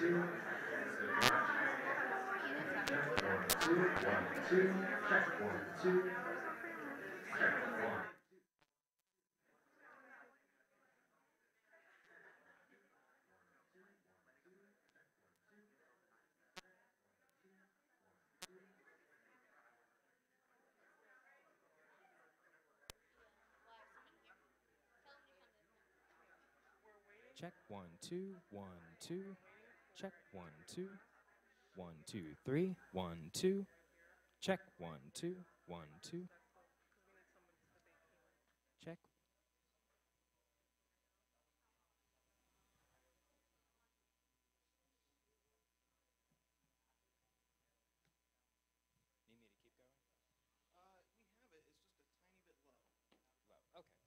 Check 1 2 1 2. Check 1 2 1 2 3 1 2. Check 1 2 1 2. Check. Need me to keep going? We have it. It's just a tiny bit low. Low. Okay.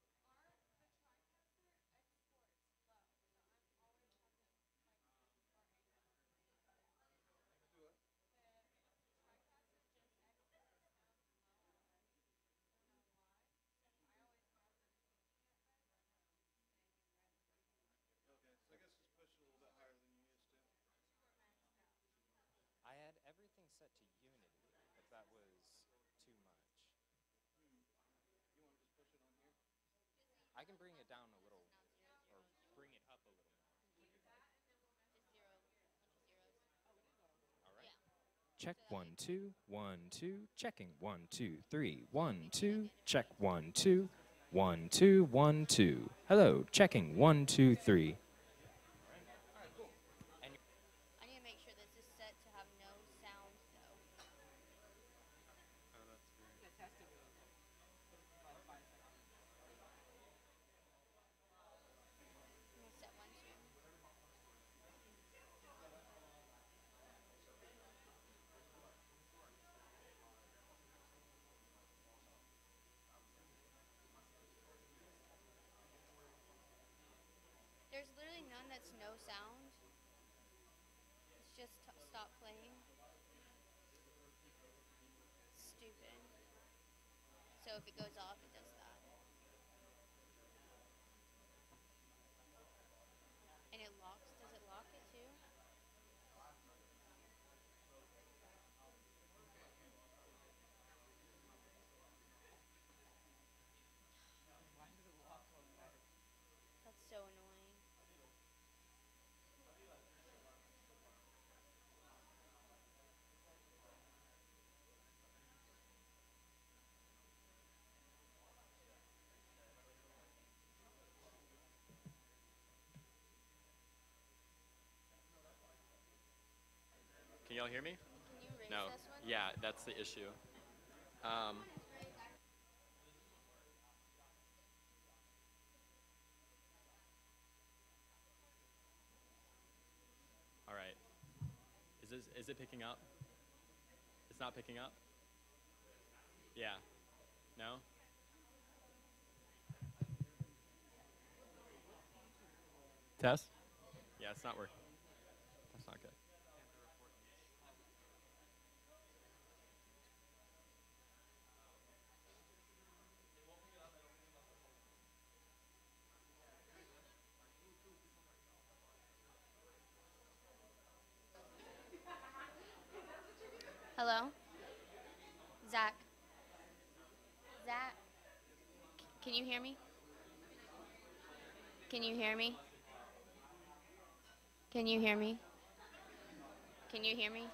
Okay, so I guess just push it a little bit higher than you used to. I had everything set to unity, if that was too much. You want to just push it on here? I can bring it down a little, or bring it up a little more. All right. Check 1 2 1 2. Checking 1 2 3 1 2. Check 1 2 1 2 1 2. Hello. Checking 1 2 3. I need to make sure this is set to have no sound, though. Oh, that's great. I'm gonna set 1 2. There's literally none that's no sound. It's just stop playing. Stupid. So if it goes off, it does that. And it locks. Does it lock it too? That's so annoying. Can y'all hear me? Can you raise No. this one? Yeah, that's the issue. All right. Is it picking up? It's not picking up? Yeah. No? Test? Yeah, it's not working. That's not good. Hello? Zach. Zach. Can you hear me? Can you hear me? Can you hear me? Can you hear me?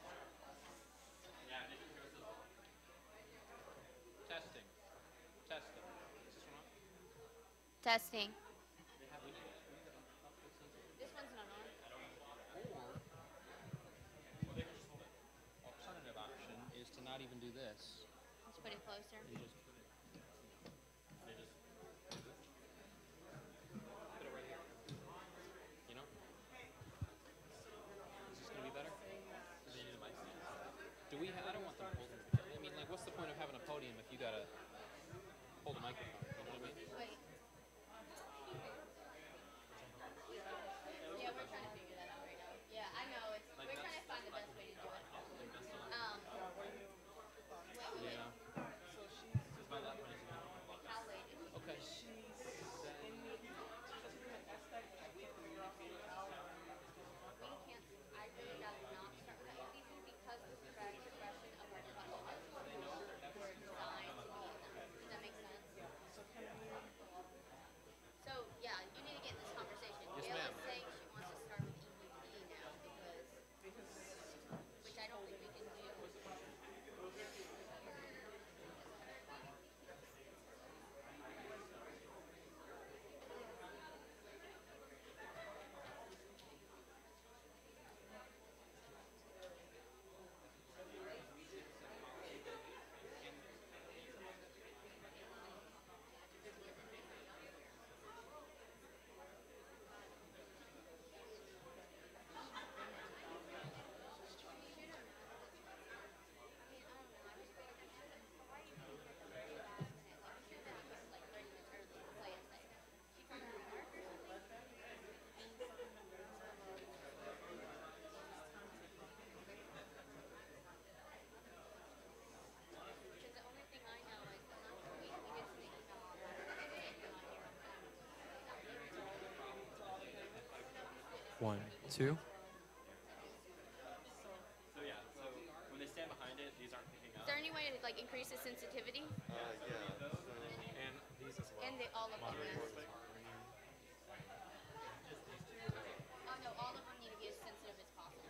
Testing. Testing. Testing. This one's not on. Alternative option is to not even do this. Let's put it closer. They just put it right here. You know? Is this gonna be better? Do they need a mic stand? Do we? I don't want them holding. I mean, like, what's the point of having a podium if you gotta hold a microphone? You know what I mean? Wait. Yeah, we're trying to figure that out right now. Yeah, I know. We're trying to find the best way to do it. Yeah. 1, 2. So yeah, so when they stand behind it, these aren't picking Is up. there any way to like increase the sensitivity? Yeah. So And these as well. And all of them. Moderators. Oh no, all of them need to be as sensitive as possible.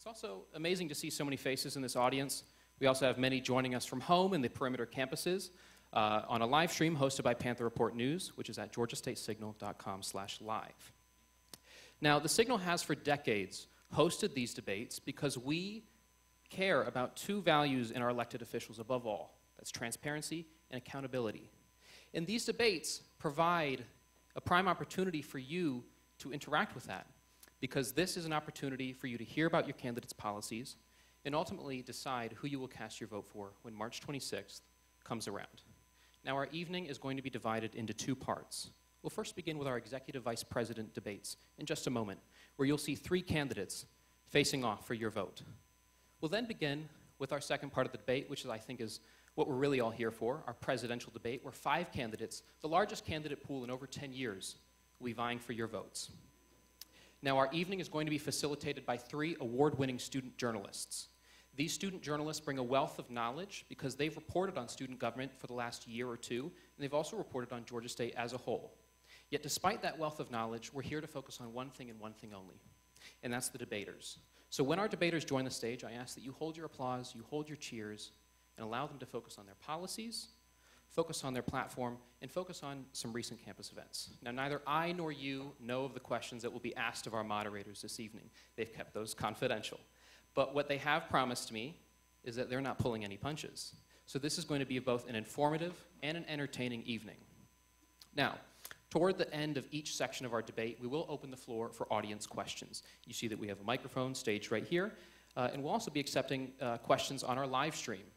It's also amazing to see so many faces in this audience. We also have many joining us from home in the perimeter campuses on a live stream hosted by Panther Report News, which is at georgiastatesignal.com/live. Now, the Signal has for decades hosted these debates because we care about two values in our elected officials above all. That's transparency and accountability. And these debates provide a prime opportunity for you to interact with that, because this is an opportunity for you to hear about your candidate's policies and ultimately decide who you will cast your vote for when March 26th comes around. Now, our evening is going to be divided into two parts. We'll first begin with our Executive Vice President debates in just a moment, where you'll see three candidates facing off for your vote. We'll then begin with our second part of the debate, which I think is what we're really all here for, our presidential debate, where 5 candidates, the largest candidate pool in over 10 years, will be vying for your votes. Now, our evening is going to be facilitated by 3 award-winning student journalists. These student journalists bring a wealth of knowledge because they've reported on student government for the last year or two, and they've also reported on Georgia State as a whole. Yet despite that wealth of knowledge, we're here to focus on one thing and one thing only, and that's the debaters. So when our debaters join the stage, I ask that you hold your applause, you hold your cheers, and allow them to focus on their policies, focus on their platform, and focus on some recent campus events. Now, neither I nor you know of the questions that will be asked of our moderators this evening. They've kept those confidential. But what they have promised me is that they're not pulling any punches. So this is going to be both an informative and an entertaining evening. Now, toward the end of each section of our debate, we will open the floor for audience questions. You see that we have a microphone staged right here, and we'll also be accepting questions on our live stream.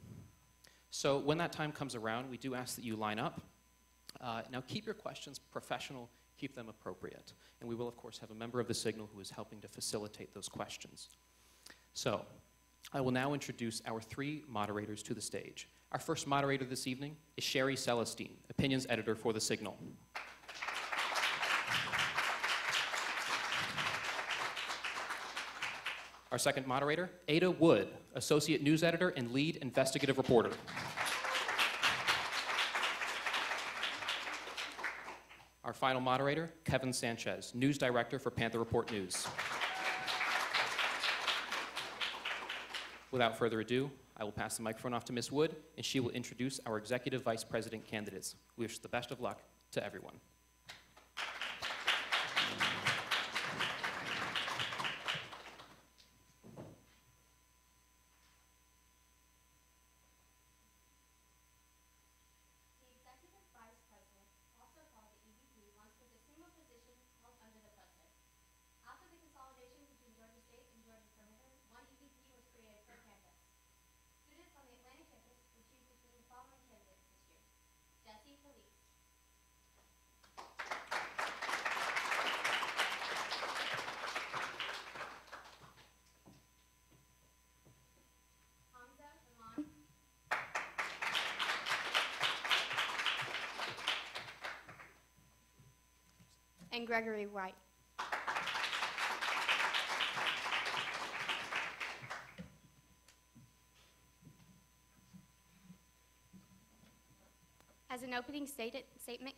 So when that time comes around, we do ask that you line up. Now keep your questions professional, keep them appropriate. And we will, of course, have a member of the Signal who is helping to facilitate those questions. So I will now introduce our 3 moderators to the stage. Our first moderator this evening is Sherry Celestine, Opinions Editor for the Signal. Our second moderator, Ada Wood, Associate News Editor and Lead Investigative Reporter. Our final moderator, Kevin Sanchez, News Director for Panther Report News. Without further ado, I will pass the microphone off to Ms. Wood, and she will introduce our Executive Vice President candidates. We wish the best of luck to everyone. And Gregory Wright. As an opening statement,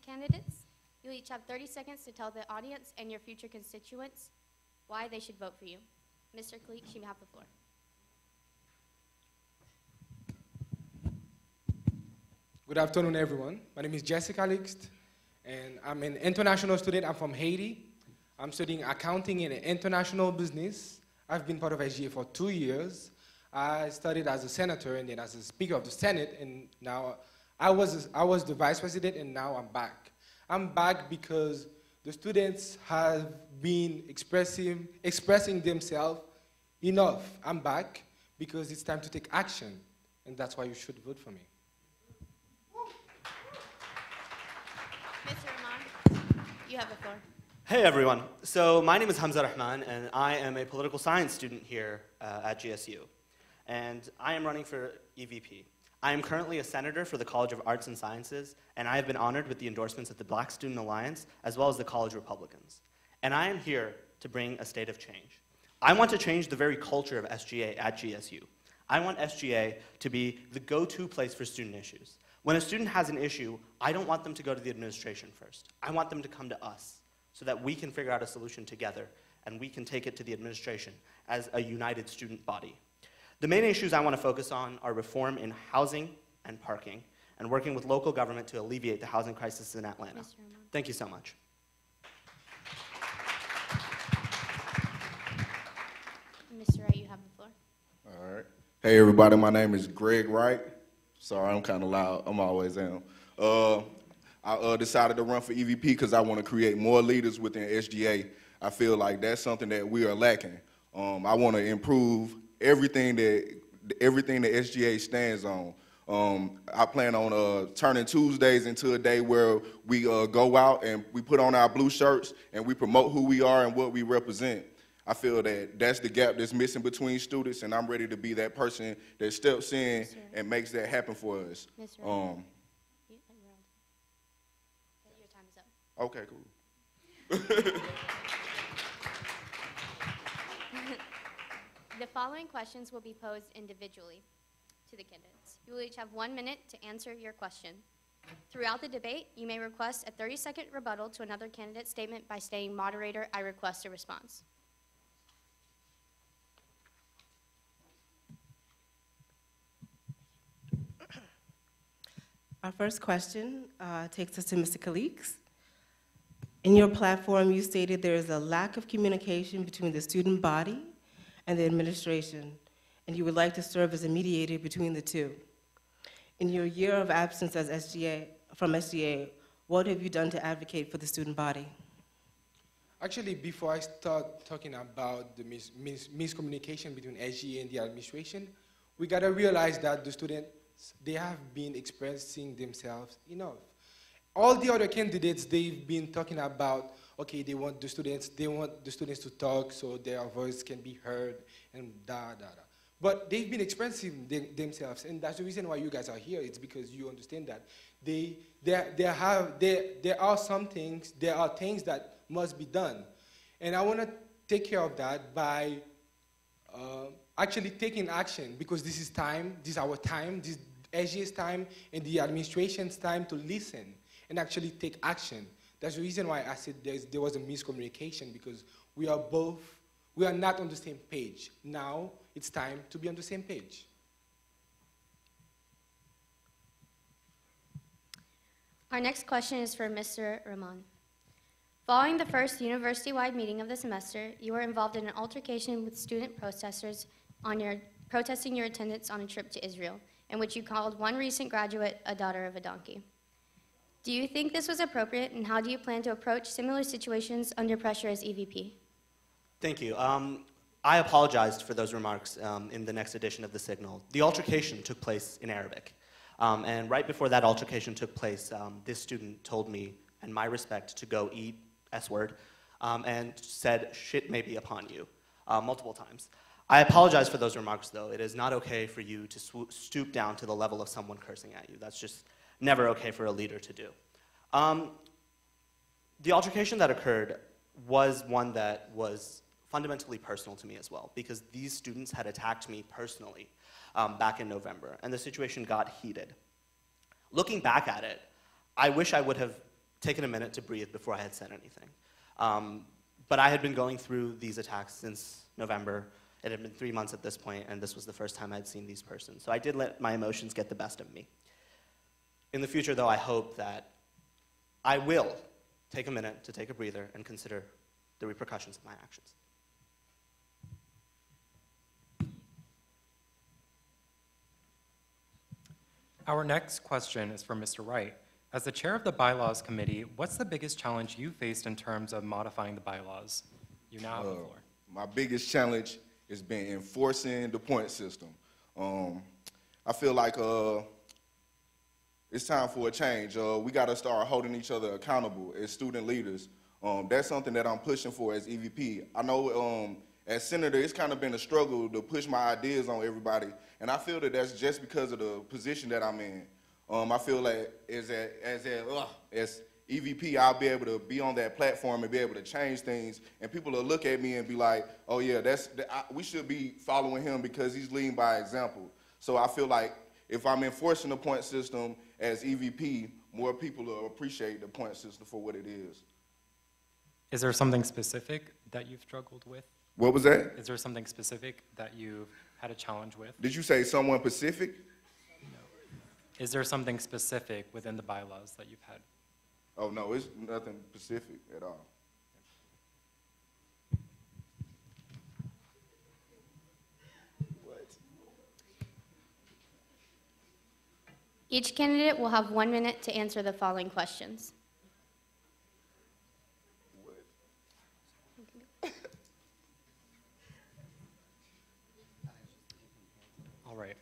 candidates, you'll each have 30 seconds to tell the audience and your future constituents why they should vote for you. Mr. Cleek, you have the floor. Good afternoon, everyone. My name is Jessica Lixt, and I'm an international student. I'm from Haiti. I'm studying accounting and international business. I've been part of SGA for 2 years. I studied as a senator and then as a speaker of the Senate, and now I was the vice president, and now I'm back. I'm back because the students have been expressing themselves enough. I'm back because it's time to take action, and that's why you should vote for me. Mr. Rahman, you have the floor. Hey everyone. So my name is Hamza Rahman, and I am a political science student here at GSU. And I am running for EVP. I am currently a senator for the College of Arts and Sciences, and I have been honored with the endorsements of the Black Student Alliance, as well as the College Republicans. And I am here to bring a state of change. I want to change the very culture of SGA at GSU. I want SGA to be the go-to place for student issues. When a student has an issue, I don't want them to go to the administration first. I want them to come to us so that we can figure out a solution together and we can take it to the administration as a united student body. The main issues I want to focus on are reform in housing and parking, and working with local government to alleviate the housing crisis in Atlanta. Thank you so much. Mr. Wright, you have the floor. All right. Hey, everybody. My name is Greg Wright. Sorry, I'm kind of loud. I'm always am. I decided to run for EVP because I want to create more leaders within SGA. I feel like that's something that we are lacking. I want to improve everything that SGA stands on. I plan on turning Tuesdays into a day where we go out and we put on our blue shirts and we promote who we are and what we represent. I feel that that's the gap that's missing between students, and I'm ready to be that person that steps in and makes that happen for us. Your time is up. Okay, cool. The following questions will be posed individually to the candidates. You will each have 1 minute to answer your question. Throughout the debate, you may request a 30-second rebuttal to another candidate's statement by saying, "Moderator, I request a response." Our first question takes us to Mr. Khalix. In your platform, you stated there is a lack of communication between the student body and the administration, and you would like to serve as a mediator between the two. In your year of absence as from SGA, what have you done to advocate for the student body? Actually, before I start talking about the miscommunication between SGA and the administration, we gotta realize that the students, they have been expressing themselves enough. All the other candidates, they've been talking about, okay, they want the students to talk so their voice can be heard and da, da, da. But they've been expressing themselves, and that's the reason why you guys are here. It's because you understand that there are things that must be done. And I want to take care of that by actually taking action, because this is our time, this is SGA's time and the administration's time to listen and actually take action. That's the reason why I said there was a miscommunication, because we are not on the same page. Now it's time to be on the same page. Our next question is for Mr. Rahman. Following the first university-wide meeting of the semester, you were involved in an altercation with student protesters protesting your attendance on a trip to Israel, in which you called one recent graduate a daughter of a donkey. Do you think this was appropriate, and how do you plan to approach similar situations under pressure as EVP? Thank you. I apologized for those remarks in the next edition of The Signal. The altercation took place in Arabic. And right before that altercation took place, this student told me, and my respect, to go eat, S-word, and said, "Shit may be upon you," multiple times. I apologize for those remarks, though. It is not okay for you to stoop down to the level of someone cursing at you. That's just never okay for a leader to do. The altercation that occurred was one that was fundamentally personal to me as well, because these students had attacked me personally back in November, and the situation got heated. Looking back at it, I wish I would have taken a minute to breathe before I had said anything. But I had been going through these attacks since November. It had been 3 months at this point, and this was the first time I'd seen these persons. So I did let my emotions get the best of me. In the future, though, I hope that I will take a minute to take a breather and consider the repercussions of my actions. Our next question is for Mr. Wright. As the chair of the Bylaws Committee, what's the biggest challenge you faced in terms of modifying the bylaws? You now have the floor. My biggest challenge has been enforcing the point system. I feel like it's time for a change. We got to start holding each other accountable as student leaders. That's something that I'm pushing for as EVP. I know as senator, it's kind of been a struggle to push my ideas on everybody, and I feel that that's just because of the position that I'm in. I feel like as EVP, I'll be able to be on that platform and be able to change things, and people will look at me and be like, "Oh yeah, we should be following him because he's leading by example." So I feel like if I'm enforcing the point system as EVP, more people will appreciate the point system for what it is. Is there something specific that you've struggled with? What was that? Is there something specific that you've had a challenge with? Did you say someone Pacific? Is there something specific within the bylaws that you've had? Oh, no, it's nothing specific at all. Each candidate will have 1 minute to answer the following questions. All right.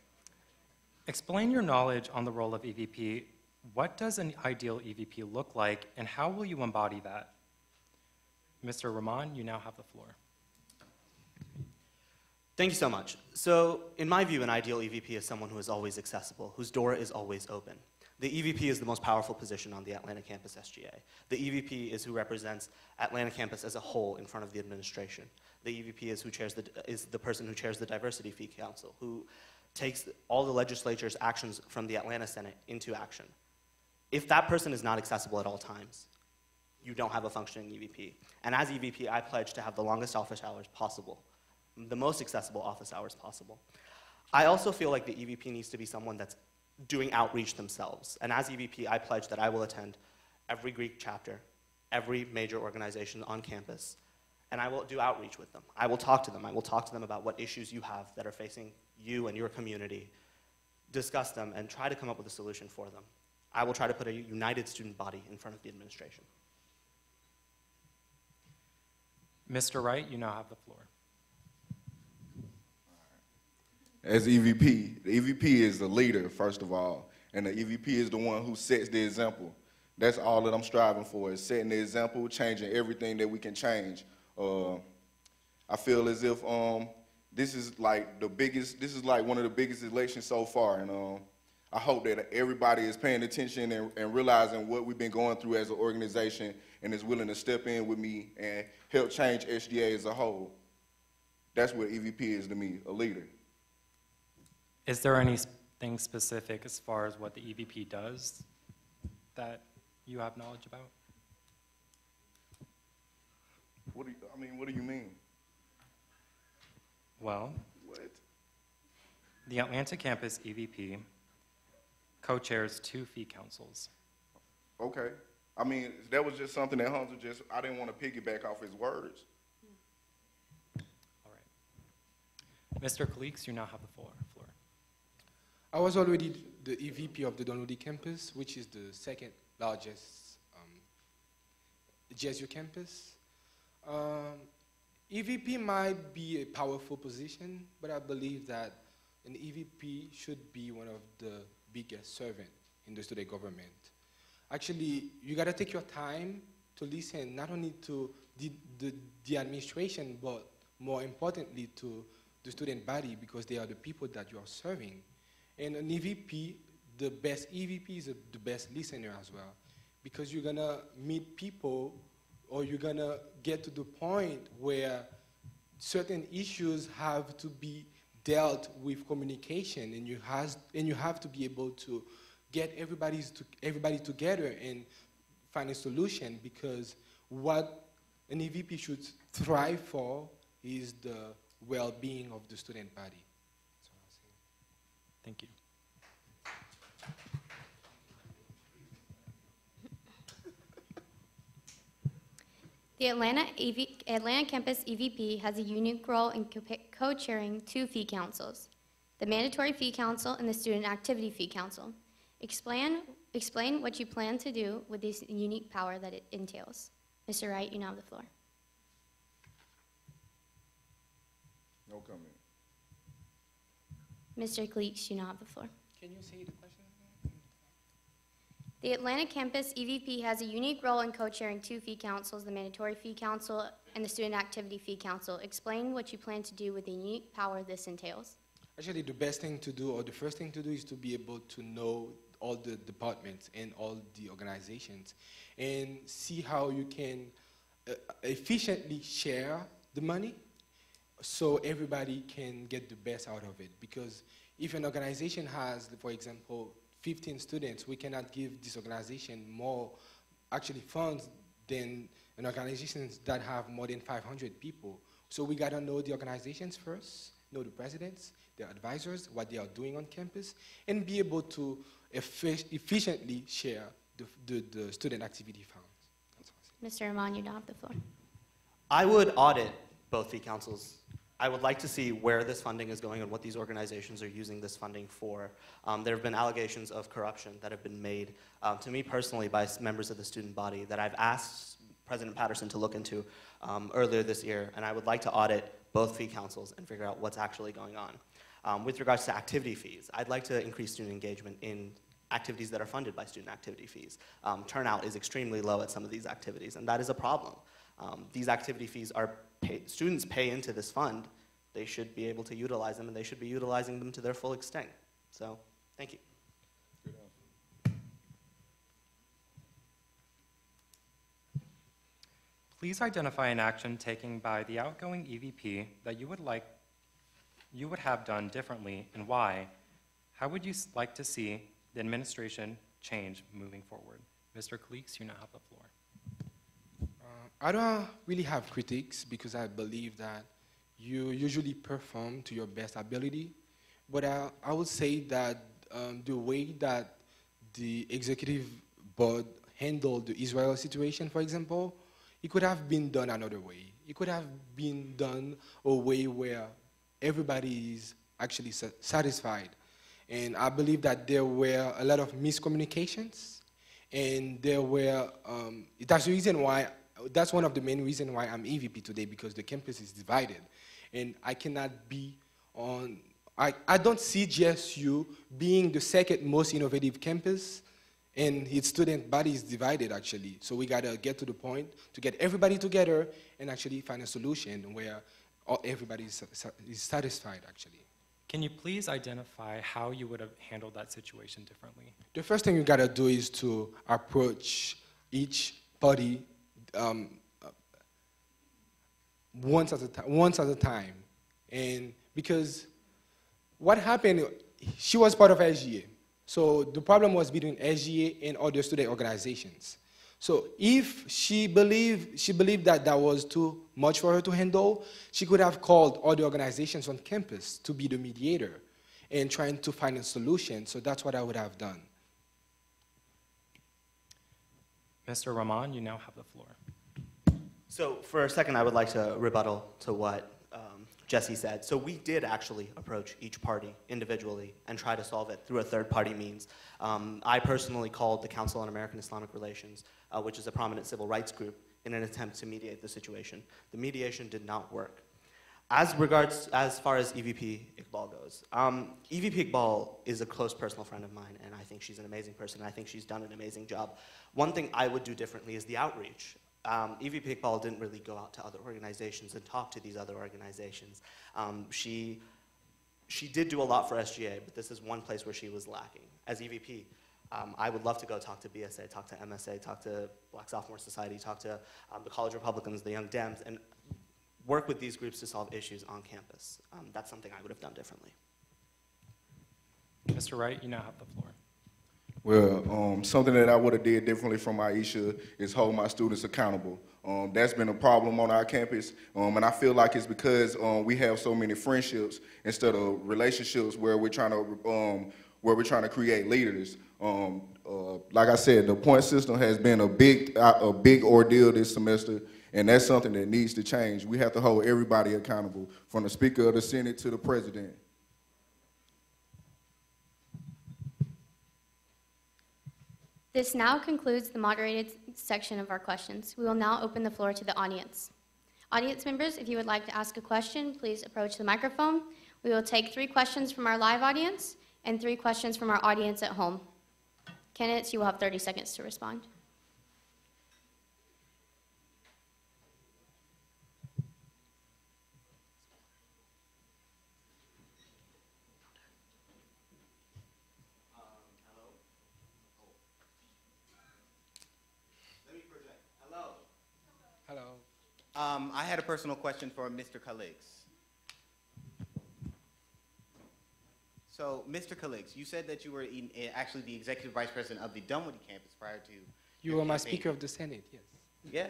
Explain your knowledge on the role of EVP. What does an ideal EVP look like, and how will you embody that? Mr. Rahman, you now have the floor. Thank you so much. So, in my view, an ideal EVP is someone who is always accessible, whose door is always open. The EVP is the most powerful position on the Atlanta campus SGA. The EVP is who represents Atlanta campus as a whole in front of the administration. The EVP is the person who chairs the Diversity Fee Council, who takes all the legislature's actions from the Atlanta Senate into action. If that person is not accessible at all times, you don't have a functioning EVP. And as EVP, I pledge to have the longest office hours possible, the most accessible office hours possible. I also feel like the EVP needs to be someone that's doing outreach themselves. And as EVP, I pledge that I will attend every Greek chapter, every major organization on campus, and I will do outreach with them. I will talk to them. I will talk to them about what issues you have that are facing you and your community, discuss them, and try to come up with a solution for them. I will try to put a united student body in front of the administration. Mr. Wright, you now have the floor. As EVP, the EVP is the leader, first of all, and the EVP is the one who sets the example. That's all that I'm striving for, is setting the example, changing everything that we can change. I feel as if this is like one of the biggest elections so far, and I hope that everybody is paying attention and realizing what we've been going through as an organization and is willing to step in with me and help change SGA as a whole. That's what EVP is to me, a leader. Is there anything specific as far as what the EVP does that you have knowledge about? What do you mean? Well, What? the Atlanta campus EVP co-chairs 2 fee councils. Okay. I mean, that was just something that Hunter I didn't want to piggyback off his words. All right. Mr. Khalix, you now have the floor. I was already the EVP of the Dunwoody campus, which is the second largest GSU campus. EVP might be a powerful position, but I believe that an EVP should be one of the biggest servants in the student government. Actually, you gotta take your time to listen, not only to the administration, but more importantly to the student body, because they are the people that you are serving. And an EVP, the best EVP is the best listener as well, because you're gonna meet people, or you're gonna get to the point where certain issues have to be dealt with communication, and you have to be able to get everybody together and find a solution, because what an EVP should thrive for is the well-being of the student body. Thank you. The Atlanta campus EVP has a unique role in co-chairing 2 fee councils, the Mandatory Fee Council and the Student Activity Fee Council. Explain what you plan to do with this unique power that it entails. Mr. Wright, you now have the floor. No comment. Mr. Khalix, you now have the floor. Can you say the question? The Atlanta campus EVP has a unique role in co-chairing 2 fee councils, the Mandatory Fee Council and the Student Activity Fee Council. Explain what you plan to do with the unique power this entails. Actually, the best thing to do, or the first thing to do, is to be able to know all the departments and all the organizations and see how you can efficiently share the money so everybody can get the best out of it. Because if an organization has, for example, 15 students, we cannot give this organization more funds than and organizations that have more than 500 people. So we gotta know the organizations first, know the presidents, their advisors, what they are doing on campus, and be able to efficiently share the student activity funds. Mr. Rahman, you now have the floor. I would audit both fee councils. I would like to see where this funding is going and what these organizations are using this funding for. There have been allegations of corruption that have been made to me personally by members of the student body that I've asked President Patterson to look into earlier this year, and I would like to audit both fee councils and figure out what's actually going on. With regards to activity fees, I'd like to increase student engagement in activities that are funded by student activity fees. Turnout is extremely low at some of these activities, and that is a problem. These activity fees are students pay into this fund. They should be able to utilize them, and they should be utilizing them to their full extent. So, thank you. Please identify an action taken by the outgoing EVP that you would have done differently, and why. How would you like to see the administration change moving forward? Mr. Kaleeks, you now have the floor. I don't really have critiques because I believe that you usually perform to your best ability. But I would say that the way that the executive board handled the Israel situation, for example, it could have been done another way. It could have been done a way where everybody is actually satisfied. And I believe that there were a lot of miscommunications, and there were, that's the reason why, that's one of the main reasons why I'm EVP today, because the campus is divided. And I cannot be on, I don't see GSU being the second most innovative campus, and its student body is divided actually. So we gotta get to the point to get everybody together and actually find a solution where everybody is satisfied actually. Can you please identify how you would have handled that situation differently? The first thing you gotta do is to approach each party once at a time. And because what happened, she was part of SGA. So the problem was between SGA and other student organizations. So if she believed that that was too much for her to handle, she could have called other organizations on campus to be the mediator and trying to find a solution. So that's what I would have done. Mr. Rahman, you now have the floor. So for a second, I would like to rebuttal to what Jesse said. So we did actually approach each party individually and try to solve it through a third-party means. I personally called the Council on American Islamic Relations, which is a prominent civil rights group, in an attempt to mediate the situation. The mediation did not work. As far as EVP Iqbal goes, EVP Iqbal is a close personal friend of mine, and I think she's an amazing person. I think she's done an amazing job. One thing I would do differently is the outreach. EVP Iqbal didn't really go out to other organizations and talk to these other organizations. She did do a lot for SGA, but this is one place where she was lacking. As EVP, I would love to go talk to BSA, talk to MSA, talk to Black Sophomore Society, talk to the College Republicans, the Young Dems, and work with these groups to solve issues on campus. That's something I would have done differently. Mr. Wright, you now have the floor. Well, something that I would have did differently from Aisha is hold my students accountable. That's been a problem on our campus, and I feel like it's because we have so many friendships instead of relationships where we're trying to create leaders. Like I said, the point system has been a big ordeal this semester, and that's something that needs to change. We have to hold everybody accountable, from the Speaker of the Senate to the President. This now concludes the moderated section of our questions. We will now open the floor to the audience. Audience members, if you would like to ask a question, please approach the microphone. We will take 3 questions from our live audience and 3 questions from our audience at home. Candidates, you will have 30 seconds to respond. I had a personal question for Mr. Kaleeks. So, Mr. Kaleeks, you said that you were actually the executive vice president of the Dunwoody campus prior to... You were my Speaker of the Senate, yes. Yeah.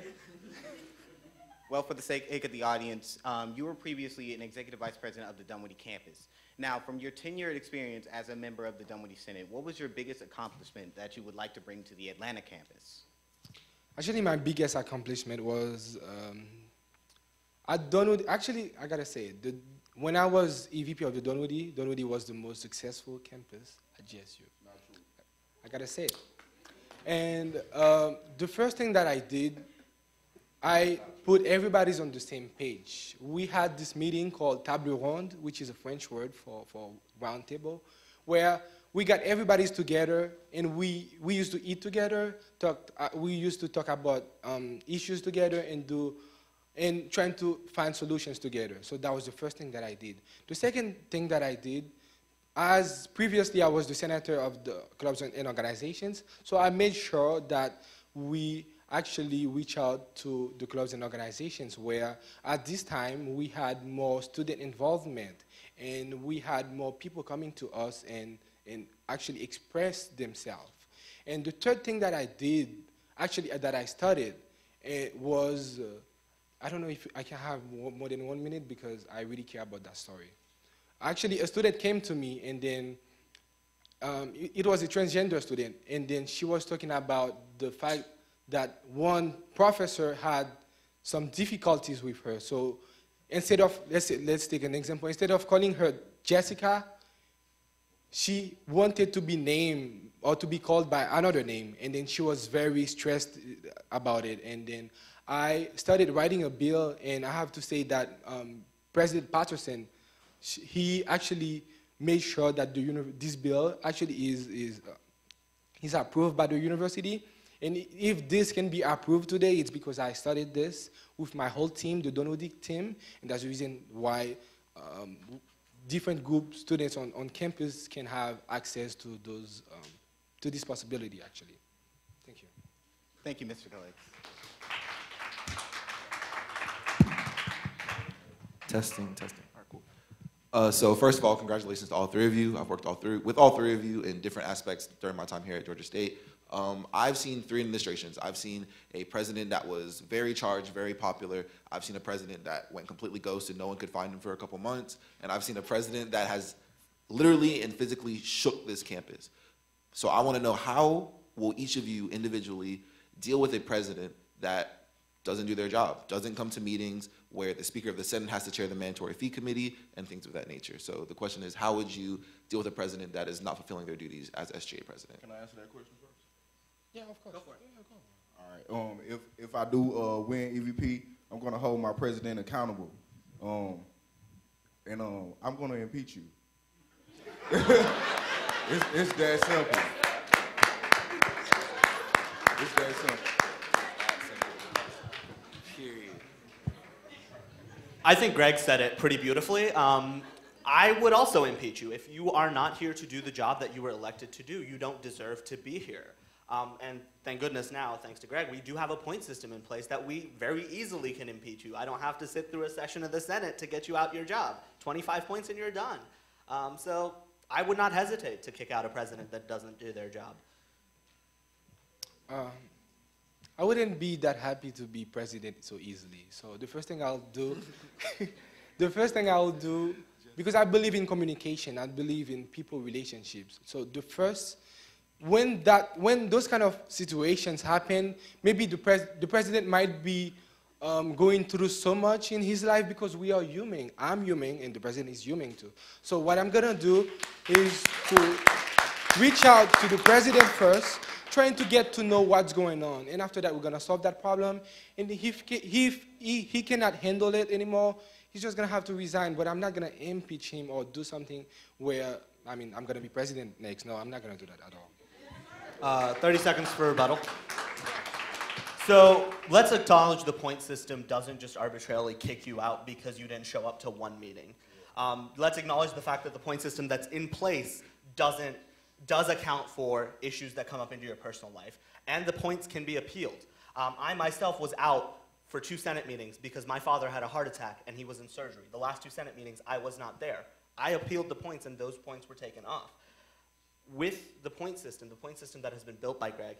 Well, for the sake of the audience, you were previously an executive vice president of the Dunwoody campus. Now, from your tenured experience as a member of the Dunwoody Senate, what was your biggest accomplishment that you would like to bring to the Atlanta campus? Actually, my biggest accomplishment was at Dunwoody. Actually, I gotta say, when I was EVP of the Dunwoody was the most successful campus at GSU. I gotta say it. And the first thing that I did, I put everybody's on the same page. We had this meeting called table ronde, which is a French word for round table, where we got everybody's together, and we used to eat together. We used to talk about issues together and trying to find solutions together. So that was the first thing that I did. The second thing that I did, as previously I was the senator of the clubs and organizations, so I made sure that we actually reach out to the clubs and organizations where at this time we had more student involvement and we had more people coming to us and actually express themselves. And the third thing that I did, actually that I started, was, I don't know if I can have more than 1 minute because I really care about that story. Actually, a student came to me and then it was a transgender student, and then she was talking about the fact that one professor had some difficulties with her. So instead of, let's take an example, instead of calling her Jessica, she wanted to be named or to be called by another name, and then she was very stressed about it. And then I started writing a bill, and I have to say that President Patterson, he actually made sure that this bill actually is approved by the university. And if this can be approved today, it's because I studied this with my whole team, the Dunwoody team, and that's the reason why different group students on campus can have access to those to this possibility, actually. Thank you. Thank you, Mr. Khalid. Testing. All right, cool. So first of all, congratulations to all three of you. I've worked with all three of you in different aspects during my time here at Georgia State. I've seen three administrations. I've seen a president that was very charged, very popular. I've seen a president that went completely ghost and no one could find him for a couple months. And I've seen a president that has literally and physically shook this campus. So I want to know, how will each of you individually deal with a president that doesn't do their job, doesn't come to meetings, where the Speaker of the Senate has to chair the mandatory fee committee and things of that nature? So the question is, how would you deal with a president that is not fulfilling their duties as SGA president? Can I answer that question first? Yeah, of course. Go for it. Yeah, go. All right. If I do win EVP, I'm going to hold my president accountable, and I'm going to impeach you. It's that simple. It's that simple. Period. I think Greg said it pretty beautifully. I would also impeach you. If you are not here to do the job that you were elected to do, you don't deserve to be here. And thank goodness now, thanks to Greg, we do have a point system in place that we very easily can impeach you. I don't have to sit through a session of the Senate to get you out your job. 25 points and you're done. So I would not hesitate to kick out a president that doesn't do their job. I wouldn't be that happy to be president so easily. So the first thing I'll do, because I believe in communication, I believe in people relationships. So when those kind of situations happen, maybe the president might be going through so much in his life, because we are human. I'm human, and the president is human too. So what I'm gonna do is to reach out to the president first, trying to get to know what's going on, and after that we're gonna solve that problem. And if he cannot handle it anymore, he's just gonna have to resign. But I'm not gonna impeach him or do something where, I'm gonna be president next. No, I'm not gonna do that at all. 30 seconds for rebuttal. So let's acknowledge the point system doesn't just arbitrarily kick you out because you didn't show up to one meeting. Let's acknowledge the fact that the point system that's in place does account for issues that come up into your personal life, and the points can be appealed. I myself was out for 2 Senate meetings because my father had a heart attack and he was in surgery. The last 2 Senate meetings, I was not there. I appealed the points and those points were taken off. With the point system that has been built by Greg,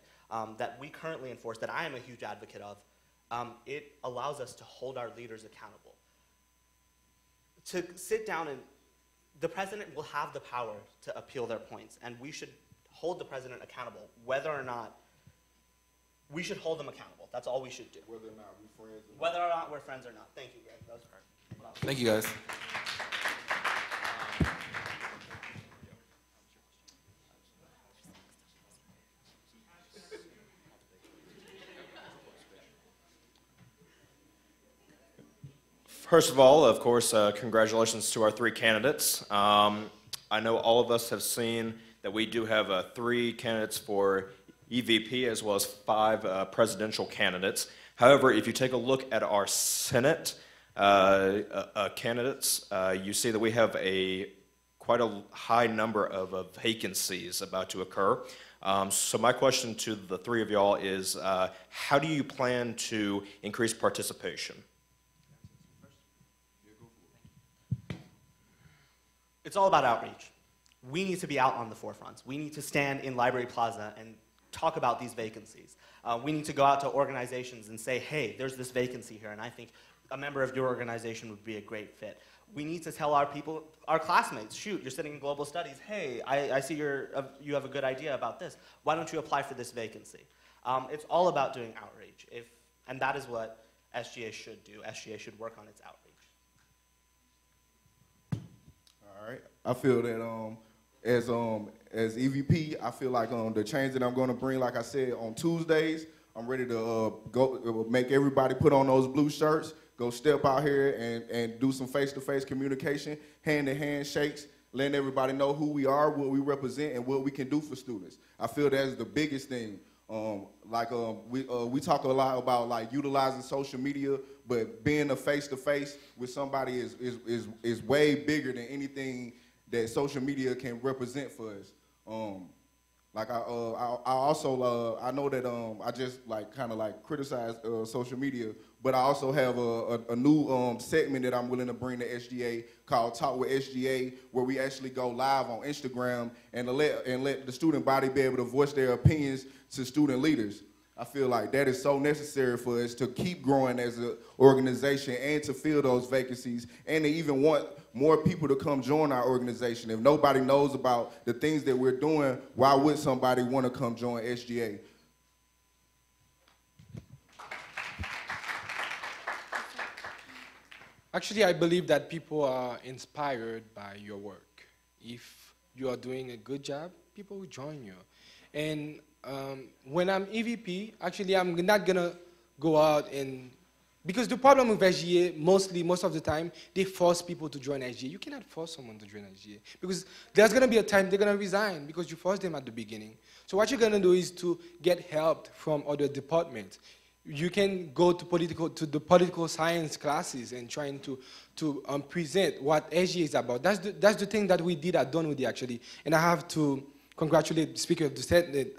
that we currently enforce, that I am a huge advocate of, it allows us to hold our leaders accountable. To sit down and the president will have the power to appeal their points, and we should hold the president accountable, whether or not we should hold them accountable. That's all we should do. Whether or not we're friends. Whether or not we're friends or not. Thank you, Greg. That was perfect. Thank you, guys. First of all, of course, congratulations to our three candidates. I know all of us have seen that we do have 3 candidates for EVP as well as 5 presidential candidates. However, if you take a look at our Senate candidates, you see that we have quite a high number of vacancies about to occur. So my question to the 3 of y'all is, how do you plan to increase participation? It's all about outreach. We need to be out on the forefronts. We need to stand in Library Plaza and talk about these vacancies. We need to go out to organizations and say, hey, there's this vacancy here, and I think a member of your organization would be a great fit. We need to tell our people, our classmates, shoot, you're sitting in global studies, hey, I see you have a good idea about this. Why don't you apply for this vacancy? It's all about doing outreach, and that is what SGA should do. SGA should work on its outreach. All right. I feel that as EVP, I feel like the change that I'm going to bring, like I said, on Tuesdays, I'm ready to go make everybody put on those blue shirts, go step out here and do some face-to-face communication, hand-to-hand shakes, letting everybody know who we are, what we represent, and what we can do for students. I feel that's the biggest thing. We talk a lot about like utilizing social media, but being a face-to-face with somebody is way bigger than anything that social media can represent for us. I know that I just kind of criticize social media, but I also have a new segment that I'm willing to bring to SGA called Talk with SGA, where we actually go live on Instagram and let the student body be able to voice their opinions to student leaders. I feel like that is so necessary for us to keep growing as an organization and to fill those vacancies and to even want more people to come join our organization. If nobody knows about the things that we're doing, why would somebody want to come join SGA? Actually, I believe that people are inspired by your work. If you are doing a good job, people will join you. And when I'm EVP, actually, I'm not going to go out and... Because the problem with SGA, most of the time, they force people to join SGA. You cannot force someone to join SGA. Because there's going to be a time they're going to resign because you forced them at the beginning. So what you're going to do is to get help from other departments. You can go to the political science classes and trying to present what SGA is about. That's the thing that we did at Dunwoody, actually. And I have to congratulate the Speaker of the Senate.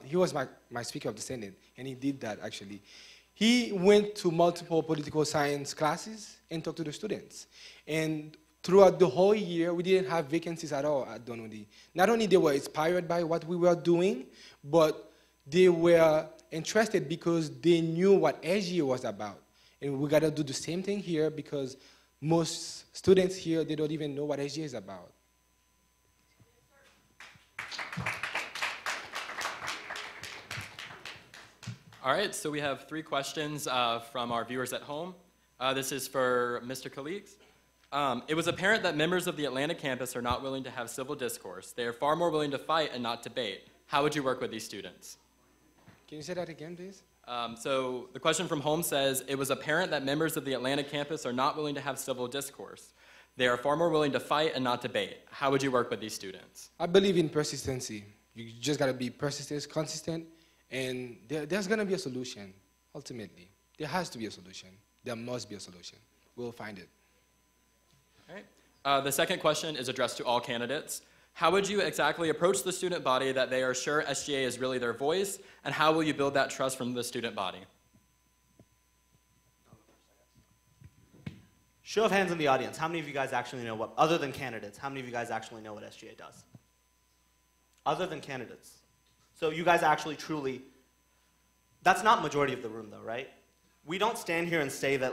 He was my Speaker of the Senate, and he did that, actually. He went to multiple political science classes and talked to the students. And throughout the whole year, we didn't have vacancies at all at Dunwoody. Not only they were inspired by what we were doing, but they were interested because they knew what SGA was about. And we got to do the same thing here because most students here, they don't even know what SGA is about. All right, so we have 3 questions from our viewers at home. This is for Mr. Khalix. It was apparent that members of the Atlanta campus are not willing to have civil discourse. They are far more willing to fight and not debate. How would you work with these students? Can you say that again, please? So the question from home says, it was apparent that members of the Atlanta campus are not willing to have civil discourse. They are far more willing to fight and not debate. How would you work with these students? I believe in persistency. You just got to be persistent, consistent, and there's going to be a solution, ultimately. There has to be a solution. There must be a solution. We'll find it. All right. The second question is addressed to all candidates. How would you exactly approach the student body that they are sure SGA is really their voice, and how will you build that trust from the student body? Show of hands in the audience. How many of you guys actually know what, other than candidates, how many of you guys actually know what SGA does? Other than candidates. So you guys actually truly, that's not majority of the room though, right? we don't stand here and say that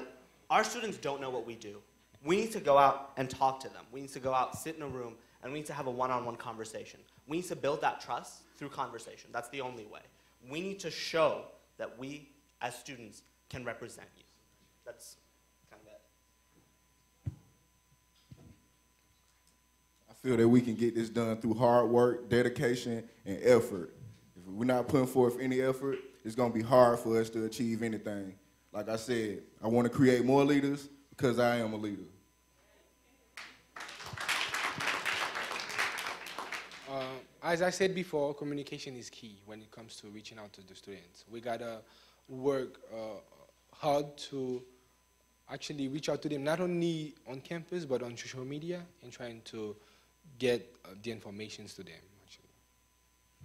our students don't know what we do. We need to go out and talk to them. We need to go out, sit in a room, and we need to have a one-on-one conversation. We need to build that trust through conversation. That's the only way. We need to show that we, as students, can represent you. That's kind of it. I feel that we can get this done through hard work, dedication, and effort. If we're not putting forth any effort, it's going to be hard for us to achieve anything. Like I said, I want to create more leaders because I am a leader. As I said before, communication is key when it comes to reaching out to the students. We gotta work hard to actually reach out to them, not only on campus, but on social media, and trying to get the information to them, actually.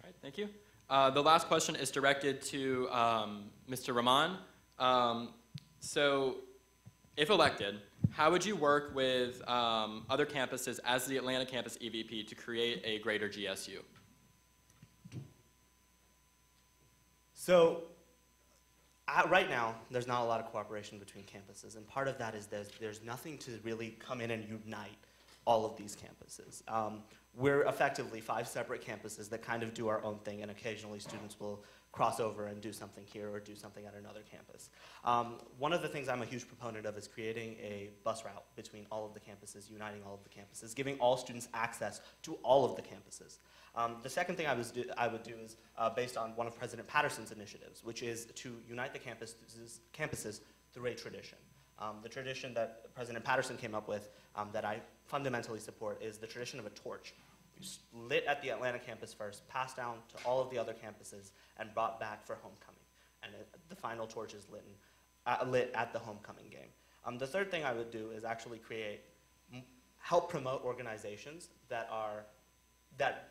All right, thank you. The last question is directed to Mr. Rahman. So, if elected, how would you work with other campuses as the Atlanta campus EVP to create a greater GSU? So, right now, there's not a lot of cooperation between campuses, and part of that is there's nothing to really come in and unite all of these campuses. We're effectively 5 separate campuses that kind of do our own thing, and occasionally students will cross over and do something here or do something at another campus. One of the things I'm a huge proponent of is creating a bus route between all of the campuses, uniting all of the campuses, giving all students access to all of the campuses. The second thing I would do is based on one of President Patterson's initiatives, which is to unite the campuses through a tradition. The tradition that President Patterson came up with that I fundamentally support is the tradition of a torch. Lit at the Atlanta campus first, passed down to all of the other campuses, and brought back for homecoming. And the final torch is lit at the homecoming game. The third thing I would do is actually help promote organizations that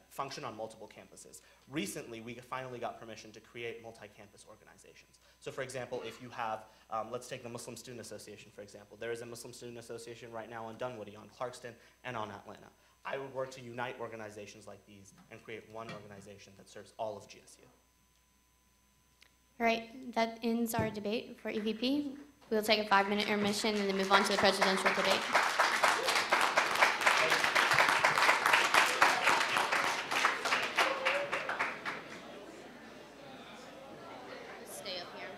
function on multiple campuses. Recently, we finally got permission to create multi-campus organizations. So for example, if you have, let's take the Muslim Student Association, for example. There is a Muslim Student Association right now on Dunwoody, on Clarkston, and on Atlanta. I would work to unite organizations like these and create one organization that serves all of GSU. All right, that ends our debate for EVP. We'll take a 5-minute intermission and then move on to the presidential debate. Stay up here.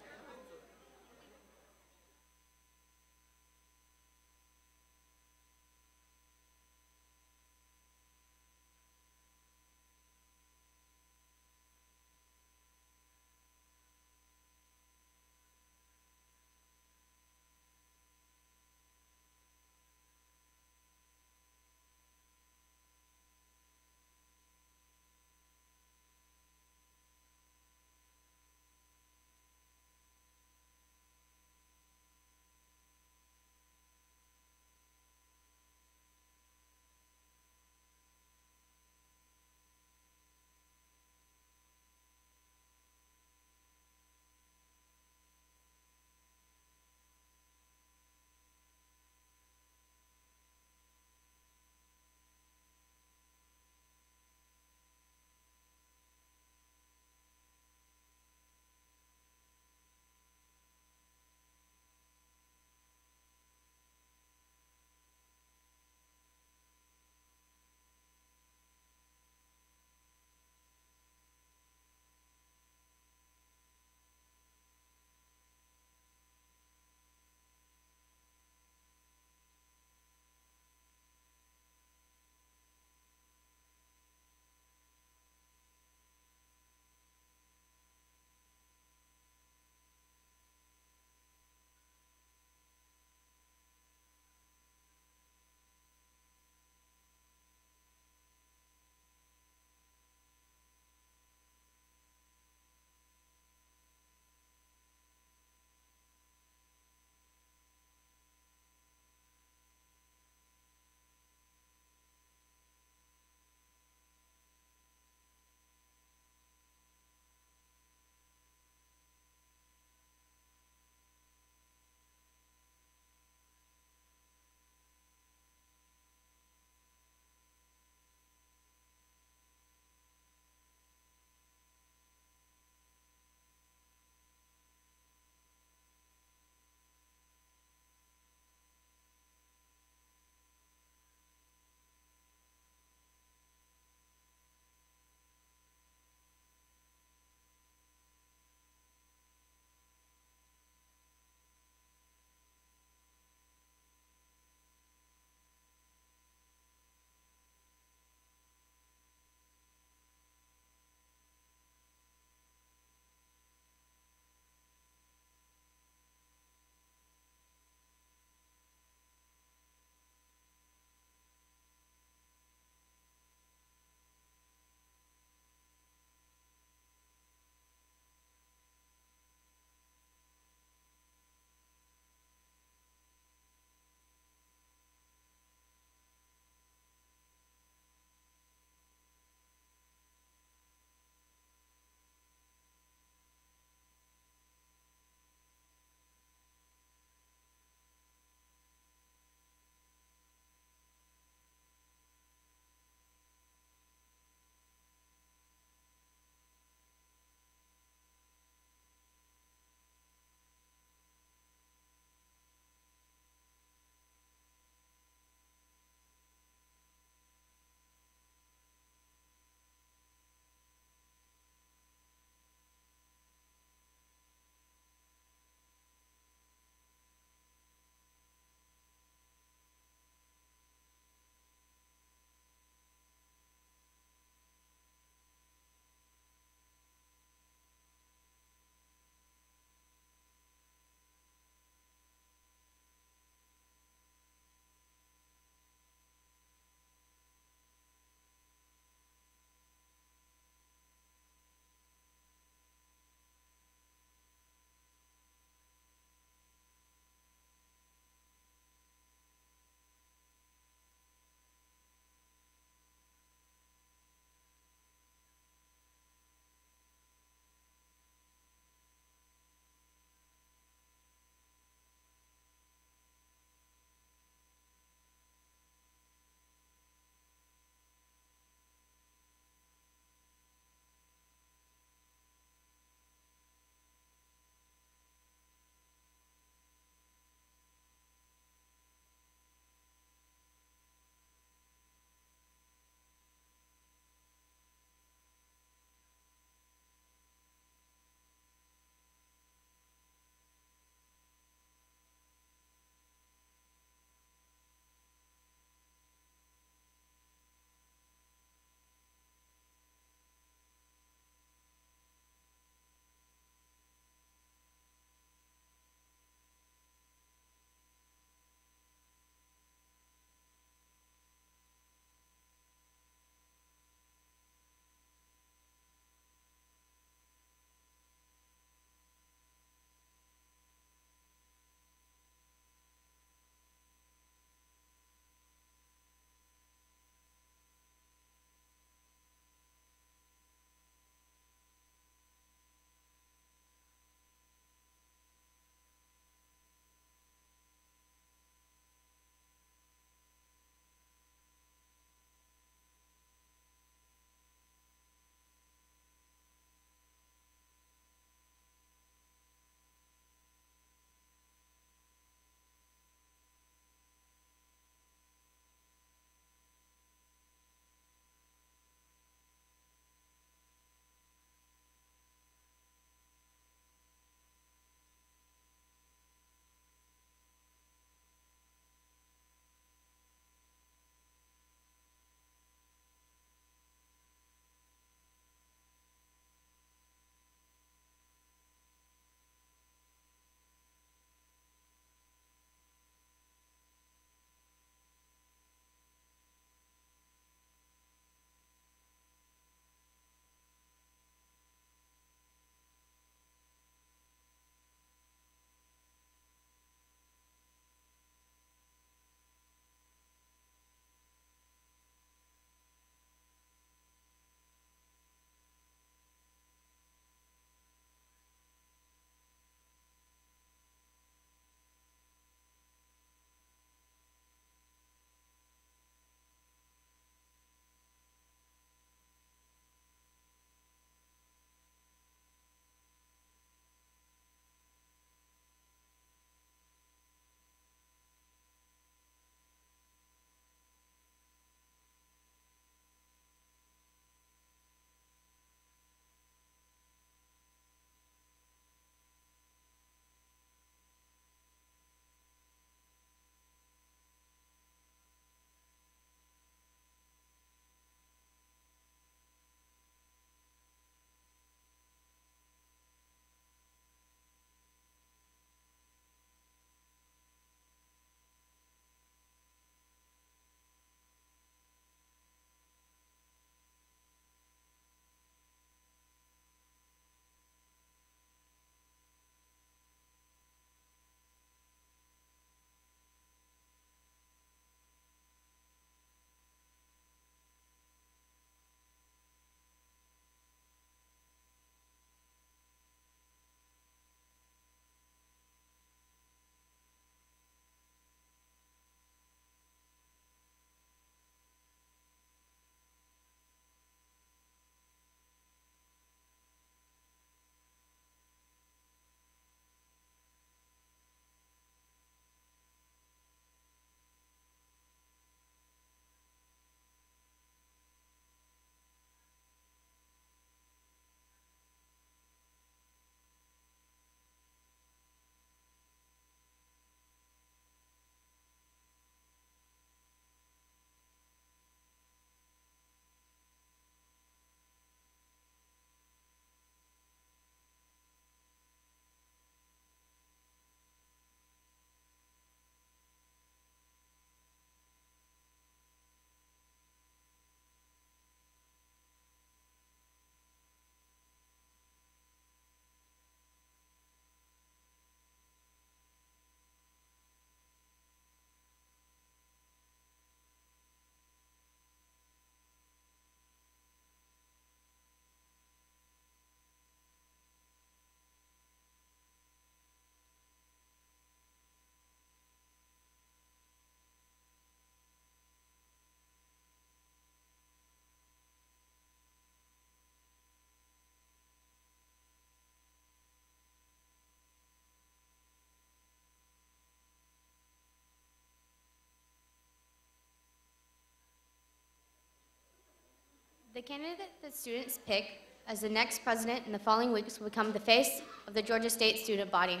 The candidate that students pick as the next president in the following weeks will become the face of the Georgia State student body.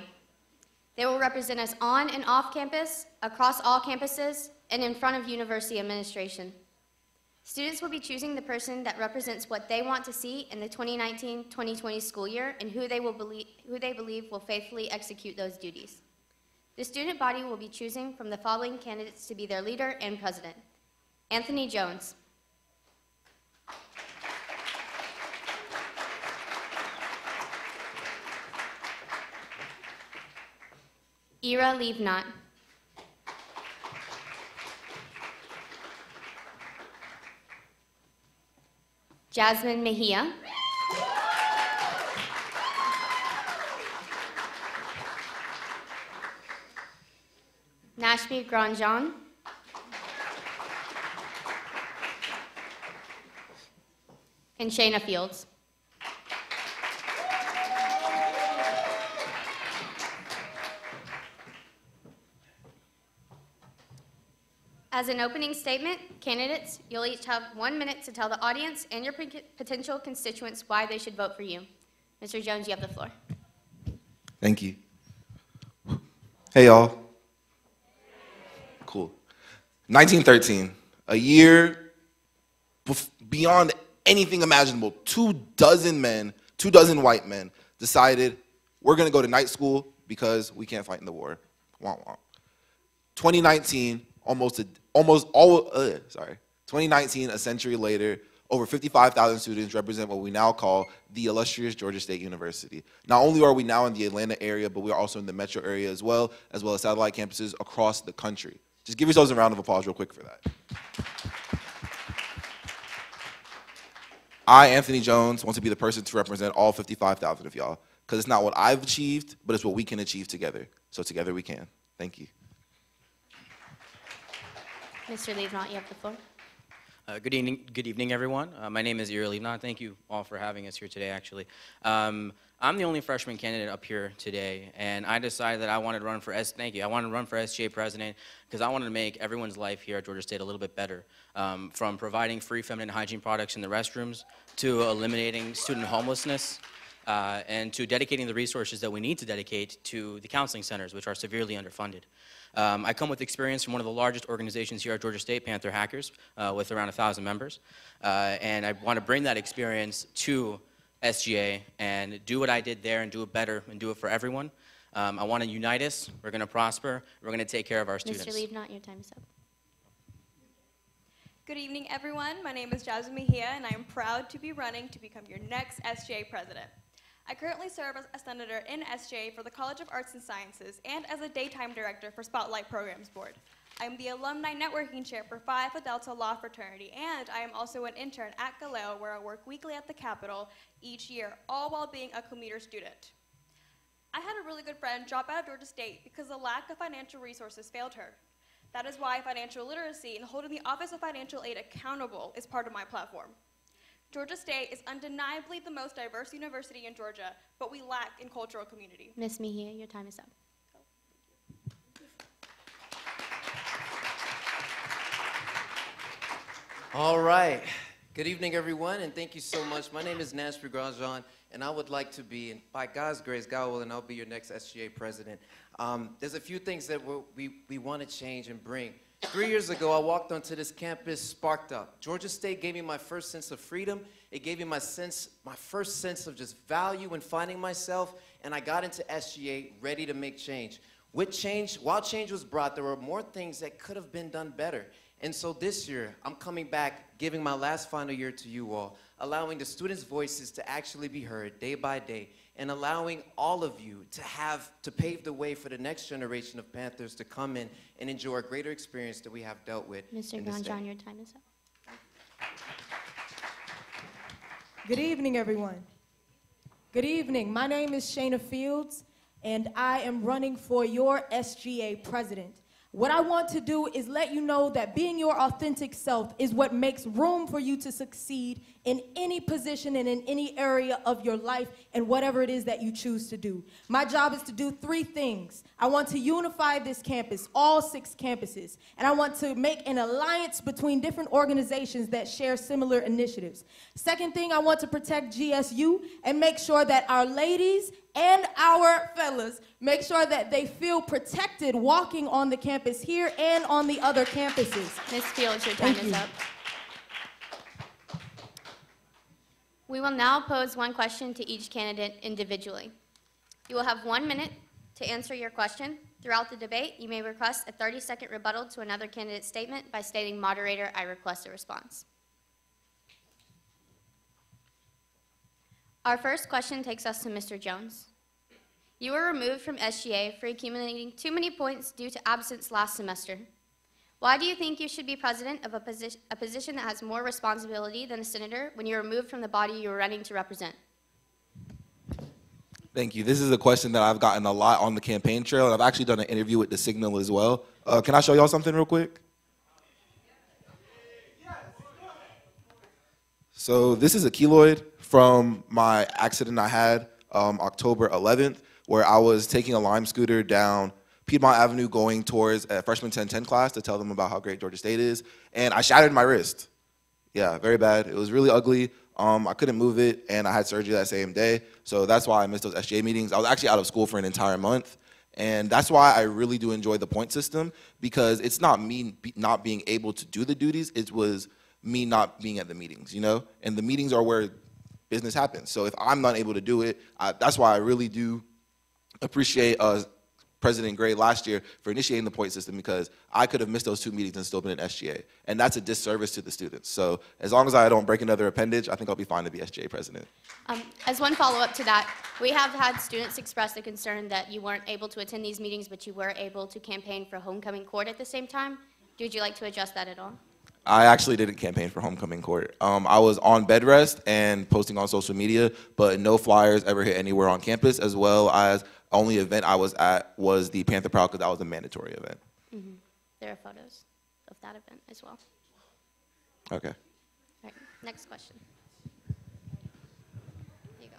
They will represent us on and off campus, across all campuses, and in front of university administration. Students will be choosing the person that represents what they want to see in the 2019-2020 school year and who they believe will faithfully execute those duties. The student body will be choosing from the following candidates to be their leader and president. Anthony Jones. Ira Levenott. Jasmine Mejia. Nashmi Grandjean. And Shayna Fields. As an opening statement, candidates, you'll each have 1 minute to tell the audience and your potential constituents why they should vote for you. Mr. Jones, you have the floor. Thank you. Hey, y'all. Cool. 1913, a year beyond anything imaginable. 24 men, 24 white men decided we're going to go to night school because we can't fight in the war. Wah, wah. 2019, 2019, a century later, over 55,000 students represent what we now call the illustrious Georgia State University. Not only are we now in the Atlanta area, but we are also in the metro area as well as satellite campuses across the country. Just give yourselves a round of applause real quick for that. I, Anthony Jones, want to be the person to represent all 55,000 of y'all, because it's not what I've achieved, but it's what we can achieve together. So together we can. Thank you. Mr. Levenott, you have the floor. Good evening, everyone. My name is Ira Levenott. Thank you all for having us here today, actually. I'm the only freshman candidate up here today, and I decided that I wanted to run for SGA president because I wanted to make everyone's life here at Georgia State a little bit better, from providing free feminine hygiene products in the restrooms to eliminating student homelessness, and to dedicating the resources that we need to dedicate to the counseling centers, which are severely underfunded. I come with experience from one of the largest organizations here at Georgia State, Panther Hackers, with around 1,000 members. And I want to bring that experience to SGA and do what I did there and do it better and do it for everyone. I want to unite us. We're going to prosper. We're going to take care of our students. Mr. Levenott, your time is up. Good evening, everyone. My name is Jasmine Mejia, and I am proud to be running to become your next SGA president. I currently serve as a senator in SGA for the College of Arts and Sciences and as a daytime director for Spotlight Programs Board. I am the alumni networking chair for Phi Alpha Delta Law Fraternity, and I am also an intern at Galileo, where I work weekly at the Capitol each year, all while being a Commuter student. I had a really good friend drop out of Georgia State because the lack of financial resources failed her. That is why financial literacy and holding the Office of Financial Aid accountable is part of my platform. Georgia State is undeniably the most diverse university in Georgia, but we lack in cultural community. Ms. Mejia, your time is up. All right. Good evening, everyone, and thank you so much. My name is Nashmi Grandjean, and I would like to be, and by God's grace, God willing, I'll be your next SGA president. There's a few things that we want to change and bring. 3 years ago, I walked onto this campus, sparked up. Georgia State gave me my first sense of freedom. It gave me my first sense of just value and finding myself, and I got into SGA ready to make change. While change was brought, there were more things that could have been done better. And so this year, I'm coming back, giving my last final year to you all, allowing the students' voices to actually be heard day by day, and allowing all of you to pave the way for the next generation of Panthers to come in and enjoy a greater experience that we have dealt with. Mr. Grandjean, your time is up. Good evening, everyone. Good evening. My name is Shayna Fields, and I am running for your SGA president. What I want to do is let you know that being your authentic self is what makes room for you to succeed in any position and in any area of your life and whatever it is that you choose to do. My job is to do 3 things. I want to unify this campus, all 6 campuses, and I want to make an alliance between different organizations that share similar initiatives. Second thing, I want to protect GSU and make sure that our ladies and our fellas make sure that they feel protected walking on the campus here and on the other campuses. Ms. Fields, your time is up. We will now pose one question to each candidate individually. You will have 1 minute to answer your question. Throughout the debate, you may request a 30-second rebuttal to another candidate's statement by stating, "Moderator, I request a response." Our first question takes us to Mr. Jones. You were removed from SGA for accumulating too many points due to absence last semester. Why do you think you should be president of a position that has more responsibility than a senator when you're removed from the body you're running to represent? Thank you. This is a question that I've gotten a lot on the campaign trail, and I've actually done an interview with The Signal as well. Can I show y'all something real quick? So this is a keloid from my accident I had October 11th, where I was taking a Lime scooter down Piedmont Avenue going towards a freshman 1010 class to tell them about how great Georgia State is, and I shattered my wrist. Yeah, very bad. It was really ugly. I couldn't move it, and I had surgery that same day, so that's why I missed those SGA meetings. I was actually out of school for an entire month, and that's why I really do enjoy the point system, because it's not me not being able to do the duties, it was me not being at the meetings, you know? And the meetings are where business happens. So if I'm not able to do it, that's why I really do appreciate President Gray last year for initiating the point system, because I could have missed those 2 meetings and still been in SGA. And that's a disservice to the students. So as long as I don't break another appendage, I think I'll be fine to be SGA president. As one follow-up to that, we have had students express the concern that you weren't able to attend these meetings, but you were able to campaign for homecoming court at the same time. Would you like to address that at all? I actually didn't campaign for homecoming court. I was on bed rest and posting on social media, but no flyers ever hit anywhere on campus, as well as only event I was at was the Panther Report, because that was a mandatory event. Mm-hmm. There are photos of that event as well. Okay. All right, next question. Here you go.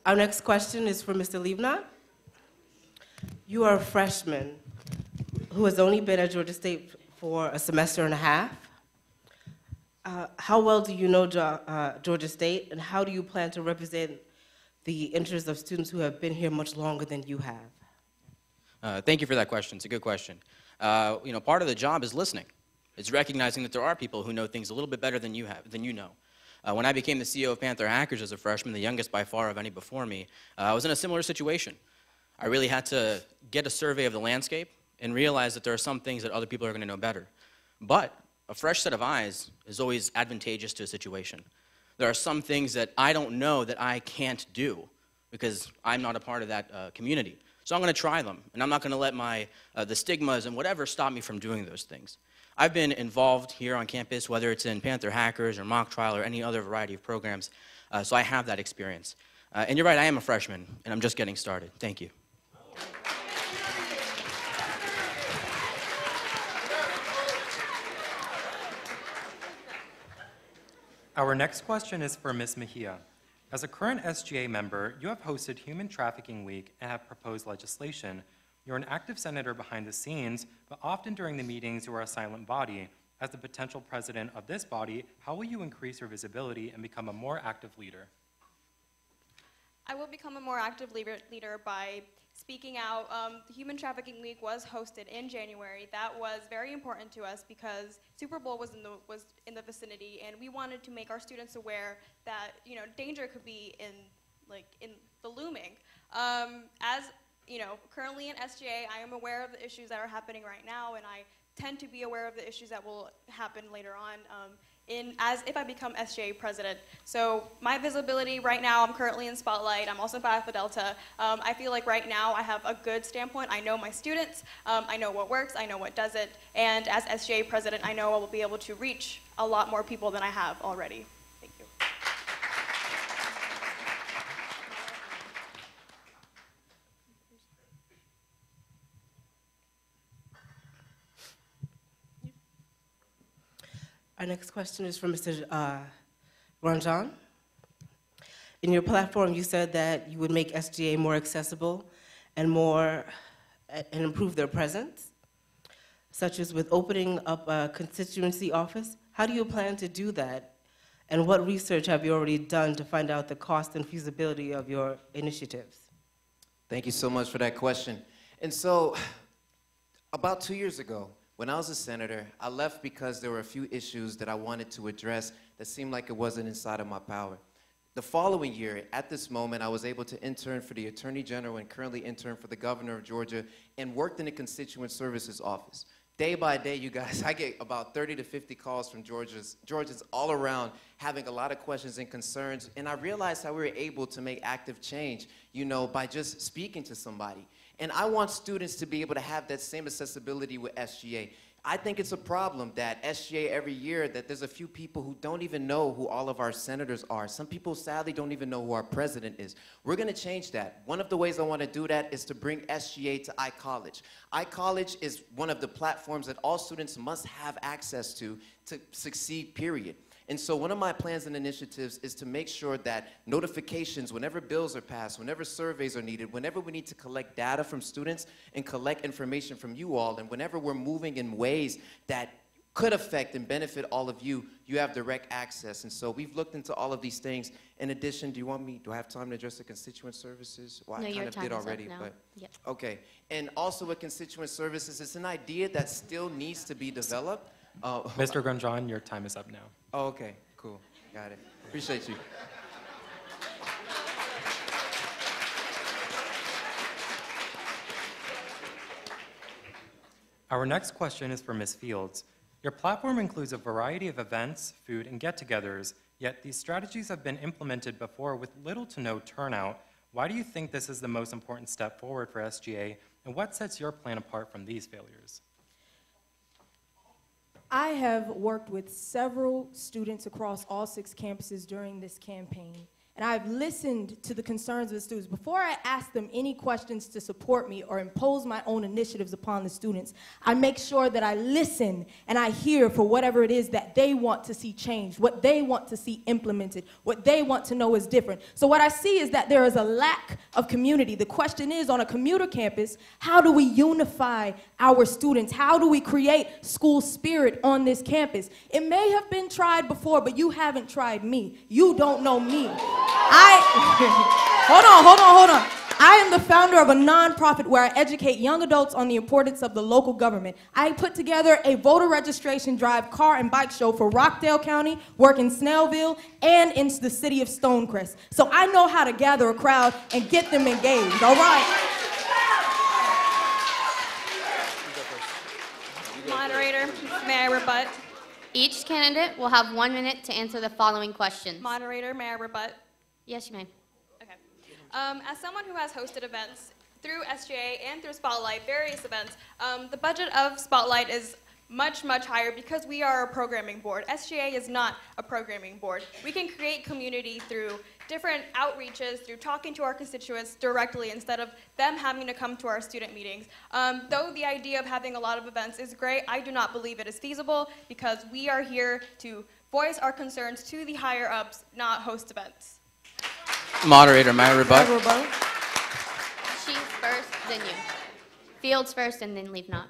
Our next question is for Mr. Liebnot. You are a freshman who has only been at Georgia State for a semester and a half. How well do you know Georgia State, and how do you plan to represent the interests of students who have been here much longer than you have? Thank you for that question. It's a good question. Part of the job is listening. It's recognizing that there are people who know things a little bit better than you know. When I became the CEO of Panther Hackers as a freshman, the youngest by far of any before me, I was in a similar situation. I really had to get a survey of the landscape and realize that there are some things that other people are going to know better. But a fresh set of eyes is always advantageous to a situation. There are some things that I don't know that I can't do because I'm not a part of that community. So I'm going to try them, and I'm not going to let the stigmas and whatever stop me from doing those things. I've been involved here on campus, whether it's in Panther Hackers or mock trial or any other variety of programs, so I have that experience. And you're right, I am a freshman, and I'm just getting started. Thank you. Our next question is for Ms. Mejia. As a current SGA member, you have hosted Human Trafficking Week and have proposed legislation. You're an active senator behind the scenes, but often during the meetings you are a silent body. As the potential president of this body, how will you increase your visibility and become a more active leader? I will become a more active leader by speaking out. The Human Trafficking Week was hosted in January. That was very important to us because Super Bowl was in the vicinity, and we wanted to make our students aware that danger could be in the looming. Currently in SGA, I am aware of the issues that are happening right now, and I tend to be aware of the issues that will happen later on. as if I become SGA president. So my visibility right now, I'm currently in Spotlight. I'm also in Pi Alpha Delta. I feel like right now I have a good standpoint. I know my students. I know what works. I know what doesn't. And as SGA president, I know I will be able to reach a lot more people than I have already. Thank you. Our next question is from Mr. Ranjan. In your platform, you said that you would make SGA more accessible and improve their presence, such as with opening up a constituency office. How do you plan to do that? And what research have you already done to find out the cost and feasibility of your initiatives? Thank you so much for that question. And so, about 2 years ago, when I was a senator, I left because there were a few issues that I wanted to address that seemed like it wasn't inside of my power. The following year, at this moment, I was able to intern for the Attorney General and currently intern for the Governor of Georgia and worked in the Constituent Services Office. Day by day, you guys, I get about 30 to 50 calls from Georgians all around having a lot of questions and concerns, and I realized how we were able to make active change, you know, by just speaking to somebody. And I want students to be able to have that same accessibility with SGA. I think it's a problem that SGA every year that there's a few people who don't even know who all of our senators are. Some people sadly don't even know who our president is. We're going to change that. One of the ways I want to do that is to bring SGA to iCollege. iCollege is one of the platforms that all students must have access to succeed, period. And so one of my plans and initiatives is to make sure that notifications, whenever bills are passed, whenever surveys are needed, whenever we need to collect data from students and collect information from you all, and whenever we're moving in ways that could affect and benefit all of you, you have direct access. And so we've looked into all of these things. In addition, do I have time to address the constituent services? Well, No, I kind of did already, but yep. Okay. And also with constituent services, it's an idea that still needs to be developed. Mr. Grandjean, your time is up now. Oh, okay, cool, got it. Appreciate you. Our next question is for Ms. Fields. Your platform includes a variety of events, food, and get-togethers, yet these strategies have been implemented before with little to no turnout. Why do you think this is the most important step forward for SGA, and what sets your plan apart from these failures? I have worked with several students across all 6 campuses during this campaign, and I've listened to the concerns of the students. Before I ask them any questions to support me or impose my own initiatives upon the students, I make sure that I listen and I hear for whatever it is that they want to see changed, what they want to see implemented, what they want to know is different. So what I see is that there is a lack of community. The question is, on a commuter campus, how do we unify our students? How do we create school spirit on this campus? It may have been tried before, but you haven't tried me. You don't know me. Hold on. I am the founder of a nonprofit where I educate young adults on the importance of the local government. I put together a voter registration drive car and bike show for Rockdale County, work in Snellville, and in the city of Stonecrest. So I know how to gather a crowd and get them engaged, all right? Moderator, may I rebut? Each candidate will have 1 minute to answer the following questions. Moderator, may I rebut? Yes, you may. Okay. As someone who has hosted events through SGA and through Spotlight, various events, the budget of Spotlight is much, much higher because we are a programming board. SGA is not a programming board. We can create community through different outreaches, through talking to our constituents directly instead of them having to come to our student meetings. Though the idea of having a lot of events is great, I do not believe it is feasible because we are here to voice our concerns to the higher ups, not host events. Moderator, may I rebut? She's first, then you. Fields first, and then leave not.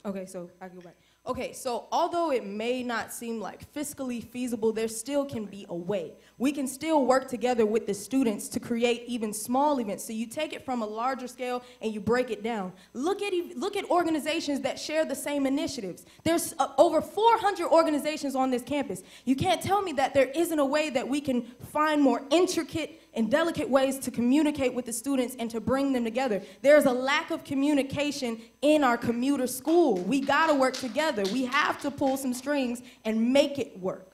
Okay, so I can go back. Okay, so although it may not seem like fiscally feasible, there still can be a way. We can still work together with the students to create even small events. So you take it from a larger scale and you break it down. Look at organizations that share the same initiatives. There's over 400 organizations on this campus. You can't tell me that there isn't a way that we can find more intricate and delicate ways to communicate with the students and to bring them together. There's a lack of communication in our commuter school. We gotta work together. We have to pull some strings and make it work.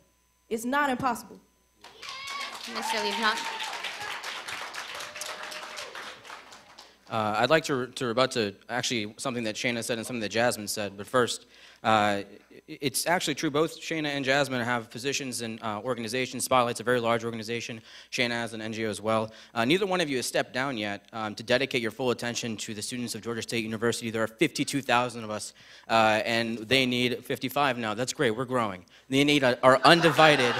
It's not impossible. Mr. Liebknott. I'd like to rebut to actually something that Shayna said and something that Jasmine said. But first, it's actually true. Both Shayna and Jasmine have positions in organizations. Spotlight's a very large organization. Shayna has an NGO as well. Neither one of you has stepped down yet to dedicate your full attention to the students of Georgia State University. There are 52,000 of us, and they need 55 now. That's great. We're growing. They need our undivided.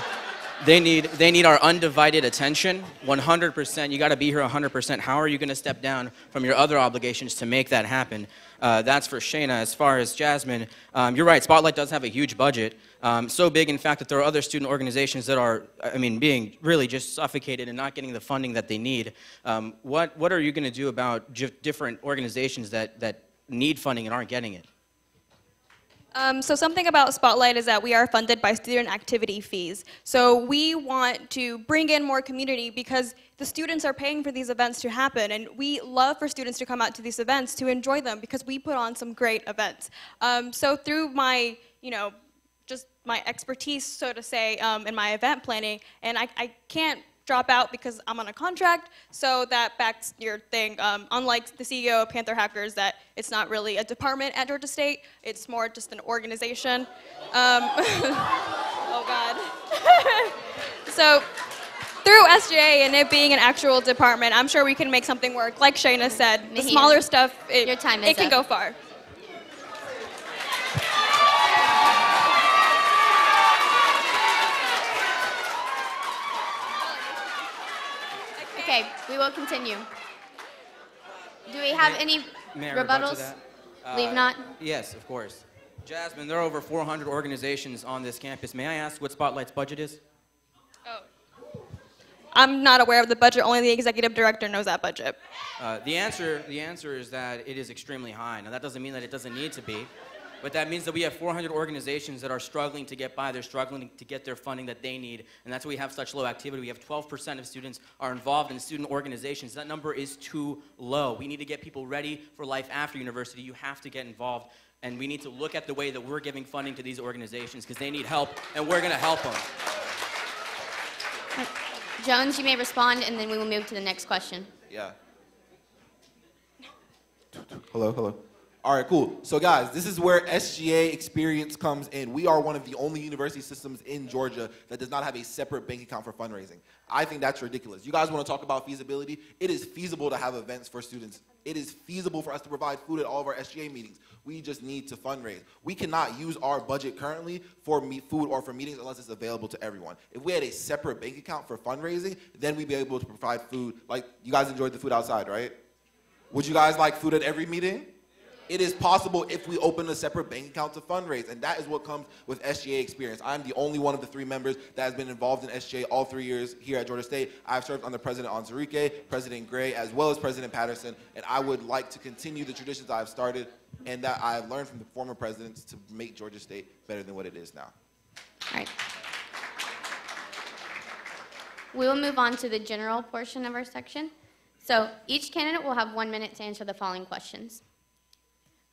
They need our undivided attention, 100%. You got to be here 100%. How are you going to step down from your other obligations to make that happen? That's for Shayna. As far as Jasmine, you're right. Spotlight does have a huge budget, so big, in fact, that there are other student organizations that are, being really just suffocated and not getting the funding that they need. What are you going to do about different organizations that need funding and aren't getting it? So something about Spotlight is that we are funded by student activity fees. So we want to bring in more community because the students are paying for these events to happen, and we love for students to come out to these events to enjoy them because we put on some great events. So through my, just my expertise, so to say, in my event planning, and I can't drop out because I'm on a contract, so that backs your thing. Unlike the CEO of Panther Hackers, that it's not really a department at Georgia State, it's more just an organization. Oh God. So through SGA and it being an actual department, I'm sure we can make something work. Like Shayna said, the smaller stuff, Your time is it can up. go far. Okay, we will continue. Do we have any May I rebut to rebuttals? that? Liebknott? Yes, of course. Jasmine, there are over 400 organizations on this campus. May I ask what Spotlight's budget is? I'm not aware of the budget, only the executive director knows that budget. The answer is that it is extremely high. Now, that doesn't mean that it doesn't need to be, but that means that we have 400 organizations that are struggling to get by. They're struggling to get their funding that they need, and that's why we have such low activity. We have 12% of students are involved in student organizations. That number is too low. We need to get people ready for life after university. You have to get involved, and we need to look at the way that we're giving funding to these organizations because they need help, and we're going to help them. Jones, you may respond, and then we will move to the next question. Yeah. Hello. All right, cool. So guys, this is where SGA experience comes in. We are one of the only university systems in Georgia that does not have a separate bank account for fundraising. I think that's ridiculous. You guys want to talk about feasibility? It is feasible to have events for students. It is feasible for us to provide food at all of our SGA meetings. We just need to fundraise. We cannot use our budget currently for food or for meetings unless it's available to everyone. If we had a separate bank account for fundraising, then we'd be able to provide food. Like, you guys enjoyed the food outside, right? Would you guys like food at every meeting? It is possible if we open a separate bank account to fundraise, and that is what comes with SGA experience. I'm the only one of the 3 members that has been involved in SGA all 3 years here at Georgia State. I've served under President Onzarike, President Gray, as well as President Patterson, and I would like to continue the traditions I've started and that I've learned from the former presidents to make Georgia State better than what it is now. All right. We will move on to the general portion of our section. So each candidate will have 1 minute to answer the following questions.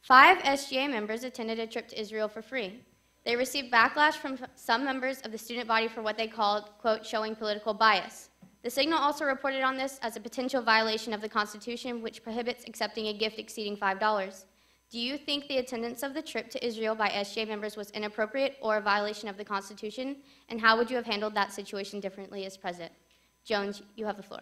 5 SGA members attended a trip to Israel for free. They received backlash from some members of the student body for what they called, quote, showing political bias. The Signal also reported on this as a potential violation of the Constitution, which prohibits accepting a gift exceeding $5. Do you think the attendance of the trip to Israel by SGA members was inappropriate or a violation of the Constitution? And how would you have handled that situation differently as president? Jones, you have the floor.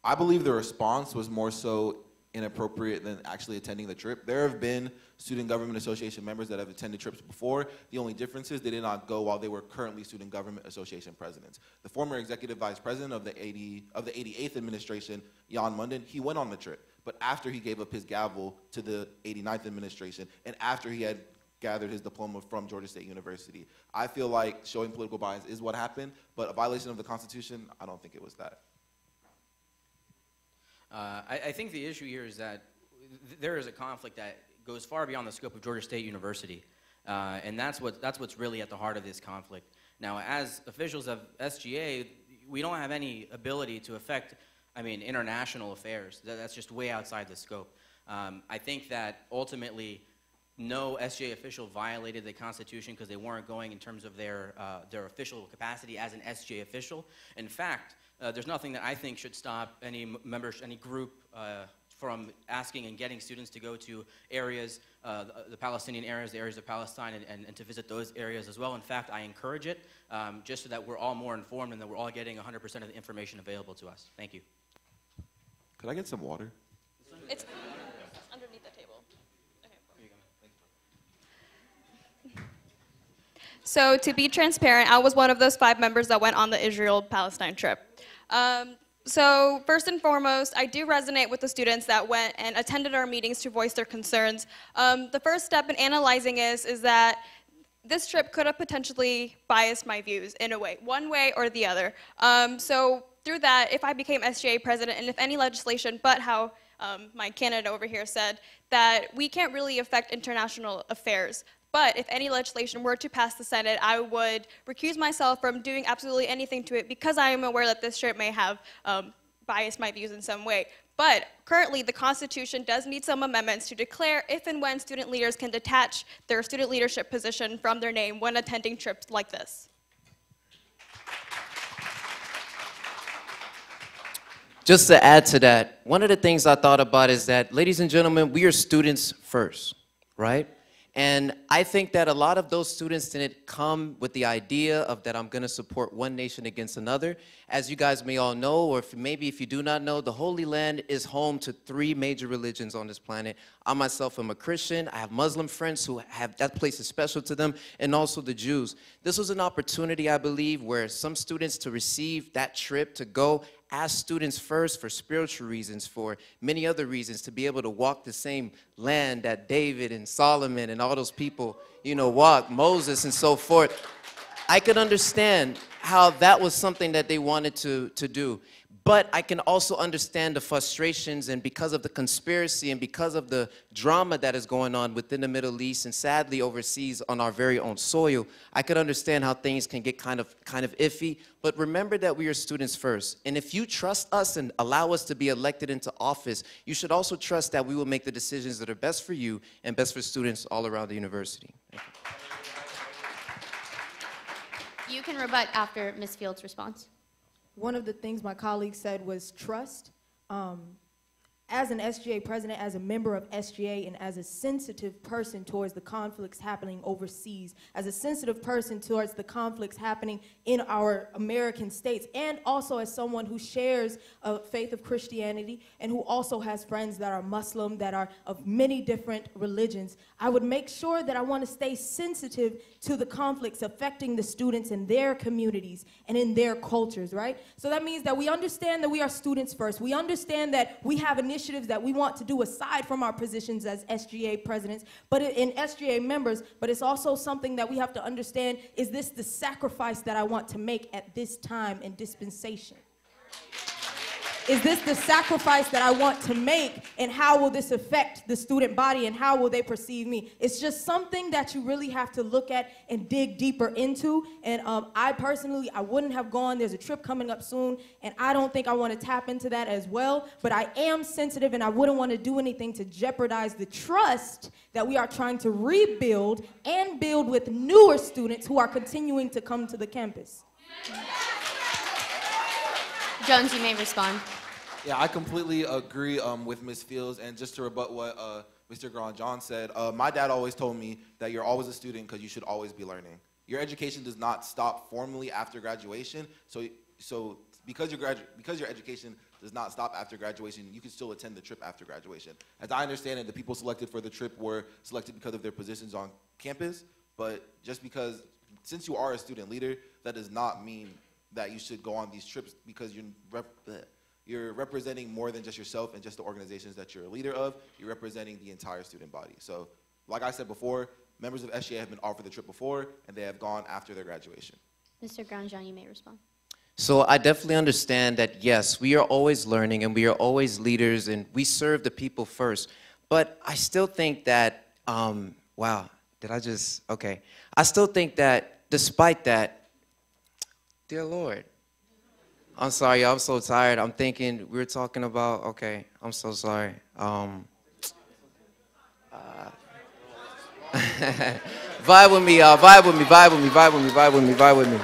I believe the response was more so inappropriate than actually attending the trip. There have been Student Government Association members that have attended trips before. The only difference is they did not go while they were currently Student Government Association presidents. The former executive vice president of the 88th administration, Jan Munden, he went on the trip, but after he gave up his gavel to the 89th administration and after he had gathered his diploma from Georgia State University. I feel like showing political bias is what happened, but a violation of the Constitution, I don't think it was that. I think the issue here is that there is a conflict that goes far beyond the scope of Georgia State University, and that's what's really at the heart of this conflict. Now, as officials of SGA, we don't have any ability to affect, international affairs. That's just way outside the scope. I think that ultimately, no SGA official violated the Constitution because they weren't going in terms of their official capacity as an SGA official. In fact, there's nothing that I think should stop any members, any group from asking and getting students to go to areas, the Palestinian areas, the areas of Palestine, and to visit those areas as well. In fact, I encourage it just so that we're all more informed and that we're all getting 100% of the information available to us. Thank you. Could I get some water? It's underneath the table. Okay. So to be transparent, I was one of those 5 members that went on the Israel-Palestine trip. So first and foremost, I do resonate with the students that went and attended our meetings to voice their concerns. The first step in analyzing is that this trip could have potentially biased my views in a way, one way or the other. So through that, if I became SGA president, and if any legislation, but how my candidate over here said, that we can't really affect international affairs. But if any legislation were to pass the Senate, I would recuse myself from doing absolutely anything to it because I am aware that this trip may have biased my views in some way. But currently, the Constitution does need some amendments to declare if and when student leaders can detach their student leadership position from their name when attending trips like this. Just to add to that, one of the things I thought about is that, ladies and gentlemen, we are students first, right? And I think that a lot of those students didn't come with the idea of that I'm going to support one nation against another. As you guys may all know, or maybe if you do not know, the Holy Land is home to 3 major religions on this planet. I myself am a Christian. I have Muslim friends who have that place is special to them, and also the Jews. This was an opportunity, I believe, where some students to receive that trip to go as students first for spiritual reasons, for many other reasons, to be able to walk the same land that David and Solomon and all those people, you know, walked, Moses and so forth. I could understand how that was something that they wanted to do. But I can also understand the frustrations, and because of the conspiracy and because of the drama that is going on within the Middle East and sadly overseas on our very own soil, I could understand how things can get kind of iffy. But remember that we are students first. And if you trust us and allow us to be elected into office, you should also trust that we will make the decisions that are best for you and best for students all around the university. Thank you. You can rebut after Ms. Fields' response. One of the things my colleague said was trust. As an SGA president, as a member of SGA, and as a sensitive person towards the conflicts happening overseas, as a sensitive person towards the conflicts happening in our American states, and also as someone who shares a faith of Christianity and who also has friends that are Muslim, that are of many different religions, I would make sure that I want to stay sensitive to the conflicts affecting the students in their communities and in their cultures, right? So that means that we understand that we are students first. We understand that we have initiatives that we want to do aside from our positions as SGA presidents, but in SGA members, but it's also something that we have to understand, is this the sacrifice that I want to make at this time and dispensation? Is this the sacrifice that I want to make, and how will this affect the student body, and how will they perceive me? It's just something that you really have to look at and dig deeper into. And I personally, I wouldn't have gone. There's a trip coming up soon, and I don't think I want to tap into that as well. But I am sensitive, and I wouldn't want to do anything to jeopardize the trust that we are trying to rebuild and build with newer students who are continuing to come to the campus. Jones, you may respond. Yeah, I completely agree with Ms. Fields, and just to rebut what Mr. Grandjean said, my dad always told me that you're always a student because you should always be learning. Your education does not stop formally after graduation, so because your education does not stop after graduation, you can still attend the trip after graduation. As I understand it, the people selected for the trip were selected because of their positions on campus, but just because, since you are a student leader, that does not mean that you should go on these trips because you're representing more than just yourself and just the organizations that you're a leader of. You're representing the entire student body. So, like I said before, members of SGA have been offered the trip before, and they have gone after their graduation. Mr. Grandjean, you may respond. So I definitely understand that, yes, we are always learning and we are always leaders and we serve the people first. But I still think that, wow, I still think that despite that, dear Lord, I'm sorry, I'm so tired. I'm thinking, we were talking about, I'm so sorry. Vibe with me, y'all. Vibe with me, vibe with me, vibe with me, vibe with me, vibe with me.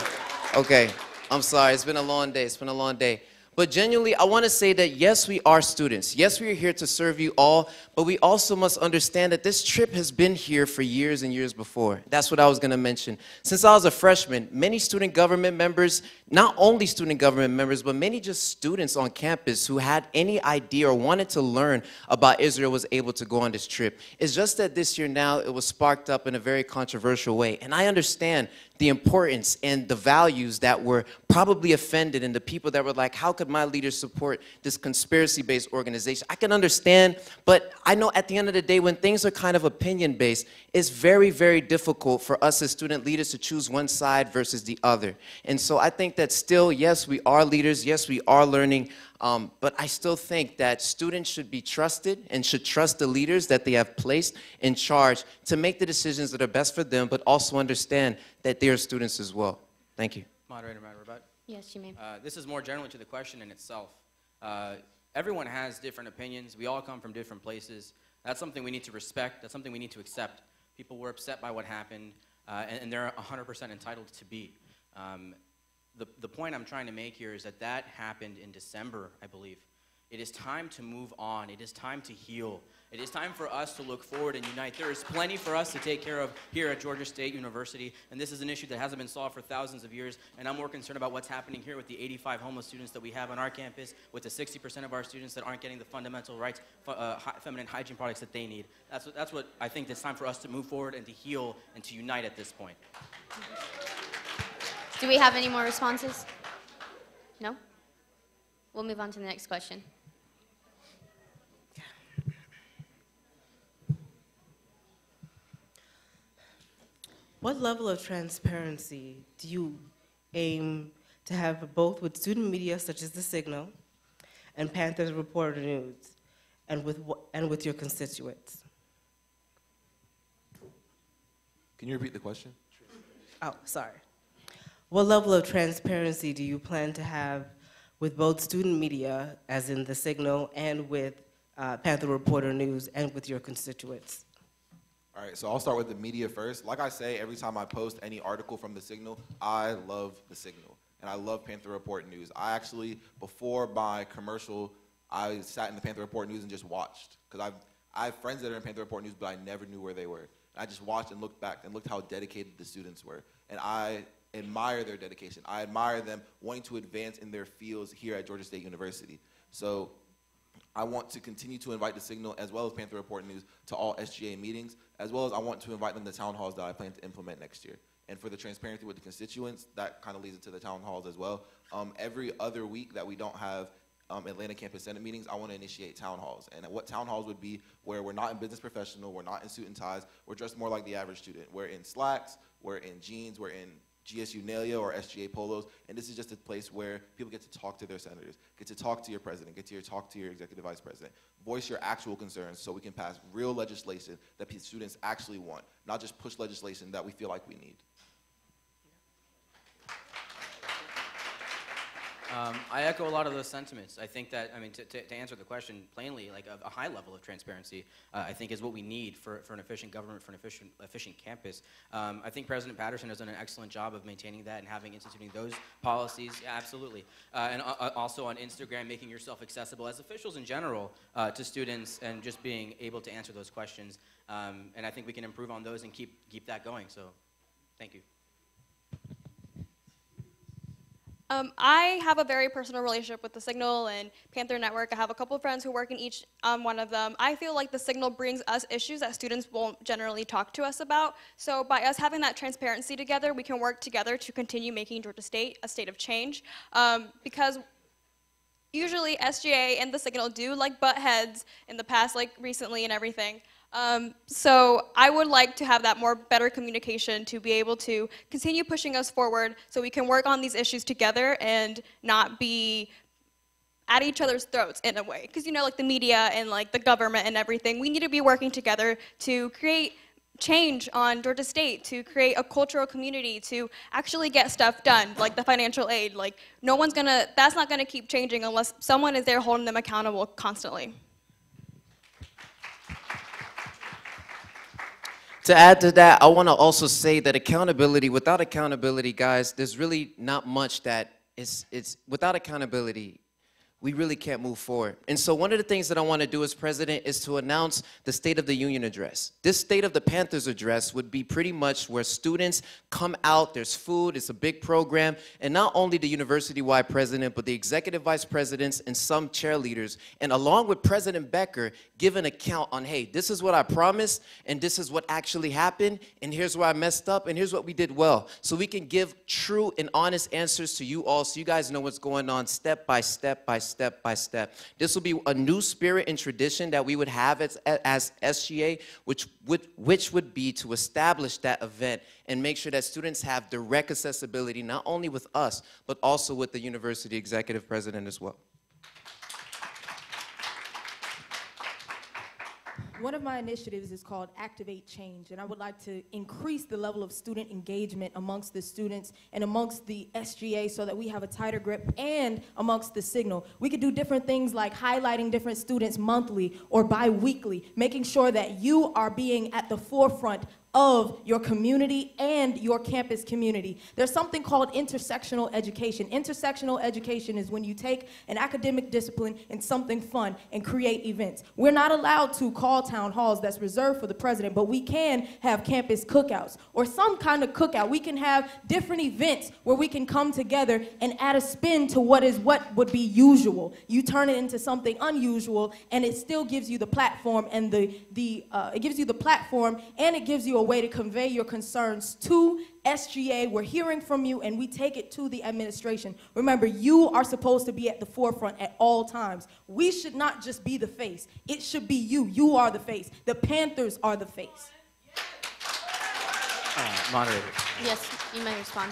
Okay, I'm sorry. It's been a long day. It's been a long day. But genuinely, I want to say that yes, we are students. Yes, we are here to serve you all, but we also must understand that this trip has been here for years and years before. That's what I was going to mention. Since I was a freshman, many student government members, not only student government members, but many just students on campus who had any idea or wanted to learn about Israel was able to go on this trip. It's just that this year now, it was sparked up in a very controversial way. And I understand the importance and the values that were probably offended and the people that were like, how could my leaders support this conspiracy-based organization? I can understand, but I know at the end of the day, when things are kind of opinion-based, it's very, very difficult for us as student leaders to choose one side versus the other. And so I think that still, yes, we are leaders, yes, we are learning, but I still think that students should be trusted and should trust the leaders that they have placed in charge to make the decisions that are best for them, but also understand that they are students as well. Thank you. Moderator, may I rebut? Yes, you may. This is more generally to the question in itself. Everyone has different opinions. We all come from different places. That's something we need to respect. That's something we need to accept. People were upset by what happened, and they're 100% entitled to be. The point I'm trying to make here is that that happened in December, I believe. It is time to move on. It is time to heal. It is time for us to look forward and unite. There is plenty for us to take care of here at Georgia State University, and this is an issue that hasn't been solved for thousands of years, and I'm more concerned about what's happening here with the 85 homeless students that we have on our campus, with the 60% of our students that aren't getting the fundamental rights, feminine hygiene products that they need. That's what I think it's time for us to move forward and to heal and to unite at this point. Do we have any more responses? No? We'll move on to the next question. What level of transparency do you aim to have both with student media such as The Signal and Panther Report News and with your constituents? Can you repeat the question? Oh, sorry. What level of transparency do you plan to have with both student media, as in The Signal, and with Panther Reporter News, and with your constituents? All right, so I'll start with the media first. Like I say, every time I post any article from The Signal, I love The Signal, and I love Panther Report News. I actually, before my commercial, I sat in the Panther Report News and just watched, because I have friends that are in Panther Report News, but I never knew where they were. And I just watched and looked back and looked how dedicated the students were, and I admire their dedication. I admire them wanting to advance in their fields here at Georgia State University. So I want to continue to invite The Signal as well as Panther Report News to all SGA meetings, as well as I want to invite them to town halls that I plan to implement next year. And for the transparency with the constituents, that kind of leads into the town halls as well. Every other week that we don't have Atlanta Campus Senate meetings, I want to initiate town halls. And what town halls would be where we're not in business professional, we're not in suit and ties, we're dressed more like the average student. We're in slacks, we're in jeans, we're in GSU Nelia or SGA polos, and this is just a place where people get to talk to their senators, get to talk to your president, get to talk to your executive vice president, voice your actual concerns so we can pass real legislation that students actually want, not just push legislation that we feel like we need. I echo a lot of those sentiments. I think that, I mean, to answer the question plainly, like a high level of transparency, I think is what we need for an efficient government, for an efficient campus. I think President Patterson has done an excellent job of maintaining that and instituting those policies. Yeah, absolutely. And also on Instagram, making yourself accessible as officials in general to students and just being able to answer those questions. And I think we can improve on those and keep that going. So, thank you. I have a very personal relationship with The Signal and Panther Network. I have a couple of friends who work in each one of them. I feel like The Signal brings us issues that students won't generally talk to us about. So by us having that transparency together, we can work together to continue making Georgia State a state of change. Because usually SGA and The Signal do like butt heads in the past, like recently and everything. So I would like to have that better communication to be able to continue pushing us forward so we can work on these issues together and not be at each other's throats in a way. Because, you know, like the media and like the government and everything, we need to be working together to create change on Georgia State, to create a cultural community, to actually get stuff done, like the financial aid. Like, that's not gonna keep changing unless someone is there holding them accountable constantly. To add to that, I want to also say that accountability, without accountability, guys, there's really not much that it's without accountability, we really can't move forward. And so one of the things that I want to do as president is to announce the State of the Union address. This State of the Panthers address would be pretty much where students come out, there's food, it's a big program, and not only the university-wide president, but the executive vice presidents and some cheerleaders, and along with President Becker, give an account on, hey, this is what I promised, and this is what actually happened, and here's where I messed up, and here's what we did well. So we can give true and honest answers to you all so you guys know what's going on step by step by step by step. This will be a new spirit and tradition that we would have as SGA, which would be to establish that event and make sure that students have direct accessibility, not only with us, but also with the university executive president as well. One of my initiatives is called Activate Change, and I would like to increase the level of student engagement amongst the students and amongst the SGA so that we have a tighter grip, and amongst the signal. We could do different things like highlighting different students monthly or bi-weekly, making sure that you are being at the forefront of your community and your campus community. There's something called intersectional education. Intersectional education is when you take an academic discipline and something fun and create events. We're not allowed to call town halls, that's reserved for the president, but we can have campus cookouts or some kind of cookout. We can have different events where we can come together and add a spin to what would be usual. You turn it into something unusual, and it still gives you the platform and it gives you the platform, and it gives you a way to convey your concerns to SGA. We're hearing from you, and we take it to the administration. Remember, you are supposed to be at the forefront at all times. We should not just be the face. It should be you. You are the face. The Panthers are the face. Moderator. Yes, you may respond.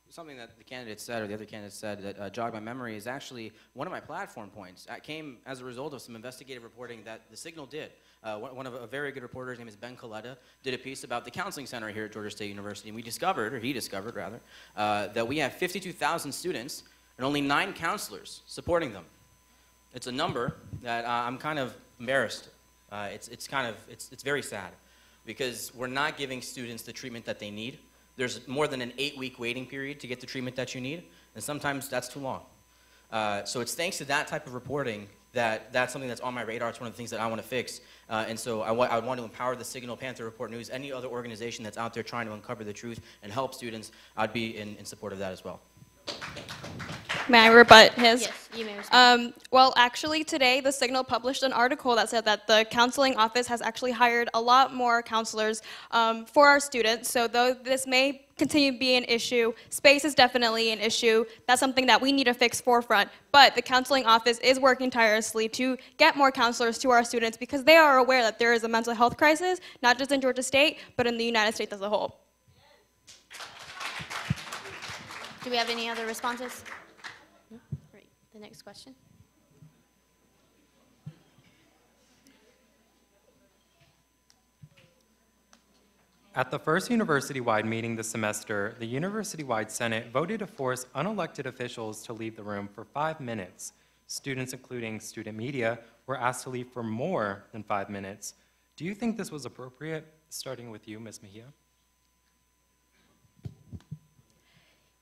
Something that the candidate said, or the other candidate said, that jogged my memory is actually one of my platform points. It came as a result of some investigative reporting that the Signal did. One of a very good reporter, his name is Ben Coletta, did a piece about the counseling center here at Georgia State University, and we discovered, or he discovered rather, that we have 52,000 students and only 9 counselors supporting them. It's a number that I'm kind of embarrassed. It's very sad, because we're not giving students the treatment that they need. There's more than an 8-week waiting period to get the treatment that you need, and sometimes that's too long. So it's thanks to that type of reporting that's something that's on my radar. It's one of the things that I want to fix. And so I want to empower the Signal, Panther Report News, any other organization that's out there trying to uncover the truth and help students. I'd be in support of that as well. May I rebut his? Yes, you may respond. Well, actually today the Signal published an article that said that the counseling office has actually hired a lot more counselors for our students. So though this may continue to be an issue, space is definitely an issue. That's something that we need to fix forefront. But the counseling office is working tirelessly to get more counselors to our students, because they are aware that there is a mental health crisis, not just in Georgia State, but in the United States as a whole. Do we have any other responses? Great. The next question. At the first university-wide meeting this semester, the university-wide Senate voted to force unelected officials to leave the room for 5 minutes. Students, including student media, were asked to leave for more than 5 minutes. Do you think this was appropriate? Starting with you, Ms. Mejia.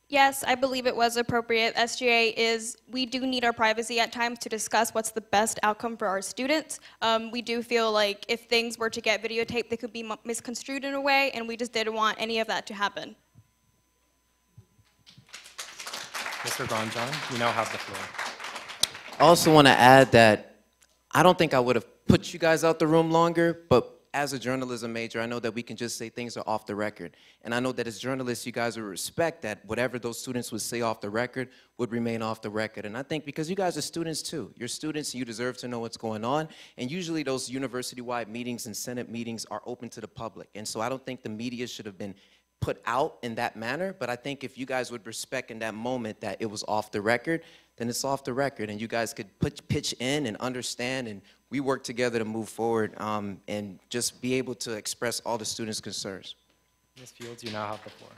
Yes, I believe it was appropriate. We do need our privacy at times to discuss what's the best outcome for our students. We do feel like if things were to get videotaped, they could be misconstrued in a way, and we just didn't want any of that to happen. Mr. Granjon, you now have the floor. I also want to add that I don't think I would have put you guys out the room longer, but as a journalism major, I know that we can just say things are off the record. And I know that as journalists, you guys would respect that whatever those students would say off the record would remain off the record. And I think because you guys are students too. You're students, you deserve to know what's going on. And usually those university-wide meetings and Senate meetings are open to the public. And so I don't think the media should have been put out in that manner, but I think if you guys would respect in that moment that it was off the record, then it's off the record, and you guys could pitch in and understand, and we work together to move forward and just be able to express all the students' concerns. Ms. Fields, you now have the floor.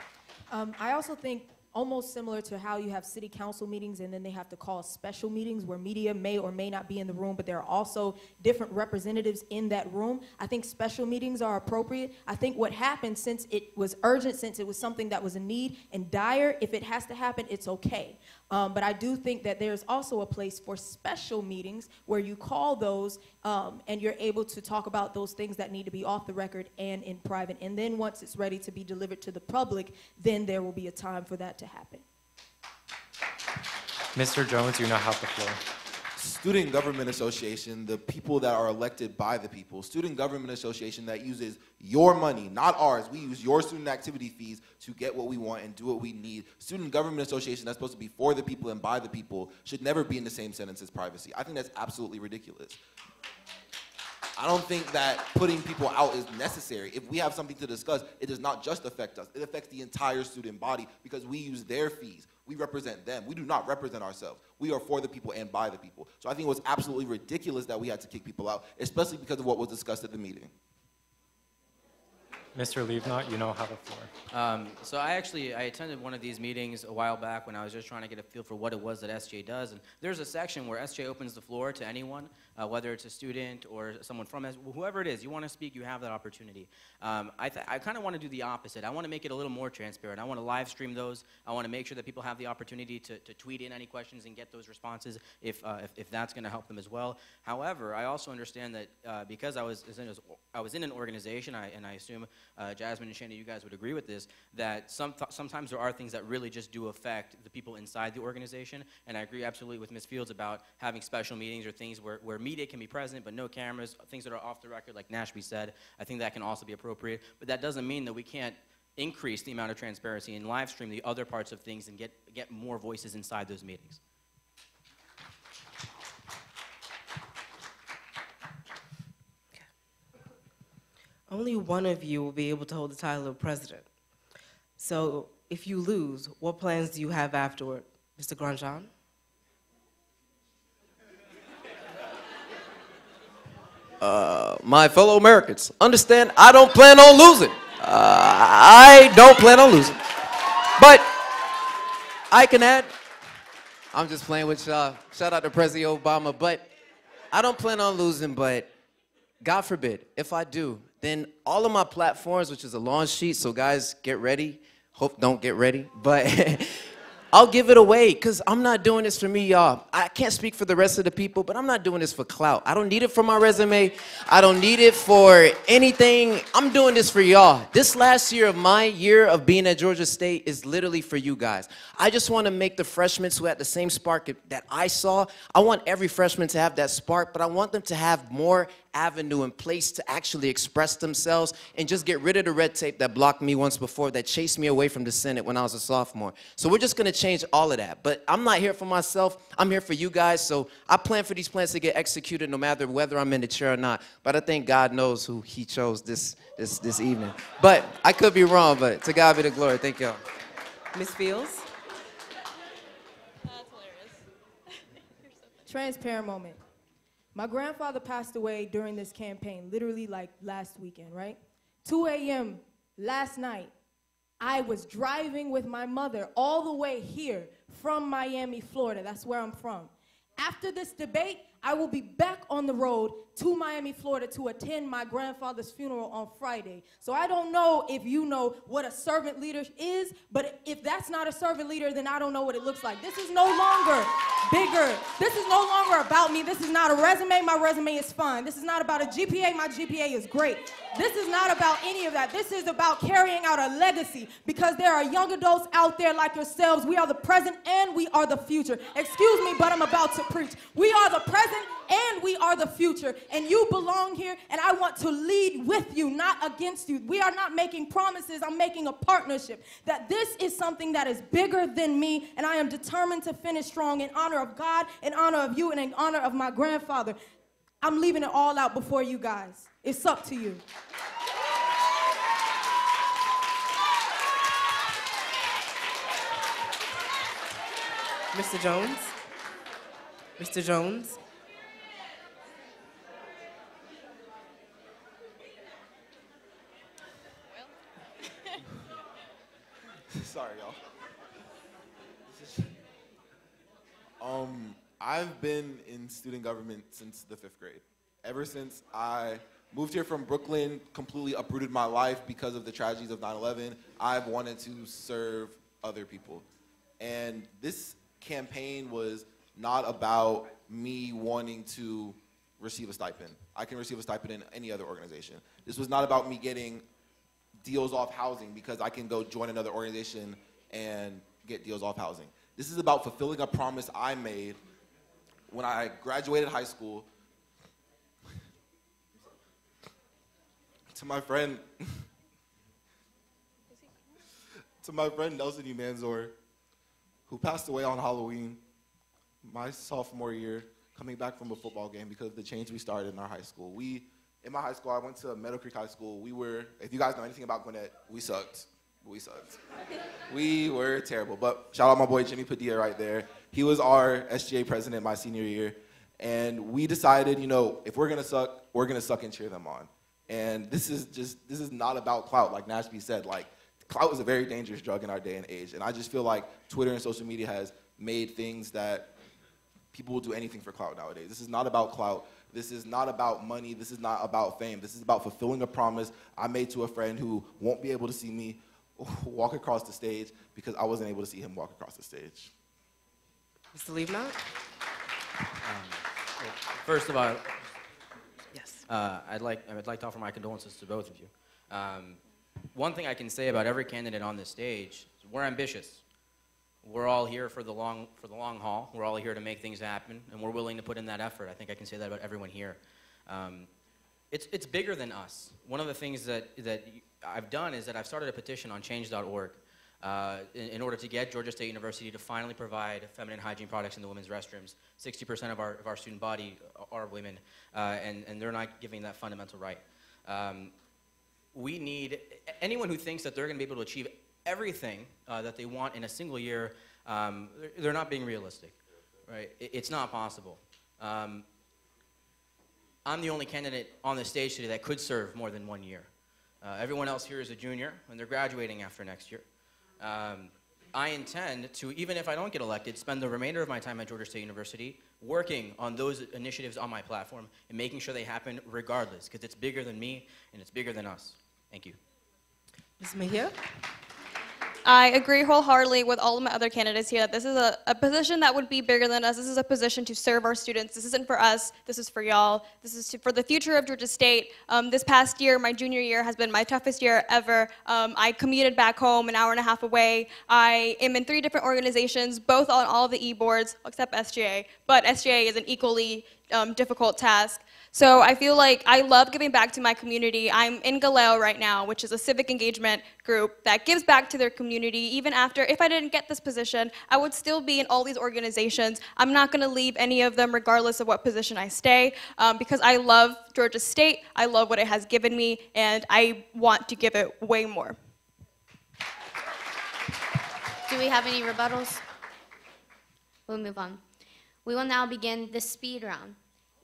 I also think almost similar to how you have city council meetings and then they have to call special meetings where media may or may not be in the room, but there are also different representatives in that room. I think special meetings are appropriate. I think what happened, since it was urgent, since it was something that was a need and dire, if it has to happen, it's okay. But I do think that there's also a place for special meetings where you call those and you're able to talk about those things that need to be off the record and in private. And then once it's ready to be delivered to the public, then there will be a time for that to happen. Mr. Jones, you now have the floor. Student Government Association, the people that are elected by the people. Student Government Association that uses your money, not ours. We use your student activity fees to get what we want and do what we need. Student Government Association that's supposed to be for the people and by the people should never be in the same sentence as privacy. I think that's absolutely ridiculous. I don't think that putting people out is necessary. If we have something to discuss, it does not just affect us. It affects the entire student body because we use their fees. We represent them. We do not represent ourselves. We are for the people and by the people. So I think it was absolutely ridiculous that we had to kick people out, especially because of what was discussed at the meeting. Mr. Levenott, you now have the floor. So I attended one of these meetings a while back when I was just trying to get a feel for what it was that SGA does. And there's a section where SGA opens the floor to anyone, whether it's a student or someone from whoever it is. You want to speak, you have that opportunity. I kind of want to do the opposite. I want to make it a little more transparent. I want to live stream those. I want to make sure that people have the opportunity to tweet in any questions and get those responses if that's going to help them as well. However, I also understand that because I was in an organization, and I assume Jasmine and Shanda, you guys would agree with this, that sometimes there are things that really just do affect the people inside the organization, and I agree absolutely with Ms. Fields about having special meetings or things where media can be present but no cameras, things that are off the record like Nashby said. I think that can also be appropriate, but that doesn't mean that we can't increase the amount of transparency and live stream the other parts of things and get more voices inside those meetings. Only one of you will be able to hold the title of president. So if you lose, what plans do you have afterward? Mr. Grandjean? My fellow Americans, understand I don't plan on losing. I don't plan on losing. But I can add, I'm just playing with y'all. Shout out to President Obama. But I don't plan on losing, but God forbid, if I do, then all of my platforms, which is a launch sheet, so guys, get ready. Hope don't get ready, but I'll give it away because I'm not doing this for me, y'all. I can't speak for the rest of the people, but I'm not doing this for clout. I don't need it for my resume. I don't need it for anything. I'm doing this for y'all. This last year of my year of being at Georgia State is literally for you guys. I just want to make the freshmen who had the same spark that I saw. I want every freshman to have that spark, but I want them to have more avenue and place to actually express themselves and just get rid of the red tape that blocked me once before, that chased me away from the Senate when I was a sophomore. So we're just going to change all of that. But I'm not here for myself. I'm here for you guys. So I plan for these plans to get executed no matter whether I'm in the chair or not. But I think God knows who he chose this evening. But I could be wrong, but to God be the glory. Thank y'all. Ms. Fields? That's hilarious. Transparent moment. My grandfather passed away during this campaign, literally like last weekend, right? 2 a.m. last night, I was driving with my mother all the way here from Miami, Florida. That's where I'm from. After this debate, I will be back on the road to Miami, Florida to attend my grandfather's funeral on Friday. So I don't know if you know what a servant leader is, but if that's not a servant leader, then I don't know what it looks like. This is no longer bigger. This is no longer about me. This is not a resume. My resume is fine. This is not about a GPA. My GPA is great. This is not about any of that. This is about carrying out a legacy because there are young adults out there like yourselves. We are the present and we are the future. Excuse me, but I'm about to preach. We are the present and we are the future. And you belong here, and I want to lead with you, not against you. We are not making promises. I'm making a partnership. That this is something that is bigger than me, and I am determined to finish strong in honor of God, in honor of you, and in honor of my grandfather. I'm leaving it all out before you guys. It's up to you. Mr. Jones? Mr. Jones? Sorry, y'all. I've been in student government since the 5th grade. Ever since I moved here from Brooklyn, completely uprooted my life because of the tragedies of 9/11, I've wanted to serve other people. And this campaign was not about me wanting to receive a stipend. I can receive a stipend in any other organization. This was not about me getting deals off housing because I can go join another organization and get deals off housing. This is about fulfilling a promise I made when I graduated high school to my friend Nelson E. Manzor, who passed away on Halloween my sophomore year, coming back from a football game because of the change we started in our high school. In my high school, I went to Meadow Creek High School. If you guys know anything about Gwinnett, we sucked. We were terrible. But shout out my boy Jimmy Padilla right there. He was our SGA president my senior year. And we decided, if we're gonna suck and cheer them on. And this is not about clout, like Nashby said. Like, clout is a very dangerous drug in our day and age. And I just feel like Twitter and social media has made things that people will do anything for clout nowadays. This is not about clout. This is not about money. This is not about fame. This is about fulfilling a promise I made to a friend who won't be able to see me walk across the stage because I wasn't able to see him walk across the stage. Mr. Liebnot? First of all, yes. I'd like to offer my condolences to both of you. One thing I can say about every candidate on this stage is we're ambitious. We're all here for the long haul. We're all here to make things happen, and we're willing to put in that effort. I think I can say that about everyone here. It's bigger than us. One of the things that I've done is that I've started a petition on change.org in order to get Georgia State University to finally provide feminine hygiene products in the women's restrooms. 60% of our student body are women, and they're not giving that fundamental right. We need anyone who thinks that they're going to be able to achieve everything that they want in a single year. They're not being realistic, right? It's not possible. I'm the only candidate on the stage today that could serve more than 1 year. Everyone else here is a junior, and they're graduating after next year. I intend to, even if I don't get elected, spend the remainder of my time at Georgia State University working on those initiatives on my platform and making sure they happen regardless, because it's bigger than me and it's bigger than us. Thank you. Ms. Mejia? I agree wholeheartedly with all of my other candidates here that this is a position that would be bigger than us. This is a position to serve our students. This isn't for us. This is for y'all. This is for the future of Georgia State. This past year, my junior year, has been my toughest year ever. I commuted back home an hour and a half away. I am in 3 different organizations, both on all of the e-boards, except SGA. But SGA is an equally difficult task. So I feel like I love giving back to my community. I'm in Galeo right now, which is a civic engagement group that gives back to their community. Even after, if I didn't get this position, I would still be in all these organizations. I'm not going to leave any of them regardless of what position I stay, because I love Georgia State, I love what it has given me, and I want to give it way more. Do we have any rebuttals? We'll move on. We will now begin the speed round.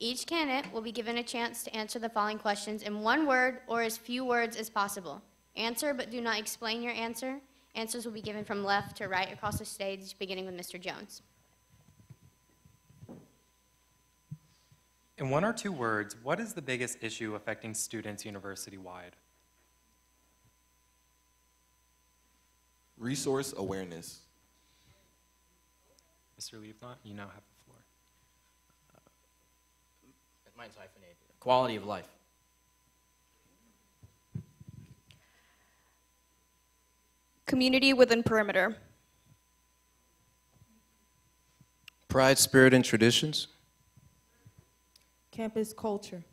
Each candidate will be given a chance to answer the following questions in 1 word or as few words as possible. Answer, but do not explain your answer. Answers will be given from left to right across the stage, beginning with Mr. Jones. In 1 or 2 words, what is the biggest issue affecting students university-wide? Resource awareness. Mr. Liebnot, you now have the floor. Mine's hyphenated. Quality of life. Community within perimeter. Pride, spirit, and traditions. Campus culture.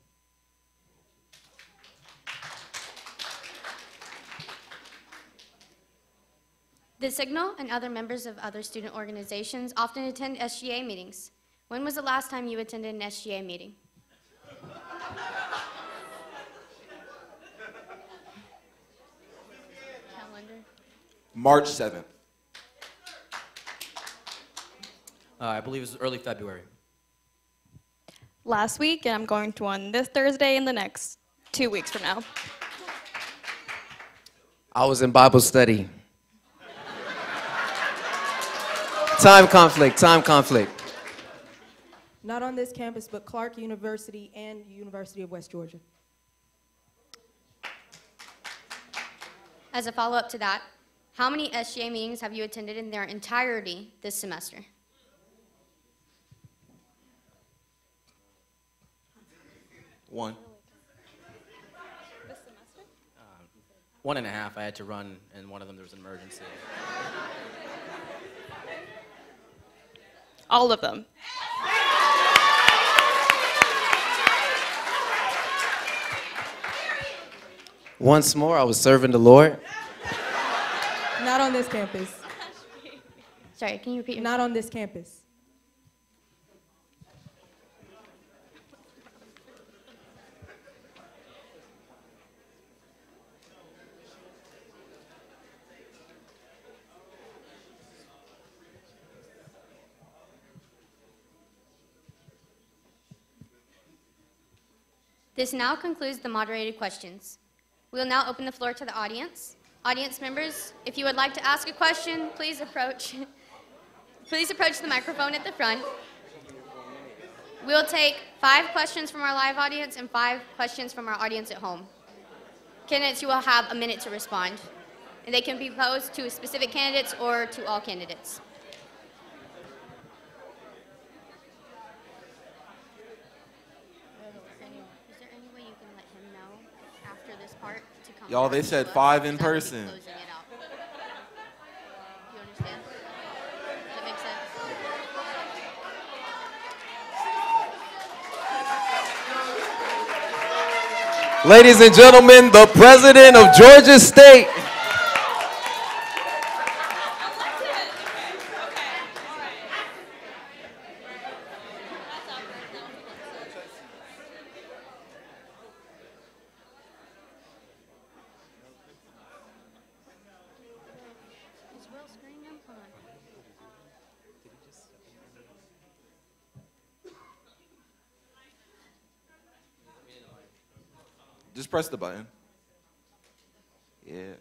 The Signal and other members of other student organizations often attend SGA meetings. When was the last time you attended an SGA meeting? Calendar. March 7th. I believe it was early February. Last week, and I'm going to one this Thursday and the next 2 weeks from now. I was in Bible study. Time conflict. Not on this campus, but Clark University and University of West Georgia. As a follow-up to that, how many SGA meetings have you attended in their entirety this semester? One. This semester? 1.5. I had to run, and one of them there was an emergency. All of them. Once more, I was serving the Lord. Not on this campus. Sorry, can you repeat? Not on this campus. This now concludes the moderated questions. We will now open the floor to the audience. Audience members, if you would like to ask a question, please approach the microphone at the front. We'll take 5 questions from our live audience and 5 questions from our audience at home. Candidates, you will have a minute to respond, and they can be posed to specific candidates or to all candidates. Y'all, they said 5 in person. You understand? Does that make sense? Ladies and gentlemen, the President of Georgia State. Just press the button. Yeah.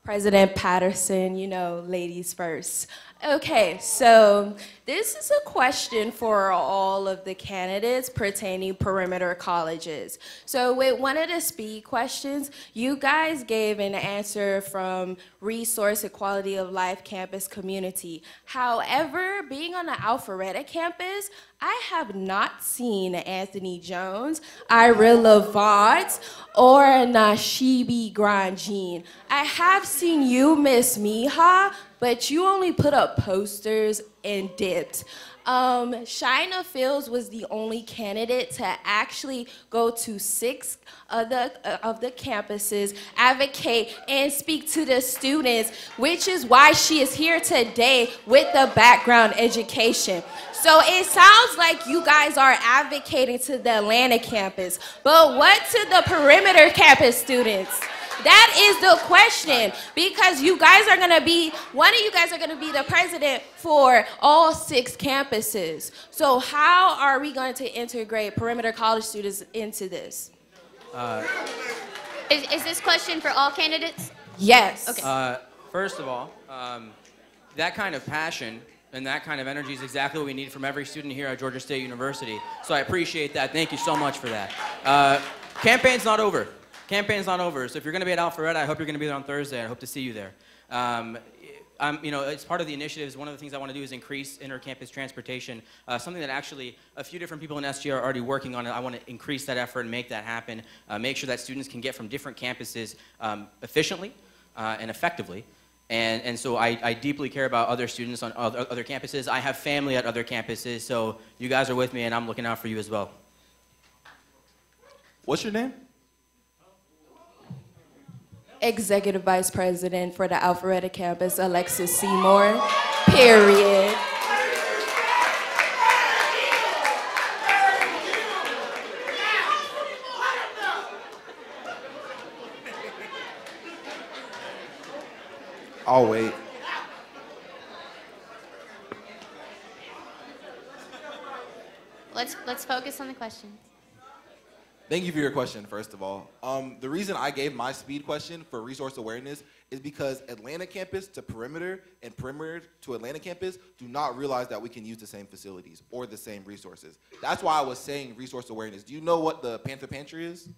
President Patterson, you know, ladies first. Okay, so this is a question for all of the candidates pertaining perimeter colleges. So with one of the speed questions, you guys gave an answer from resource and quality of life campus community. However, being on the Alpharetta campus, I have not seen Anthony Jones, Ira Levant, or Nashibi Grandjean. I have seen you, Miss Miha, but you only put up posters and dipped. Shina Fields was the only candidate to actually go to 6 of the campuses, advocate, and speak to the students, which is why she is here today with the background education. So it sounds like you guys are advocating to the Atlanta campus, but what to the perimeter campus students? That is the question, because you guys are going to be, one of you guys are going to be the president for all 6 campuses. So how are we going to integrate perimeter college students into this? Is this question for all candidates? Yes. Okay. First of all, that kind of passion and that kind of energy is exactly what we need from every student here at Georgia State University. So I appreciate that. Thank you so much for that. Campaign's not over. Campaign's not over. So if you're going to be at Alpharetta, I hope you're going to be there on Thursday. I hope to see you there. You know, it's part of the initiatives. One of the things I want to do is increase inter-campus transportation, something that actually a few different people in SGA are already working on. I want to increase that effort and make that happen, make sure that students can get from different campuses efficiently and effectively. And so I deeply care about other students on other campuses. I have family at other campuses, so you guys are with me, and I'm looking out for you as well. What's your name? Executive Vice President for the Alpharetta campus, Alexis Seymour, period. I'll wait. Let's focus on the questions. Thank you for your question, first of all. The reason I gave my speed question for resource awareness is because Atlanta campus to perimeter and perimeter to Atlanta campus do not realize that we can use the same facilities or the same resources. That's why I was saying resource awareness. Do you know what the Panther Pantry is?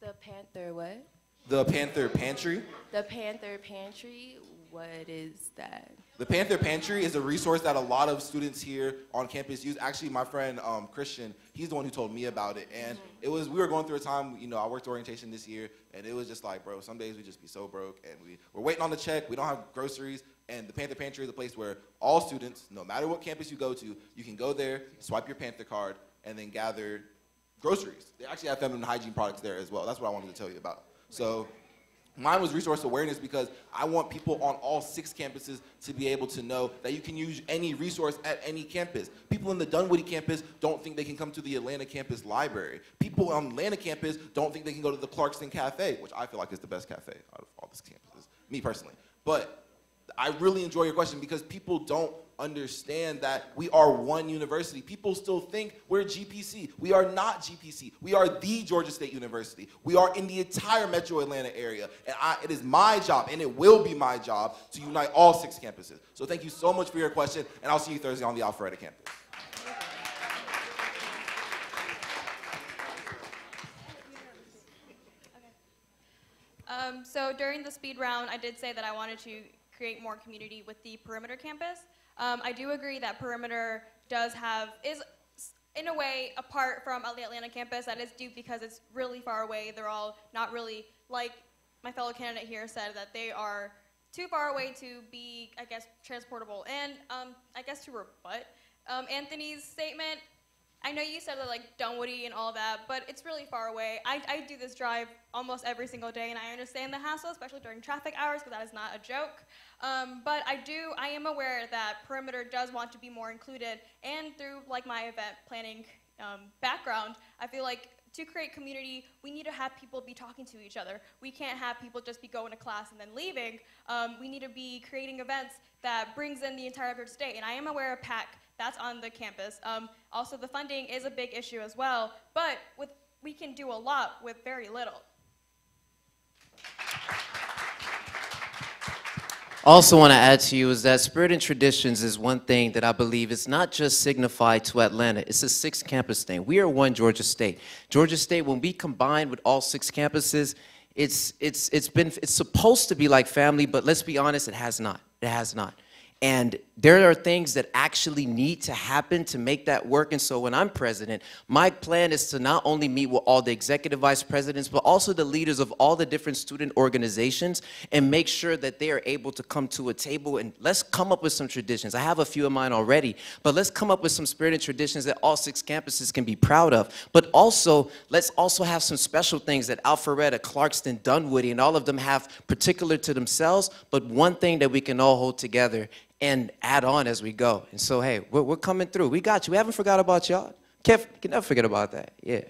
The Panther what? The Panther Pantry? The Panther Pantry, what is that? The Panther Pantry is a resource that a lot of students here on campus use. Actually, my friend Christian, he's the one who told me about it. And it was, we were going through a time, you know, I worked orientation this year, and it was just like, bro, some days we just be so broke, and we're waiting on the check, we don't have groceries, and the Panther Pantry is a place where all students, no matter what campus you go to, you can go there, swipe your Panther card, and then gather groceries. They actually have feminine hygiene products there as well. That's what I wanted to tell you about. So mine was resource awareness because I want people on all 6 campuses to be able to know that you can use any resource at any campus. People in the Dunwoody campus don't think they can come to the Atlanta campus library. People on the Atlanta campus don't think they can go to the Clarkston Cafe, which I feel like is the best cafe out of all these campuses, me personally. But I really enjoy your question because people don't understand that we are one university. People still think we're GPC. We are not GPC. We are the Georgia State University. We are in the entire metro Atlanta area. And it is my job, and it will be my job, to unite all 6 campuses. So thank you so much for your question, and I'll see you Thursday on the Alpharetta campus. So during the speed round, I did say that I wanted to create more community with the perimeter campus. I do agree that perimeter is in a way apart from the Atlanta campus. That is due because it's really far away. They're all not really, like my fellow candidate here said, that they are too far away to be, I guess, transportable. And I guess to rebut Anthony's statement, I know you said that like Dunwoody and all that, but it's really far away. I do this drive almost every single day, and I understand the hassle, especially during traffic hours, because that is not a joke. But I am aware that perimeter does want to be more included, and through like my event planning background, I feel like to create community, we need to have people be talking to each other. We can't have people just be going to class and then leaving. We need to be creating events that brings in the entire Georgia State, and I am aware of PAC. That's on the campus. Also, the funding is a big issue as well, but we can do a lot with very little. Also want to add to you is that spirit and traditions is one thing that I believe is not just signified to Atlanta. It's a 6-campus thing. We are one Georgia State. Georgia State, when we combine with all 6 campuses, it's supposed to be like family, but let's be honest, it has not. It has not. And there are things that actually need to happen to make that work. And so when I'm president, my plan is to not only meet with all the executive vice presidents, but also the leaders of all the different student organizations and make sure that they are able to come to a table and let's come up with some traditions. I have a few of mine already, but let's come up with some spirit and traditions that all 6 campuses can be proud of. But also, let's also have some special things that Alpharetta, Clarkston, Dunwoody, and all of them have particular to themselves, but one thing that we can all hold together and add on as we go. And so, hey, we're coming through. We got you. We haven't forgot about y'all. Can never forget about that. Yeah.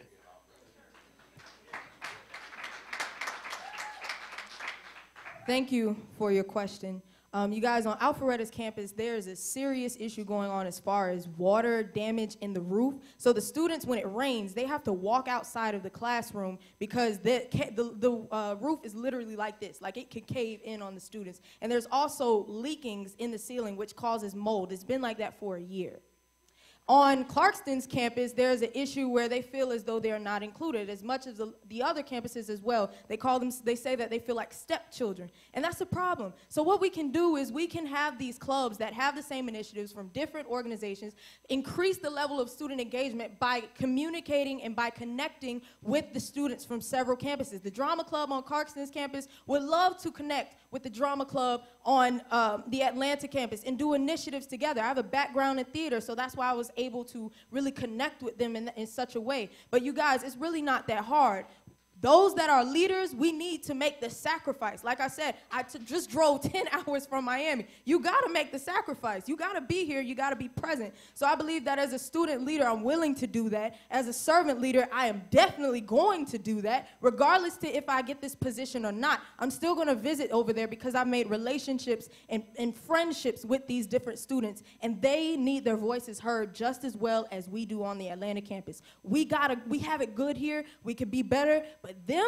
Thank you for your question. You guys, on Alpharetta's campus, there is a serious issue going on as far as water damage in the roof. So the students, when it rains, they have to walk outside of the classroom because the roof is literally like this, like it could cave in on the students. And there's also leakings in the ceiling, which causes mold. It's been like that for a year. On Clarkston's campus, there's an issue where they feel as though they're not included, as much as the other campuses as well. They say that they feel like stepchildren, and that's a problem. So what we can do is we can have these clubs that have the same initiatives from different organizations, increase the level of student engagement by communicating and by connecting with the students from several campuses. The drama club on Clarkston's campus would love to connect with the drama club on the Atlanta campus and do initiatives together. I have a background in theater, so that's why I was able to really connect with them in such a way. But you guys, it's really not that hard. Those that are leaders, we need to make the sacrifice. Like I said, I just drove 10 hours from Miami. You got to make the sacrifice. You got to be here. You got to be present. So I believe that as a student leader, I'm willing to do that. As a servant leader, I am definitely going to do that, regardless to if I get this position or not. I'm still going to visit over there because I've made relationships and friendships with these different students, and they need their voices heard just as well as we do on the Atlanta campus. We have it good here. We could be better, but them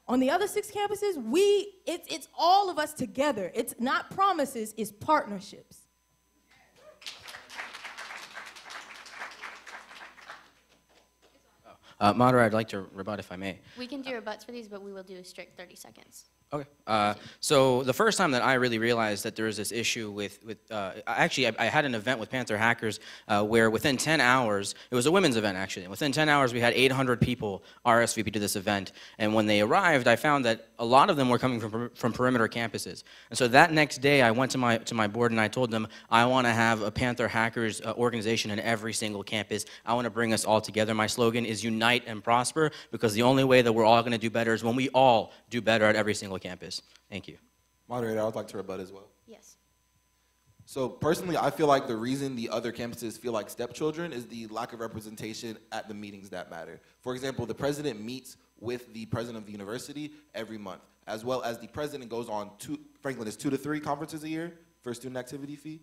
on the other 6 campuses, it's all of us together. It's not promises, it's partnerships. Moderator, I'd like to rebut if I may. We can do rebuts for these, but we will do a strict 30 seconds. Okay. So the first time that I really realized that there was this issue with actually, I had an event with Panther Hackers where within 10 hours, it was a women's event actually, within 10 hours we had 800 people RSVP to this event, and when they arrived, I found that a lot of them were coming from perimeter campuses. And so that next day, I went to my board and I told them, I want to have a Panther Hackers organization in every single campus. I want to bring us all together. My slogan is unite and prosper, because the only way that we're all going to do better is when we all do better at every single campus. Thank you. Moderator, I would like to rebut as well. Yes. So personally, I feel like the reason the other campuses feel like stepchildren is the lack of representation at the meetings that matter. For example, the president meets with the president of the university every month, as well as the president goes on Franklin is 2 to 3 conferences a year for a student activity fee.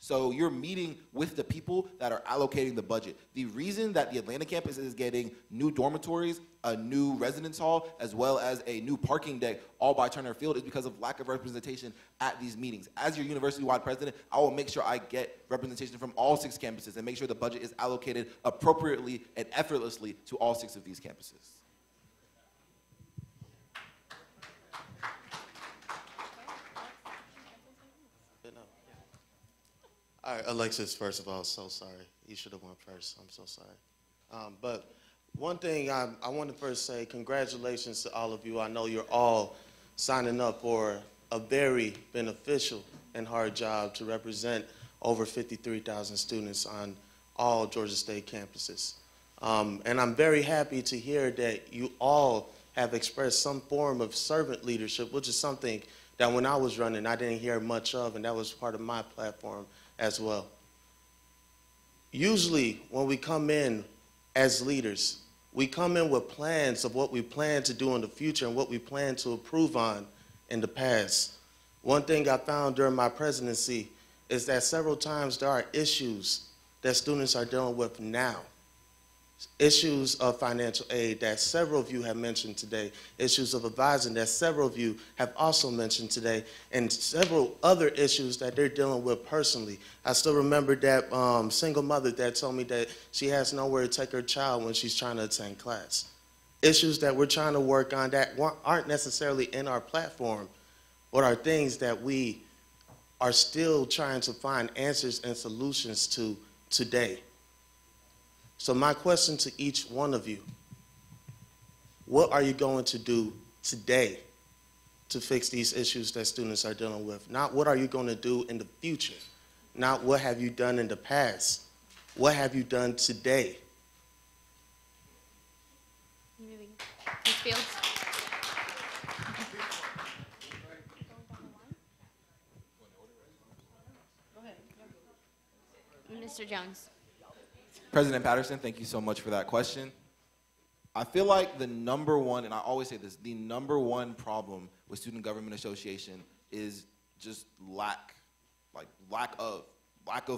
So you're meeting with the people that are allocating the budget. The reason that the Atlanta campus is getting new dormitories, a new residence hall, as well as a new parking deck, all by Turner Field, is because of lack of representation at these meetings. As your university-wide president, I will make sure I get representation from all 6 campuses and make sure the budget is allocated appropriately and effortlessly to all 6 of these campuses. All right, Alexis, first of all, so sorry. You should have went first. I'm so sorry. But one thing I want to first say, congratulations to all of you. I know you're all signing up for a very beneficial and hard job to represent over 53,000 students on all Georgia State campuses. And I'm very happy to hear that you all have expressed some form of servant leadership, which is something that when I was running, I didn't hear much of, and that was part of my platform as well. Usually, when we come in as leaders, we come in with plans of what we plan to do in the future and what we plan to improve on in the past. One thing I found during my presidency is that several times there are issues that students are dealing with now. Issues of financial aid that several of you have mentioned today, issues of advising that several of you have also mentioned today, and several other issues that they're dealing with personally. I still remember that single mother that told me that she has nowhere to take her child when she's trying to attend class. Issues that we're trying to work on that aren't necessarily in our platform, but are things that we are still trying to find answers and solutions to today. So my question to each one of you, what are you going to do today to fix these issues that students are dealing with? Not what are you going to do in the future, not what have you done in the past, what have you done today? Ms. Fields. Mr. Jones. President Patterson, thank you so much for that question. I feel like the number one, and I always say this, the number one problem with Student Government Association is just lack of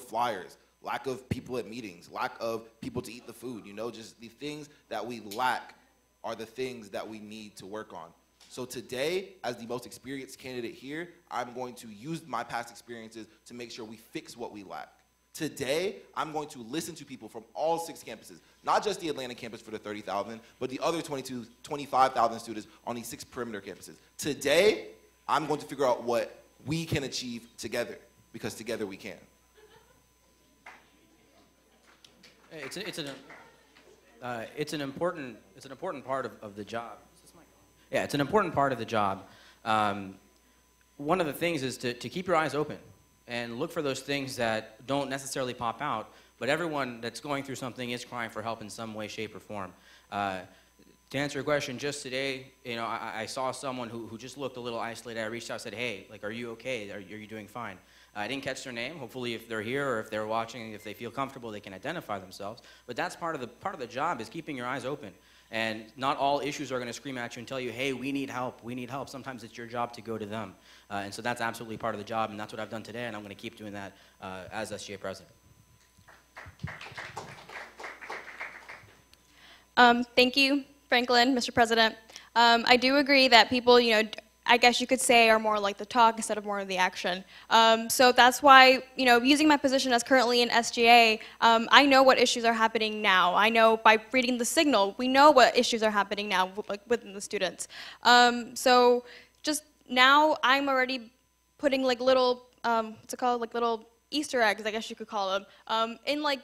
flyers, lack of people at meetings, lack of people to eat the food, just the things that we lack are the things that we need to work on. So today, as the most experienced candidate here, I'm going to use my past experiences to make sure we fix what we lack. Today, I'm going to listen to people from all 6 campuses, not just the Atlanta campus for the 30,000, but the other 25,000 students on these 6 perimeter campuses. Today, I'm going to figure out what we can achieve together, because together we can. It's an important part of the job. Yeah, it's an important part of the job. One of the things is to keep your eyes open and look for those things that don't necessarily pop out, but everyone that's going through something is crying for help in some way, shape, or form. To answer your question, just today, you know, I saw someone who just looked a little isolated. I reached out and said, hey, like, are you okay? Are you doing fine? I didn't catch their name. Hopefully, if they're here or if they're watching, if they feel comfortable, they can identify themselves. But that's part of the job, is keeping your eyes open. And not all issues are going to scream at you and tell you, hey, we need help, we need help. Sometimes it's your job to go to them. And so that's absolutely part of the job, and that's what I've done today, and I'm going to keep doing that as SGA president. Thank you, Franklin, Mr. President. I do agree that people, you know, I guess you could say, are more like the talk instead of more of the action. So that's why, you know, using my position as currently in SGA, I know what issues are happening now. I know by reading the signal, we know what issues are happening now, like within the students. So just now, I'm already putting like little, what's it called, like little Easter eggs, I guess you could call them, in like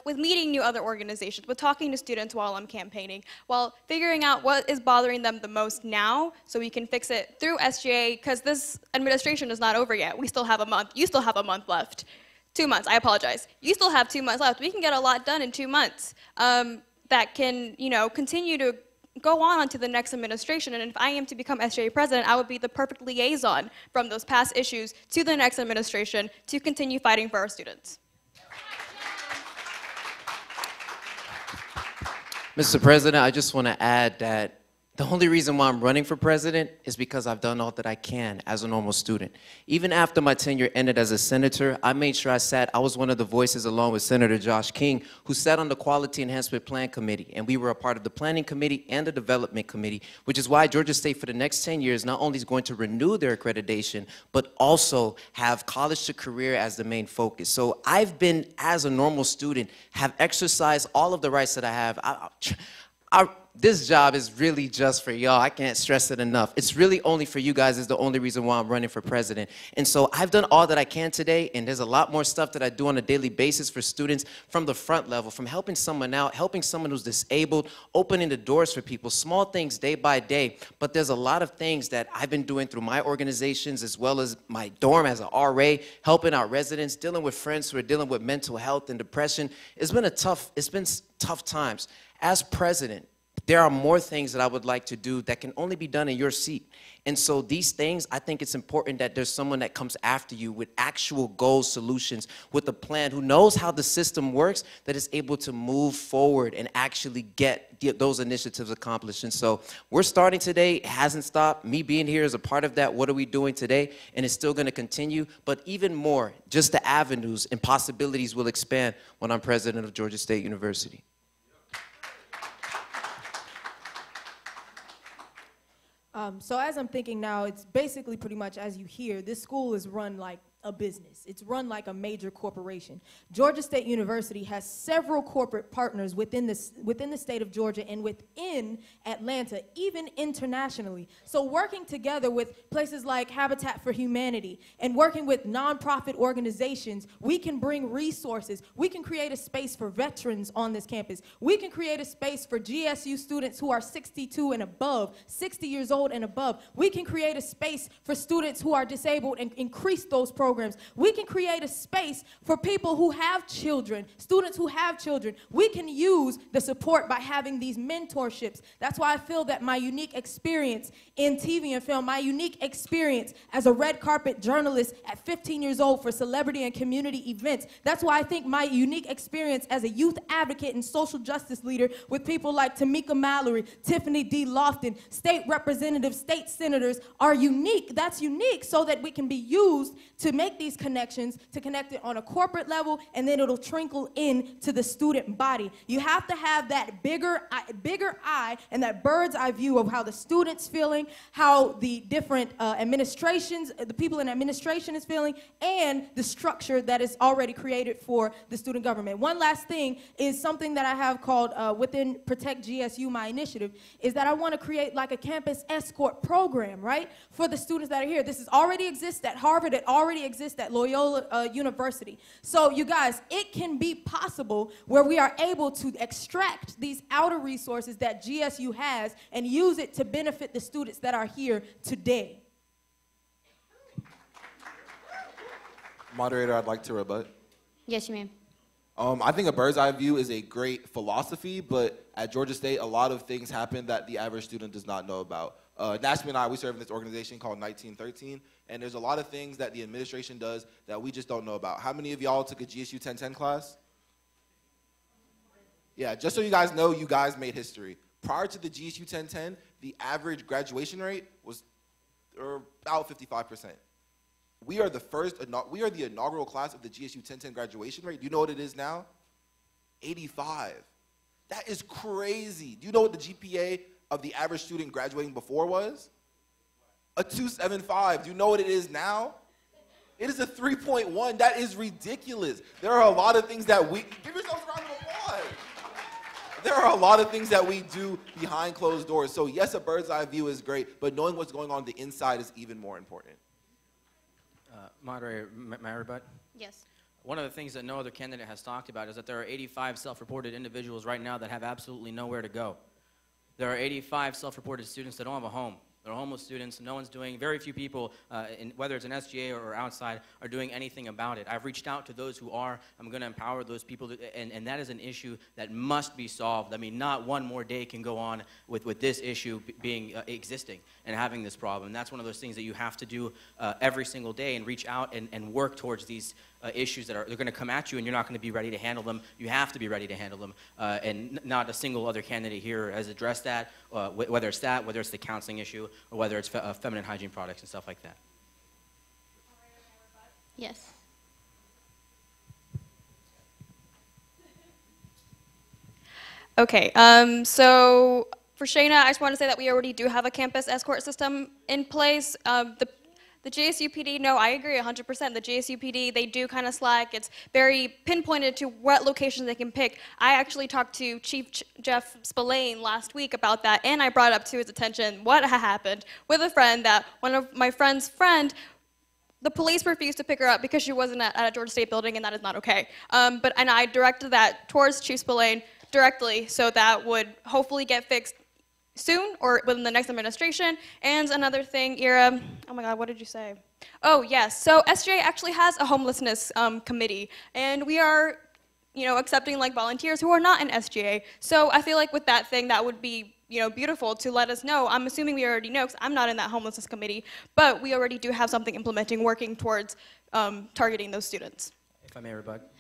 with meeting new other organizations, with talking to students while I'm campaigning, while figuring out what is bothering them the most now, so we can fix it through SGA, because this administration is not over yet. We still have a month. You still have a month left. 2 months, I apologize. You still have 2 months left. We can get a lot done in 2 months that can, you know, continue to go on to the next administration. And if I am to become SGA president, I would be the perfect liaison from those past issues to the next administration to continue fighting for our students. Mr. President, I just want to add that the only reason why I'm running for president is because I've done all that I can as a normal student. Even after my tenure ended as a senator, I made sure I was one of the voices along with Senator Josh King, who sat on the Quality Enhancement Plan Committee, and we were a part of the Planning Committee and the Development Committee, which is why Georgia State for the next 10 years not only is going to renew their accreditation, but also have college to career as the main focus. So I've been, as a normal student, have exercised all of the rights that I have. This job is really just for y'all. I can't stress it enough. It's really only for you guys is the only reason why I'm running for president. And so I've done all that I can today, and there's a lot more stuff that I do on a daily basis for students from the front level, from helping someone out, helping someone who's disabled, opening the doors for people, small things day by day. But there's a lot of things that I've been doing through my organizations as well as my dorm as an RA, helping our residents, dealing with friends who are dealing with mental health and depression. It's been tough times. As president, there are more things that I would like to do that can only be done in your seat. And so these things, I think it's important that there's someone that comes after you with actual goals, solutions, with a plan, who knows how the system works, that is able to move forward and actually get those initiatives accomplished. And so we're starting today. It hasn't stopped. Me being here is a part of that. What are we doing today? And it's still going to continue. But even more, just the avenues and possibilities will expand when I'm president of Georgia State University. So as I'm thinking now, it's basically pretty much as you hear, this school is run like a business. It's run like a major corporation. Georgia State University has several corporate partners within the state of Georgia and within Atlanta, even internationally. So working together with places like Habitat for Humanity and working with nonprofit organizations, we can bring resources. We can create a space for veterans on this campus. We can create a space for GSU students who are 62 and above, 60 years old and above. We can create a space for students who are disabled and increase those programs. We can create a space for people who have children, students who have children. We can use the support by having these mentorships. That's why I feel that my unique experience in TV and film, my unique experience as a red carpet journalist at 15 years old for celebrity and community events, that's why I think my unique experience as a youth advocate and social justice leader with people like Tamika Mallory, Tiffany D. Lofton, state representatives, state senators are unique. That's unique so that we can be used to make these connections, to connect it on a corporate level, and then it'll trickle in to the student body. You have to have that bigger eye and that bird's eye view of how the student's feeling, how the different administrations, the people in administration is feeling, and the structure that is already created for the student government. One last thing is something that I have called within Protect GSU, my initiative, is that I want to create like a campus escort program, right, for the students that are here. This already exists at Harvard. It already exists at Loyola University. So you guys, it can be possible where we are able to extract these outer resources that GSU has and use it to benefit the students that are here today. Moderator, I'd like to rebut. Yes, you may. I think a bird's eye view is a great philosophy, but at Georgia State, a lot of things happen that the average student does not know about. Nashmi and I, we serve in this organization called 1913, and there's a lot of things that the administration does that we just don't know about. How many of y'all took a GSU 1010 class? Yeah, just so you guys know, you guys made history. Prior to the GSU 1010, the average graduation rate was about 55%. We are the inaugural class of the GSU 1010 graduation rate. Do you know what it is now? 85. That is crazy. Do you know what the GPA of the average student graduating before was? A 2.75. Do you know what it is now? It is a 3.1. That is ridiculous. There are a lot of things that give yourselves a round of applause. There are a lot of things that we do behind closed doors. So yes, a bird's eye view is great, but knowing what's going on the inside is even more important. Moderator, may I rebut? Yes. One of the things that no other candidate has talked about is that there are 85 self-reported individuals right now that have absolutely nowhere to go. There are 85 self-reported students that don't have a home. They're homeless students. No one's doing, very few people, whether it's an SGA or outside, are doing anything about it. I've reached out to those who are. I'm going to empower those people, and that is an issue that must be solved. I mean, not one more day can go on with this issue being existing and having this problem. And that's one of those things that you have to do every single day and reach out and work towards these issues that they're going to come at you, and you're not going to be ready to handle them. You have to be ready to handle them, and not a single other candidate here has addressed that, whether it's the counseling issue, or whether it's feminine hygiene products and stuff like that. Yes. Okay, so for Shayna, I just want to say that we already do have a campus escort system in place. The GSUPD, no, I agree 100%. The GSUPD, they do kind of slack. It's very pinpointed to what locations they can pick. I actually talked to Chief Jeff Spillane last week about that, and I brought up to his attention what happened with a friend, that one of my friend's friend, the police refused to pick her up because she wasn't at a Georgia State building, and that is not okay. And I directed that towards Chief Spillane directly, so that would hopefully get fixed soon or within the next administration. And another thing, Ira, oh my God, what did you say? Oh yes, so SGA actually has a homelessness committee, and we are, accepting like volunteers who are not in SGA. So I feel like with that thing, that would be, beautiful to let us know. I'm assuming we already know, because I'm not in that homelessness committee, but we already do have something implementing, working towards targeting those students. If I may rebut.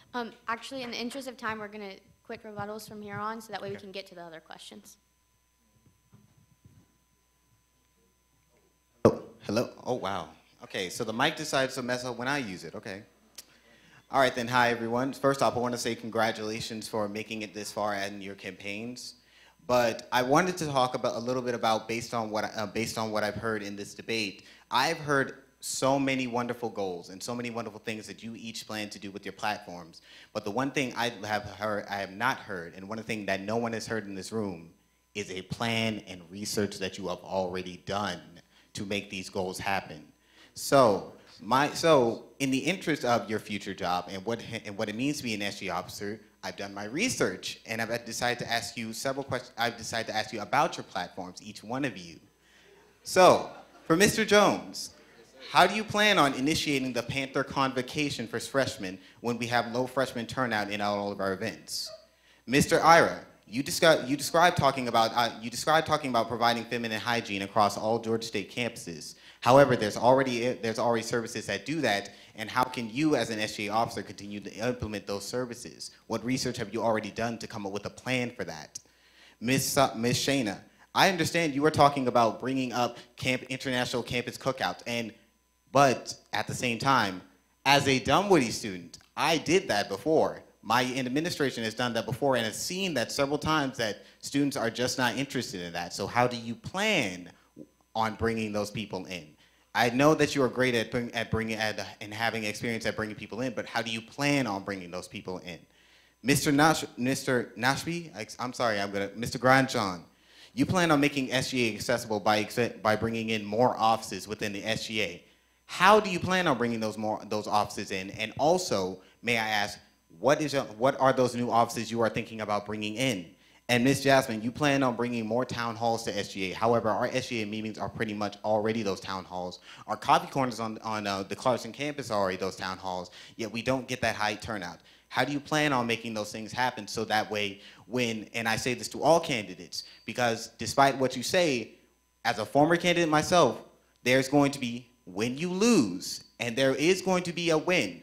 Actually, in the interest of time, we're going to quick rebuttals from here on, so that way we can get to the other questions. Hello? Oh, wow. Okay, so the mic decides to mess up when I use it. Okay. All right, then. Hi, everyone. First off, I want to say congratulations for making it this far in your campaigns. But I wanted to talk about a little bit about based on what I've heard in this debate. I've heard so many wonderful goals and so many wonderful things that you each plan to do with your platforms. But the one thing I have not heard, and one thing that no one has heard in this room, is a plan and research that you have already done to make these goals happen. So in the interest of your future job and what it means to be an SGA officer, I've done my research, and I've decided to ask you several questions. I've decided to ask you about your platforms, each one of you. So, for Mr. Jones, how do you plan on initiating the Panther Convocation for freshmen when we have low freshman turnout in all of our events? Mr. Ira, you described talking about providing feminine hygiene across all Georgia State campuses. However, there's already services that do that, and how can you as an SGA officer continue to implement those services? What research have you already done to come up with a plan for that? Ms. Shayna, I understand you were talking about bringing up international campus cookouts, but at the same time, as a Dunwoody student, I did that before. My administration has done that before and has seen that several times that students are just not interested in that. So how do you plan on bringing those people in? I know that you are great and having experience at bringing people in, but how do you plan on bringing those people in? Mr. Nashby, Mr. Grandjohn, you plan on making SGA accessible by bringing in more offices within the SGA. How do you plan on bringing those offices in? And also, may I ask, what are those new offices you are thinking about bringing in? And Ms. Jasmine, you plan on bringing more town halls to SGA. However, our SGA meetings are pretty much already those town halls. Our coffee corners on the Clarkson campus are already those town halls, yet we don't get that high turnout. How do you plan on making those things happen so that way when, and I say this to all candidates, because despite what you say, as a former candidate myself, there's going to be when you lose, and there is going to be a win.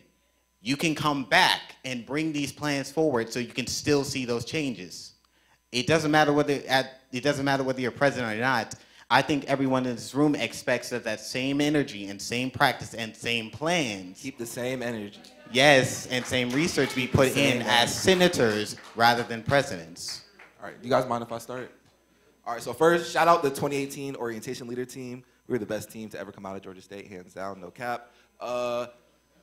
You can come back and bring these plans forward so you can still see those changes. It doesn't matter whether you're president or not. I think everyone in this room expects that same energy and same practice and same plans. Keep the same energy. Yes, and same research be put in as senators rather than presidents. All right, do you guys mind if I start? All right, so first, shout out the 2018 orientation leader team. We were the best team to ever come out of Georgia State, hands down, no cap.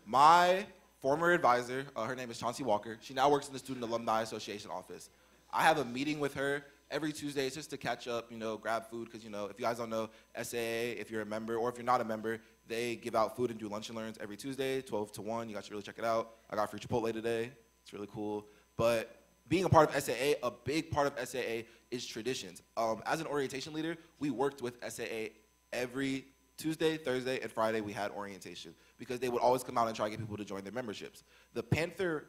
My former advisor, her name is Chauncey Walker. She now works in the Student Alumni Association office. I have a meeting with her every Tuesday just to catch up, grab food, because, if you guys don't know, SAA, if you're a member, or if you're not a member, they give out food and do lunch and learns every Tuesday, 12 to 1. You guys should really check it out. I got free Chipotle today. It's really cool. But being a part of SAA, a big part of SAA is traditions. As an orientation leader, we worked with SAA every Tuesday, Thursday, and Friday. We had orientation because they would always come out and try to get people to join their memberships. The Panther,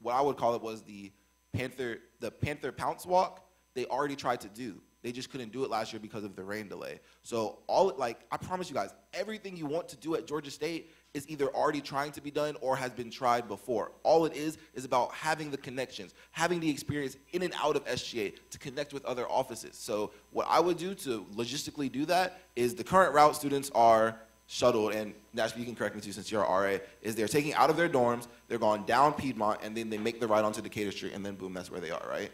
what I would call it was the Panther Pounce Walk, they already tried to do. They just couldn't do it last year because of the rain delay. So I promise you guys, everything you want to do at Georgia State is either already trying to be done or has been tried before. All it is about having the connections, having the experience in and out of SGA to connect with other offices. So what I would do to logistically do that is the current route students are shuttled, and Nashville, you can correct me too since you're a RA, is they're taking out of their dorms, they're going down Piedmont, and then they make the ride onto Decatur Street, and then boom, that's where they are, right?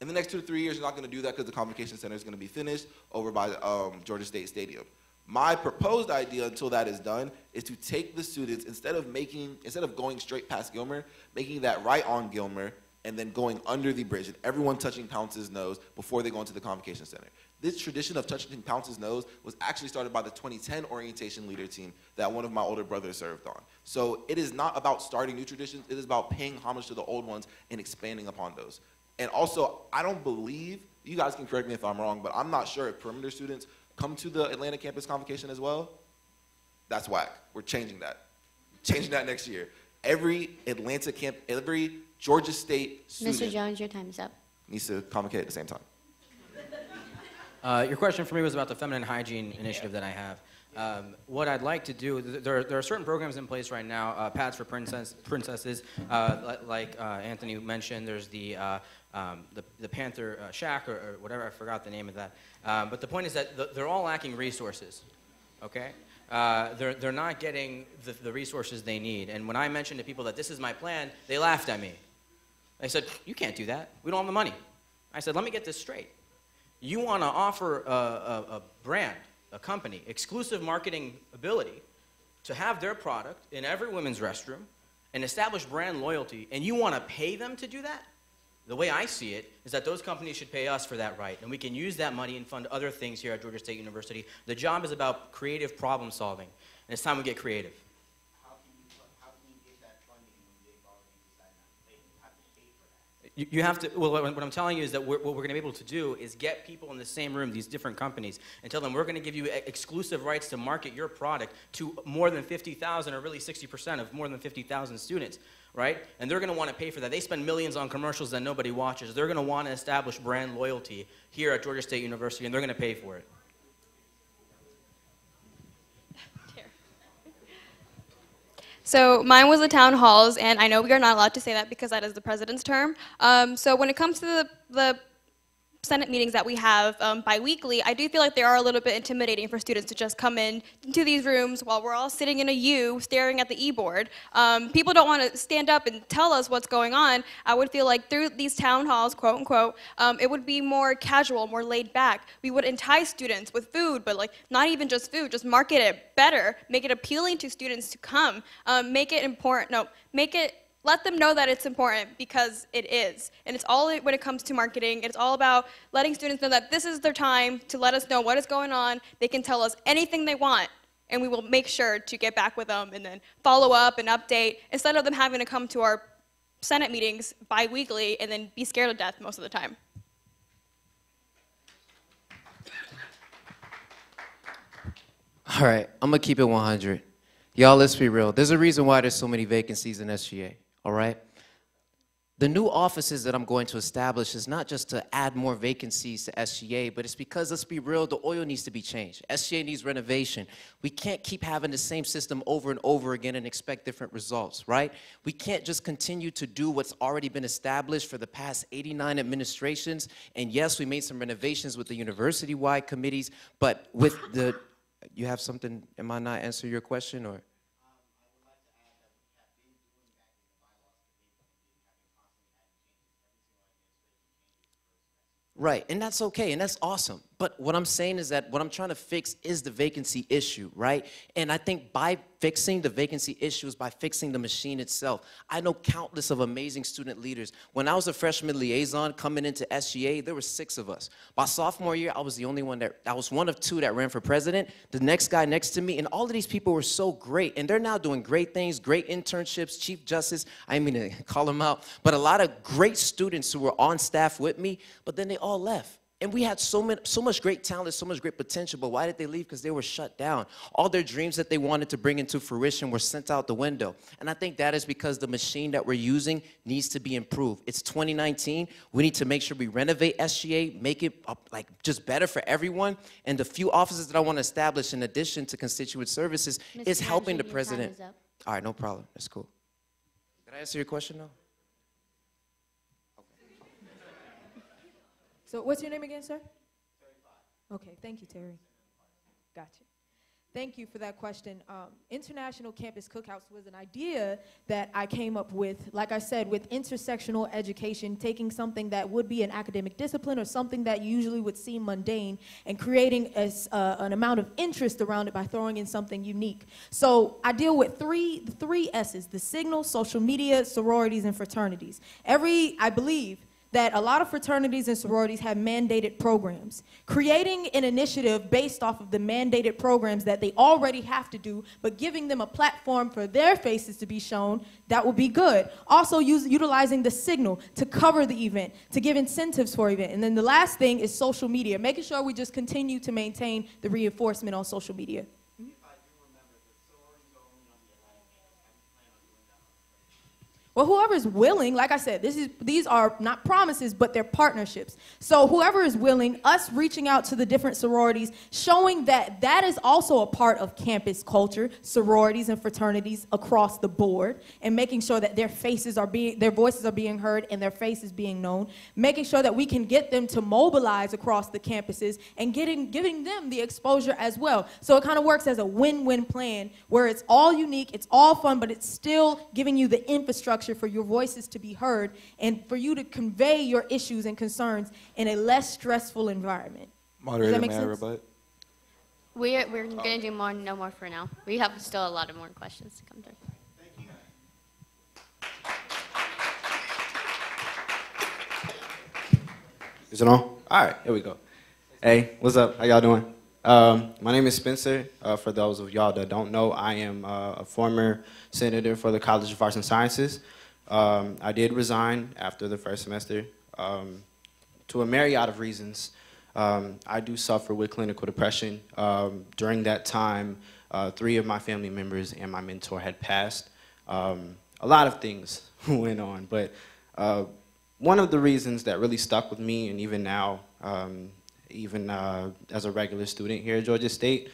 In the next 2 to 3 years, you're not going to do that because the Convocation Center is going to be finished over by Georgia State Stadium. My proposed idea until that is done is to take the students, instead of going straight past Gilmer, making that right on Gilmer, and then going under the bridge, and everyone touching Pounce's nose before they go into the Convocation Center. This tradition of touching Pounce's nose was actually started by the 2010 orientation leader team that one of my older brothers served on. So it is not about starting new traditions, it is about paying homage to the old ones and expanding upon those. And also, I don't believe, you guys can correct me if I'm wrong, but I'm not sure if perimeter students come to the Atlanta campus convocation as well. That's whack. We're changing that. Changing that next year. Every Georgia State student Mr. Jones, your time is up. needs to convocate at the same time. Your question for me was about the Feminine-Hygiene Initiative that I have. What I'd like to do, there are certain programs in place right now, pads for princesses, like Anthony mentioned. There's the Panther Shack or whatever, I forgot the name of that. But the point is that they're all lacking resources, okay? They're not getting the resources they need. And when I mentioned to people that this is my plan, they laughed at me. They said, you can't do that. We don't have the money. I said, let me get this straight. You want to offer a brand, a company, exclusive marketing ability to have their product in every women's restroom and establish brand loyalty, and you want to pay them to do that? The way I see it is that those companies should pay us for that right, and we can use that money and fund other things here at Georgia State University. The job is about creative problem solving, and it's time we get creative. How can you get that funding when they've already decided not to pay? You have to pay for that. You have to, well, what I'm telling you is that what we're going to be able to do is get people in the same room, these different companies, and tell them we're going to give you exclusive rights to market your product to more than 50,000, or really 60% of more than 50,000 students, right? And they're going to want to pay for that. They spend millions on commercials that nobody watches. They're going to want to establish brand loyalty here at Georgia State University, and they're going to pay for it. So mine was the town halls, and I know we are not allowed to say that because that is the president's term. So when it comes to the Senate meetings that we have bi-weekly, I do feel like they are a little bit intimidating for students to just come into these rooms while we're all sitting in a U staring at the e-board. People don't want to stand up and tell us what's going on. I would feel like through these town halls, quote unquote, it would be more casual, more laid back. We would entice students with food, but like not even just food, just market it better, make it appealing to students to come, make it important, no, make it let them know that it's important, because it is. And it's all when it comes to marketing. It's all about letting students know that this is their time to let us know what is going on. They can tell us anything they want, and we will make sure to get back with them and then follow up and update, instead of them having to come to our Senate meetings bi-weekly and then be scared to death most of the time. All right, I'm gonna keep it 100. Y'all, let's be real. There's a reason why there's so many vacancies in SGA. all right? The new offices that I'm going to establish is not just to add more vacancies to SGA, but it's because, let's be real, the oil needs to be changed. SGA needs renovation. We can't keep having the same system over and over again and expect different results, right? We can't just continue to do what's already been established for the past 89 administrations. And yes, we made some renovations with the university-wide committees, but with the, you have something, am I not answering your question, or? Right, and that's okay, and that's awesome. But what I'm saying is that what I'm trying to fix is the vacancy issue, right? And I think by fixing the vacancy issue is by fixing the machine itself. I know countless of amazing student leaders. When I was a freshman liaison coming into SGA, there were 6 of us. My sophomore year, I was the only one I was one of 2 that ran for president. The next guy next to me, and all of these people were so great, and they're now doing great things, great internships, Chief Justice, I didn't mean to call them out, but a lot of great students who were on staff with me, but then they all left. And we had so much great talent, so much great potential, but why did they leave? Because they were shut down. All their dreams that they wanted to bring into fruition were sent out the window. And I think that is because the machine that we're using needs to be improved. It's 2019. We need to make sure we renovate SGA, make it like just better for everyone. And the few offices that I want to establish in addition to constituent services is helping the president. All right, no problem. That's cool. Did I answer your question though? So what's your name again, sir? Okay, thank you, Terry. Gotcha. Thank you for that question. International Campus Cookouts was an idea that I came up with, like I said, with intersectional education, taking something that would be an academic discipline or something that usually would seem mundane and creating an amount of interest around it by throwing in something unique. So I deal with three S's, the signal, social media, sororities, and fraternities. I believe that a lot of fraternities and sororities have mandated programs. Creating an initiative based off of the mandated programs that they already have to do, but giving them a platform for their faces to be shown, that would be good. Also utilizing the signal to cover the event, to give incentives for event. And then the last thing is social media, making sure we just continue to maintain the reinforcement on social media. Well, whoever's willing, like I said, these are not promises, but they're partnerships. So whoever is willing, us reaching out to the different sororities, showing that that is also a part of campus culture, sororities and fraternities across the board, and making sure that their voices are being heard and their faces being known, making sure that we can get them to mobilize across the campuses and giving them the exposure as well. So it kind of works as a win-win plan where it's all unique, it's all fun, but it's still giving you the infrastructure for your voices to be heard and for you to convey your issues and concerns in a less stressful environment. Moderator, may I rebut? We're going to do no more for now. We have still a lot of more questions to come through. Is it on? All right, here we go. Hey, what's up? How y'all doing? My name is Spencer. For those of y'all that don't know, I am a former senator for the College of Arts and Sciences. I did resign after the first semester to a myriad of reasons. I do suffer with clinical depression. During that time, 3 of my family members and my mentor had passed. A lot of things went on, but one of the reasons that really stuck with me, and even now, even as a regular student here at Georgia State,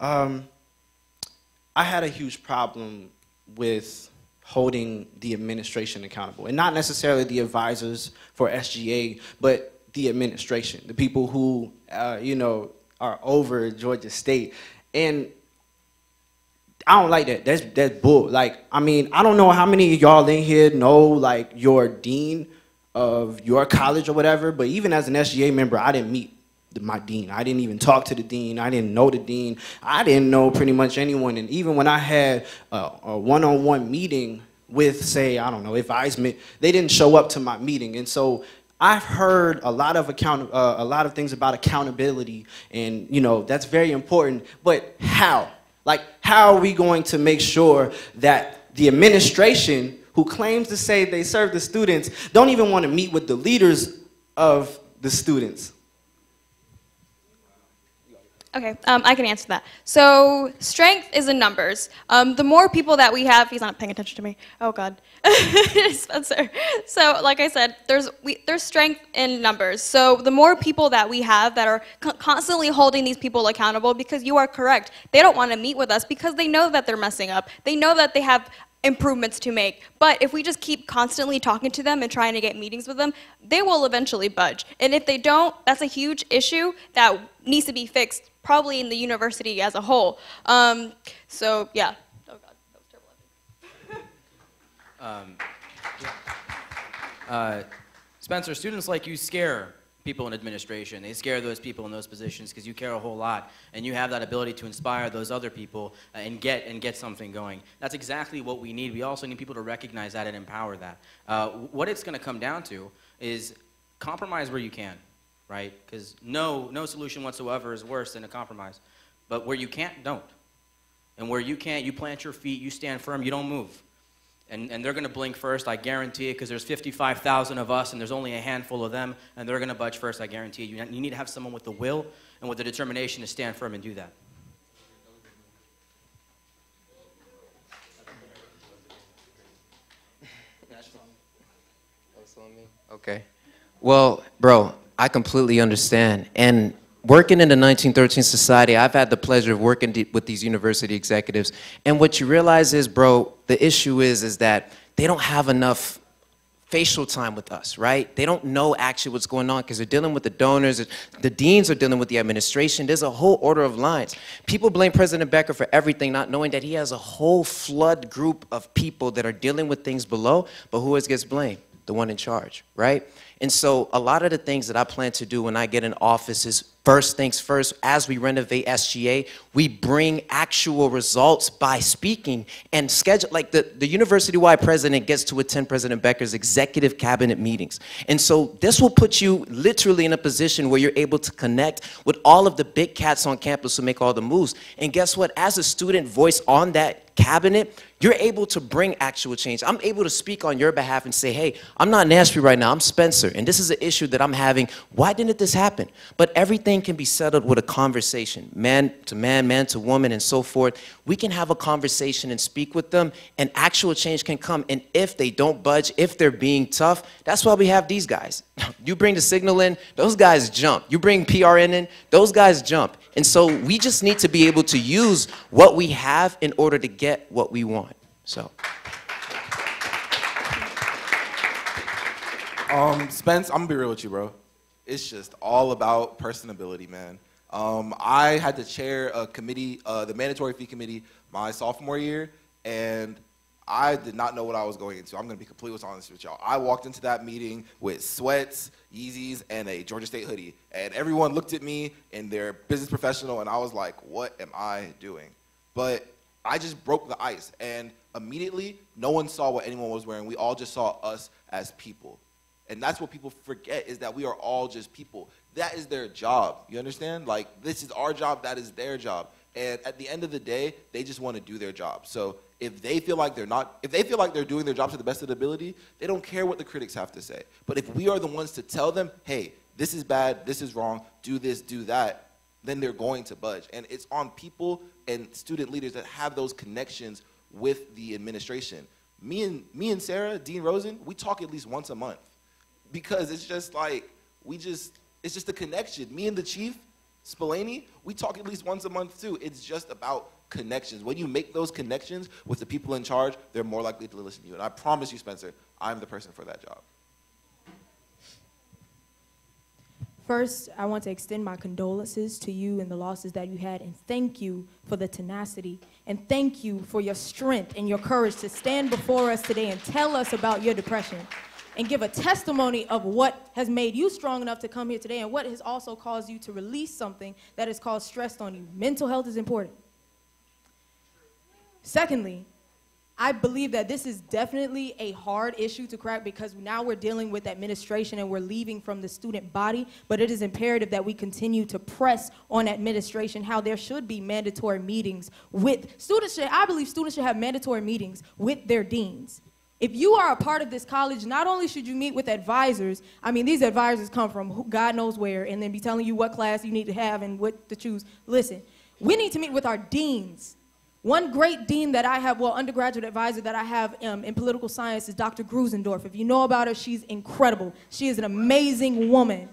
I had a huge problem with holding the administration accountable, and not necessarily the advisors for SGA, but the administration, the people who, you know, are over Georgia State. And I don't like that. That's bull. Like, I mean, I don't know how many of y'all in here know, like, your dean of your college or whatever, but even as an SGA member, I didn't meet my dean. I didn't even talk to the dean. I didn't know the dean. I didn't know pretty much anyone. And even when I had a one-on-one meeting with, say, I don't know, advisement, they didn't show up to my meeting. And so I've heard a lot of things about accountability, and, you know, that's very important. But how? Like, how are we going to make sure that the administration, who claims to say they serve the students, don't even want to meet with the leaders of the students? Okay, I can answer that. So strength is in numbers. The more people that we have, he's not paying attention to me. Oh God, Spencer. So like I said, there's strength in numbers. So the more people that we have that are constantly holding these people accountable, because you are correct, they don't want to meet with us because they know that they're messing up. They know that they have improvements to make. But if we just keep constantly talking to them and trying to get meetings with them, they will eventually budge. And if they don't, that's a huge issue that needs to be fixed, probably in the university as a whole. So yeah. Oh God, that was terrible. Spencer, students like you scare people in administration. They scare those people in those positions because you care a whole lot, and you have that ability to inspire those other people and get something going. That's exactly what we need. We also need people to recognize that and empower that. What it's going to come down to is compromise where you can, right? Because no solution whatsoever is worse than a compromise. But where you can't, don't. And where you can't, you plant your feet, you stand firm, you don't move. And they're going to blink first, I guarantee it, because there's 55,000 of us and there's only a handful of them, and they're going to budge first, I guarantee you. You need to have someone with the will and with the determination to stand firm and do that. Okay. Well, bro, I completely understand. And working in the 1913 Society, I've had the pleasure of working with these university executives. And what you realize is, bro, the issue is that they don't have enough facial time with us, right? They don't know actually what's going on because they're dealing with the donors. The deans are dealing with the administration. There's a whole order of lines. People blame President Becker for everything, not knowing that he has a whole flood group of people that are dealing with things below, but who always gets blamed? The one in charge, right? And so a lot of the things that I plan to do when I get in office is, first things first, as we renovate SGA, we bring actual results by speaking and schedule, like the university-wide president gets to attend President Becker's executive cabinet meetings. And so this will put you literally in a position where you're able to connect with all of the big cats on campus who make all the moves. And guess what? As a student voice on that cabinet, you're able to bring actual change. I'm able to speak on your behalf and say, hey, I'm not in Ashby right now, I'm Spencer, and this is an issue that I'm having. Why didn't this happen? But everything can be settled with a conversation, man to man, man to woman, and so forth. We can have a conversation and speak with them, and actual change can come. And if they don't budge, if they're being tough, that's why we have these guys. You bring the signal in, those guys jump. You bring PRN in, those guys jump. And so we just need to be able to use what we have in order to get what we want. So. Spence, I'm gonna be real with you, bro. It's just all about personability, man. I had to chair a committee, the mandatory fee committee, my sophomore year, and I did not know what I was going into. I'm gonna be completely honest with y'all. I walked into that meeting with sweats, Yeezys, and a Georgia State hoodie, and everyone looked at me and they're business professional, and I was like, what am I doing? But I just broke the ice, and immediately, no one saw what anyone was wearing. We all just saw us as people. And that's what people forget, is that we are all just people. That is their job, you understand? Like, this is our job, that is their job. And at the end of the day, they just want to do their job. So if they feel like they're doing their job to the best of their ability, they don't care what the critics have to say. But if we are the ones to tell them, hey, this is bad, this is wrong, do this, do that, then they're going to budge. And it's on people and student leaders that have those connections with the administration. Me and Sarah, Dean Rosen, we talk at least once a month. Because it's just like, it's just a connection. Me and the chief, Spillane, we talk at least once a month too. It's just about connections. When you make those connections with the people in charge, they're more likely to listen to you. And I promise you, Spencer, I'm the person for that job. First, I want to extend my condolences to you and the losses that you had, and thank you for the tenacity, and thank you for your strength and your courage to stand before us today and tell us about your depression and give a testimony of what has made you strong enough to come here today and what has also caused you to release something that has caused stress on you. Mental health is important. Secondly, I believe that this is definitely a hard issue to crack because now we're dealing with administration and we're leaving from the student body, but it is imperative that we continue to press on administration how there should be mandatory meetings with students. I believe students should have mandatory meetings with their deans. If you are a part of this college, not only should you meet with advisors, I mean, these advisors come from God knows where, and then be telling you what class you need to have and what to choose. Listen, we need to meet with our deans. One great dean that I have, well, undergraduate advisor that I have in political science is Dr. Grusendorf. If you know about her, she's incredible. She is an amazing woman.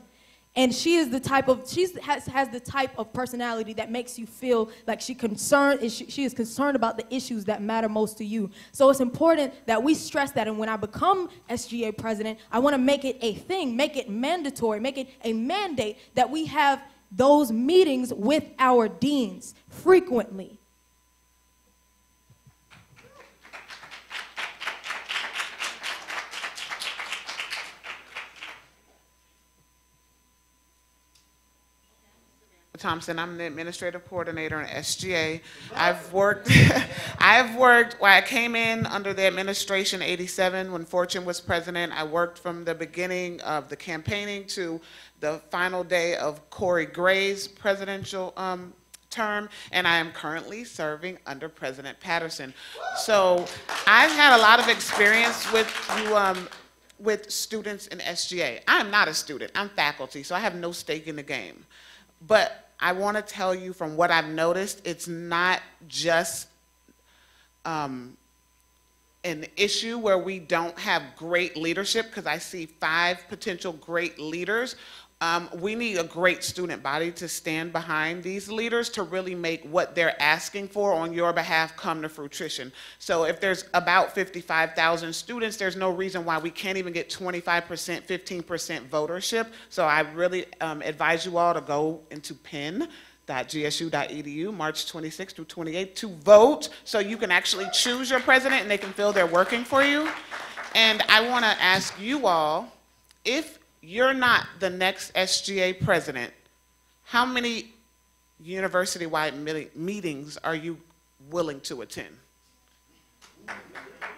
And she is the type of, has the type of personality that makes you feel like she is concerned about the issues that matter most to you. So it's important that we stress that. And when I become SGA president, I want to make it a thing, make it mandatory, make it a mandate that we have those meetings with our deans frequently. Thompson. I'm the administrative coordinator in SGA. I've worked when I came in under the administration 87 when Fortune was president. I worked from the beginning of the campaigning to the final day of Corey Gray's presidential term, and I am currently serving under President Patterson. So I've had a lot of experience with students in SGA. I'm not a student, I'm faculty, so I have no stake in the game. But I want to tell you from what I've noticed, it's not just an issue where we don't have great leadership, because I see 5 potential great leaders. We need a great student body to stand behind these leaders to really make what they're asking for on your behalf come to fruition. So if there's about 55,000 students, there's no reason why we can't even get 25%, 15% votership. So I really advise you all to go into pen.gsu.edu March 26th through 28th to vote, so you can actually choose your president and they can feel they're working for you. And I want to ask you all, if you're not the next SGA president, how many university-wide meetings are you willing to attend?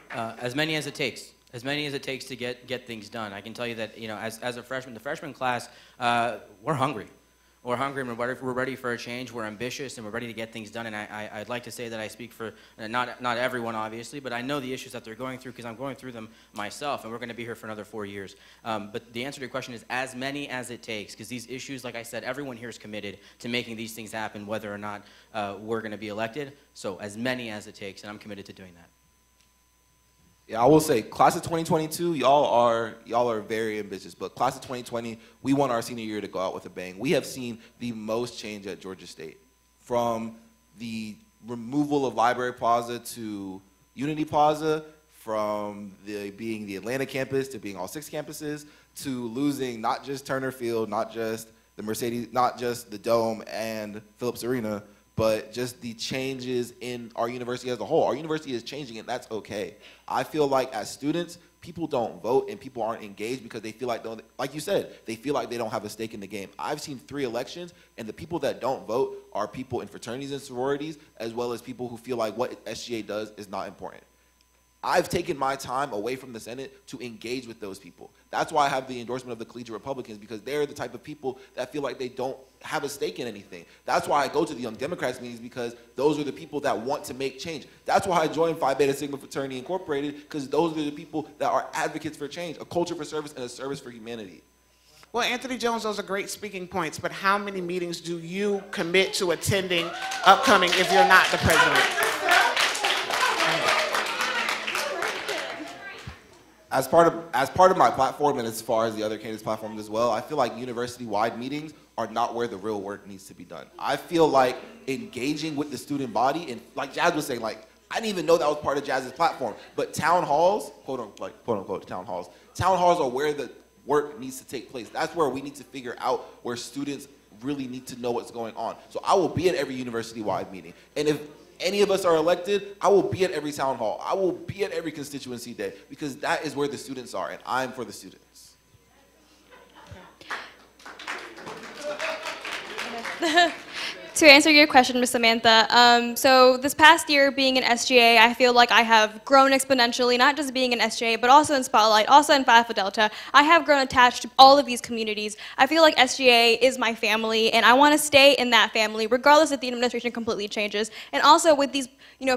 As many as it takes. As many as it takes to get things done. I can tell you that, you know, as a freshman, the freshman class, we're hungry. We're hungry and we're ready for a change. We're ambitious and we're ready to get things done. And I'd like to say that I speak for not everyone, obviously, but I know the issues that they're going through because I'm going through them myself, and we're going to be here for another 4 years. But the answer to your question is as many as it takes, because these issues, like I said, everyone here is committed to making these things happen, whether or not we're going to be elected. So as many as it takes, and I'm committed to doing that. Yeah, I will say, class of 2022, y'all are very ambitious, but class of 2020, we want our senior year to go out with a bang. We have seen the most change at Georgia State, from the removal of Library Plaza to Unity Plaza, from being the Atlanta campus to being all 6 campuses, to losing not just Turner Field, not just the Mercedes, not just the Dome and Phillips Arena, but just the changes in our university as a whole. Our university is changing, and that's okay. I feel like as students, people don't vote and people aren't engaged because they feel like, like you said, they feel like they don't have a stake in the game. I've seen 3 elections, and the people that don't vote are people in fraternities and sororities, as well as people who feel like what SGA does is not important. I've taken my time away from the Senate to engage with those people. That's why I have the endorsement of the collegiate Republicans, because they're the type of people that feel like they don't have a stake in anything. That's why I go to the Young Democrats meetings, because those are the people that want to make change. That's why I joined Phi Beta Sigma Fraternity Incorporated, because those are the people that are advocates for change, a culture for service and a service for humanity. Well, Anthony Jones, those are great speaking points, but how many meetings do you commit to attending upcoming if you're not the president? As part of my platform, and as far as the other candidates' platforms as well, I feel like university-wide meetings are not where the real work needs to be done. I feel like engaging with the student body, and like Jazz was saying, like, I didn't even know that was part of Jazz's platform, but town halls, quote unquote town halls are where the work needs to take place. That's where we need to figure out where students really need to know what's going on. So I will be at every university-wide meeting, and if any of us are elected, I will be at every town hall. I will be at every constituency day, because that is where the students are, and I'm for the students. To answer your question, Ms. Samantha, so this past year being in SGA, I feel like I have grown exponentially, not just being in SGA, but also in Spotlight, also in Phi Alpha Delta. I have grown attached to all of these communities. I feel like SGA is my family, and I want to stay in that family, regardless if the administration completely changes. And also with these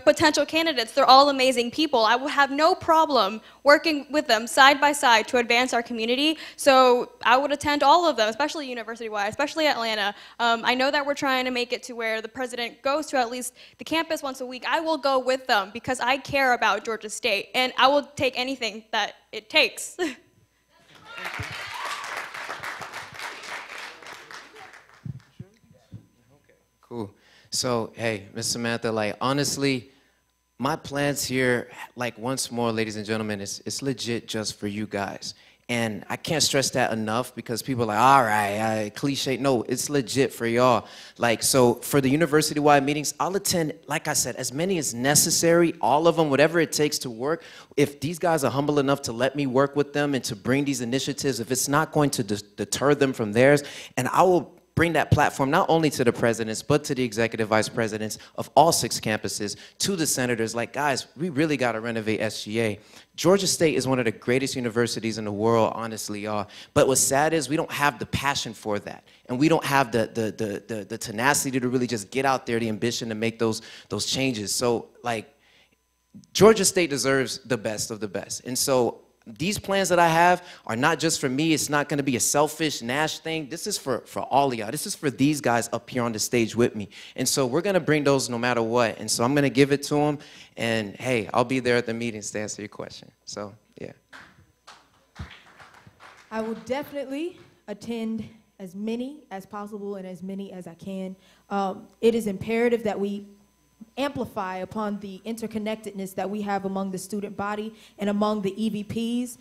potential candidates, they're all amazing people. I will have no problem working with them side by side to advance our community. So I would attend all of them, especially university-wide, especially Atlanta. I know that we're trying to make it to where the president goes to at least the campus once a week. I will go with them because I care about Georgia State, and I will take anything that it takes. Cool. So, hey, Ms. Samantha, like, honestly, my plans here, like, once more, ladies and gentlemen, it's legit just for you guys. And I can't stress that enough because people are like, all right, cliche. No, it's legit for y'all. Like, so for the university-wide meetings, I'll attend, like I said, as many as necessary, all of them, whatever it takes to work. If these guys are humble enough to let me work with them and to bring these initiatives, if it's not going to deter them from theirs, and I will bring that platform not only to the presidents, but to the executive vice presidents of all 6 campuses, to the senators, like, guys, we really got to renovate SGA. Georgia State is one of the greatest universities in the world, honestly, y'all. But what's sad is we don't have the passion for that. And we don't have the tenacity to really just get out there, the ambition to make those changes. So, like, Georgia State deserves the best of the best. And so these plans that I have are not just for me. It's not going to be a selfish Nash thing. This is for all of y'all. This is for these guys up here on the stage with me. And so we're going to bring those no matter what. And so I'm going to give it to them. And, hey, I'll be there at the meetings to answer your question. So, yeah. I will definitely attend as many as possible and as many as I can. It is imperative that we amplify upon the interconnectedness that we have among the student body and among the EVPs,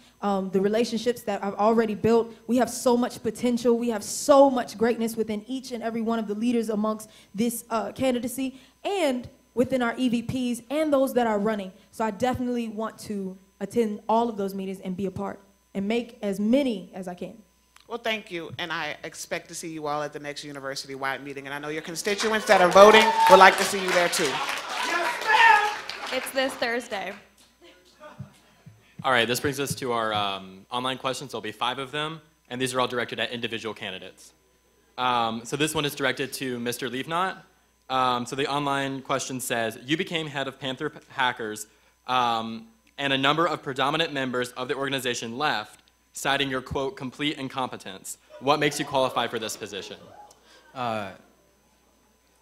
the relationships that I've already built. We have so much potential. We have so much greatness within each and every one of the leaders amongst this candidacy and within our EVPs and those that are running. So I definitely want to attend all of those meetings and be a part and make as many as I can. Well, thank you, and I expect to see you all at the next university-wide meeting, and I know your constituents that are voting would like to see you there too. It's this Thursday. All right, this brings us to our online questions. There'll be 5 of them, and these are all directed at individual candidates. So this one is directed to Mr. Leafnot. So the online question says, you became head of Panther Hackers, and a number of predominant members of the organization left, citing your, quote, complete incompetence. What makes you qualify for this position? I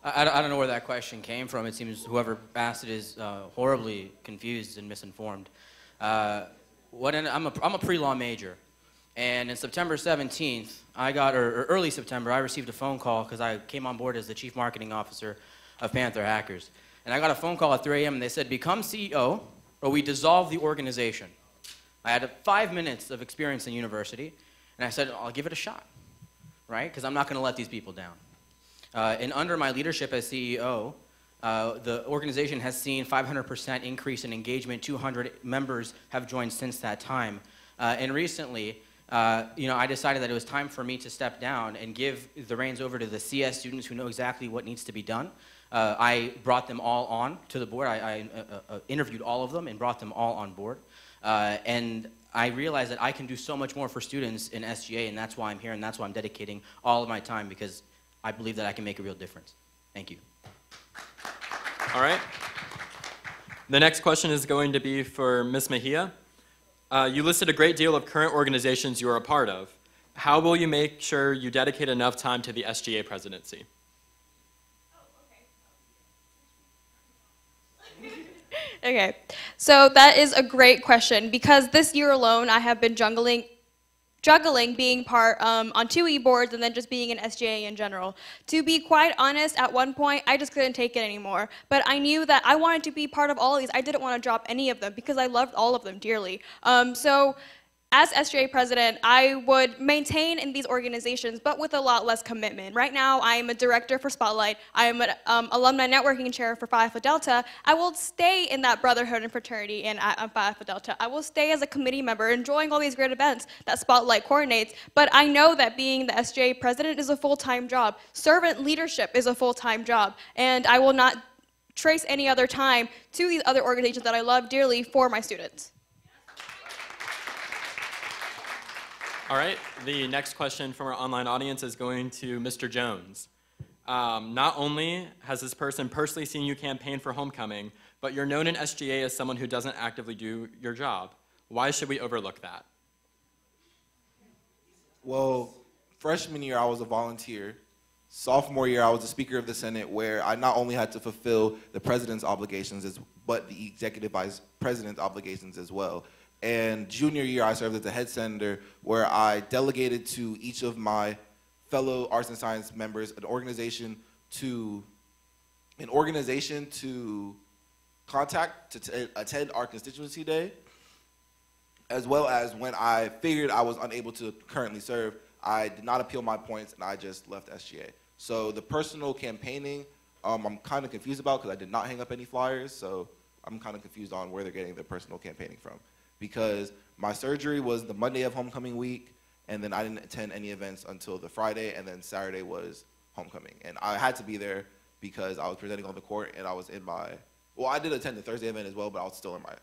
don't know where that question came from. It seems whoever asked it is horribly confused and misinformed. I'm a pre-law major, and in September 17th, or early September, I received a phone call because I came on board as the chief marketing officer of Panther Hackers. And I got a phone call at 3 a.m. and they said, become CEO or we dissolve the organization. I had 5 minutes of experience in university, and I said, I'll give it a shot, right? Because I'm not going to let these people down. And under my leadership as CEO, the organization has seen 500% increase in engagement. 200 members have joined since that time. And recently, I decided that it was time for me to step down and give the reins over to the CS students who know exactly what needs to be done. I brought them all on to the board. I interviewed all of them and brought them all on board. And I realized that I can do so much more for students in SGA, and that's why I'm here, and that's why I'm dedicating all of my time, because I believe that I can make a real difference. Thank you. All right. The next question is going to be for Ms. Mejia. You listed a great deal of current organizations you are a part of. How will you make sure you dedicate enough time to the SGA presidency? Okay, so that is a great question because this year alone I have been juggling being part on 2 e-boards and then just being in SGA in general. To be quite honest, at one point I just couldn't take it anymore. But I knew that I wanted to be part of all of these. I didn't want to drop any of them because I loved all of them dearly. So as SGA president, I would maintain in these organizations, but with a lot less commitment. Right now, I am a director for Spotlight. I am an alumni networking chair for Phi Alpha Delta. I will stay in that brotherhood and fraternity in Phi Alpha Delta. I will stay as a committee member, enjoying all these great events that Spotlight coordinates, but I know that being the SGA president is a full-time job. Servant leadership is a full-time job, and I will not trace any other time to these other organizations that I love dearly for my students. All right, the next question from our online audience is going to Mr. Jones. Not only has this person personally seen you campaign for homecoming, but you're known in SGA as someone who doesn't actively do your job. Why should we overlook that? Well, freshman year I was a volunteer. Sophomore year I was the Speaker of the Senate, where I not only had to fulfill the President's obligations, but the Executive Vice President's obligations as well. And junior year, I served as the head senator, where I delegated to each of my fellow arts and science members an organization to contact to attend our constituency day, as well as when I figured I was unable to currently serve, I did not appeal my points and I just left SGA. So the personal campaigning, I'm kind of confused about because I did not hang up any flyers, so I'm kind of confused on where they're getting their personal campaigning from. Because my surgery was the Monday of homecoming week, and then I didn't attend any events until the Friday, and then Saturday was homecoming. And I had to be there because I was presenting on the court, and I was in my, well, I did attend the Thursday event as well, but I was still in my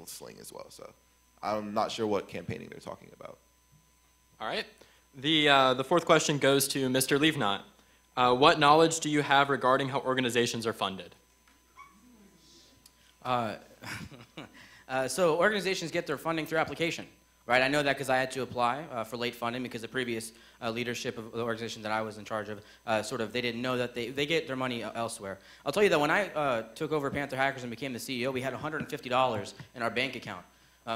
sling as well. So I'm not sure what campaigning they're talking about. All right. The fourth question goes to Mr. Levenot. What knowledge do you have regarding how organizations are funded? So organizations get their funding through application, right? I know that because I had to apply for late funding because the previous leadership of the organization that I was in charge of, they didn't know that they get their money elsewhere. I'll tell you that when I took over Panther Hackers and became the CEO, we had $150 in our bank account.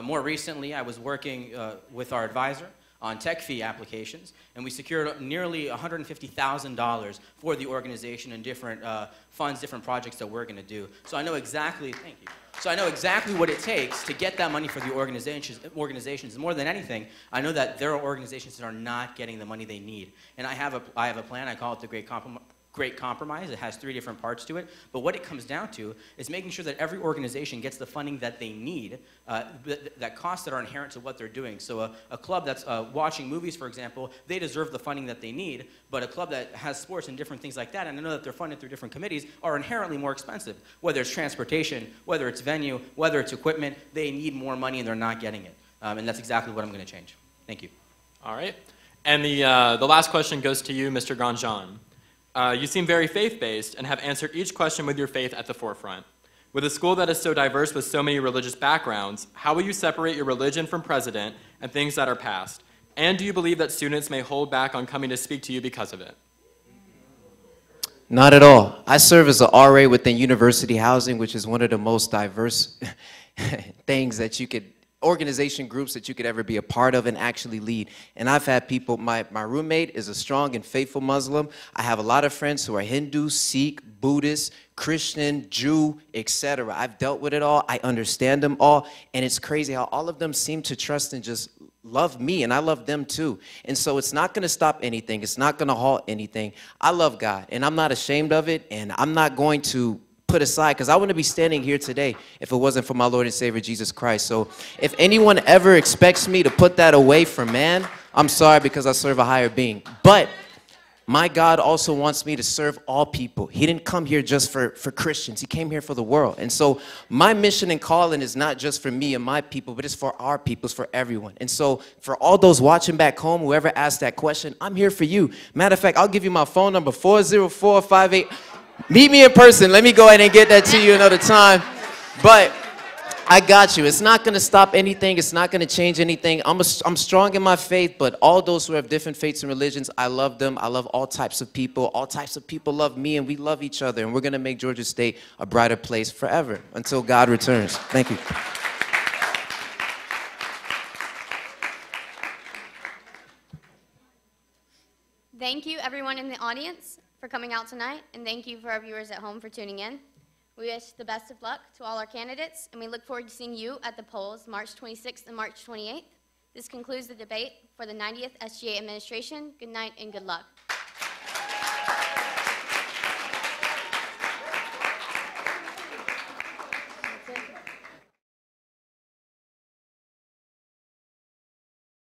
More recently, I was working with our advisor on tech fee applications, and we secured nearly $150,000 for the organization and different funds, different projects that we're going to do. So I know exactly, thank you. So I know exactly what it takes to get that money for the organizations. More than anything, I know that there are organizations that are not getting the money they need. And I have a plan, I call it the Great Compromise. It has 3 different parts to it. But what it comes down to is making sure that every organization gets the funding that they need, that costs that are inherent to what they're doing. So a club that's watching movies, for example, they deserve the funding that they need, but a club that has sports and different things like that, and I know that they're funded through different committees, are inherently more expensive. Whether it's transportation, whether it's venue, whether it's equipment, they need more money and they're not getting it. And that's exactly what I'm going to change. Thank you. All right. And the last question goes to you, Mr. Grandjean. You seem very faith-based and have answered each question with your faith at the forefront. With a school that is so diverse with so many religious backgrounds, how will you separate your religion from president and things that are past? And do you believe that students may hold back on coming to speak to you because of it? Not at all. I serve as an RA within university housing, which is one of the most diverse things that you could, organization groups that you could ever be a part of and actually lead. And I've had people, my roommate is a strong and faithful Muslim. I have a lot of friends who are Hindu, Sikh, Buddhist, Christian, Jew, etc. I've dealt with it all. I understand them all. And it's crazy how all of them seem to trust and just love me, and I love them too. And so it's not going to stop anything. It's not going to halt anything. I love God, and I'm not ashamed of it, and I'm not going to put aside, because I wouldn't be standing here today if it wasn't for my Lord and Savior, Jesus Christ. So if anyone ever expects me to put that away from man, I'm sorry, because I serve a higher being. But my God also wants me to serve all people. He didn't come here just for Christians. He came here for the world. And so my mission and calling is not just for me and my people, but it's for our people, it's for everyone. And so for all those watching back home, whoever asked that question, I'm here for you. Matter of fact, I'll give you my phone number, 40458. Meet me in person. Let me go ahead and get that to you another time. But I got you. It's not going to stop anything. It's not going to change anything. I'm strong in my faith, but all those who have different faiths and religions, I love them. I love all types of people. All types of people love me, and we love each other. And we're going to make Georgia State a brighter place forever until God returns. Thank you. Thank you, everyone in the audience, for coming out tonight, and thank you for our viewers at home for tuning in. We wish the best of luck to all our candidates, and we look forward to seeing you at the polls March 26th and March 28th. This concludes the debate for the 90th SGA administration. Good night and good luck.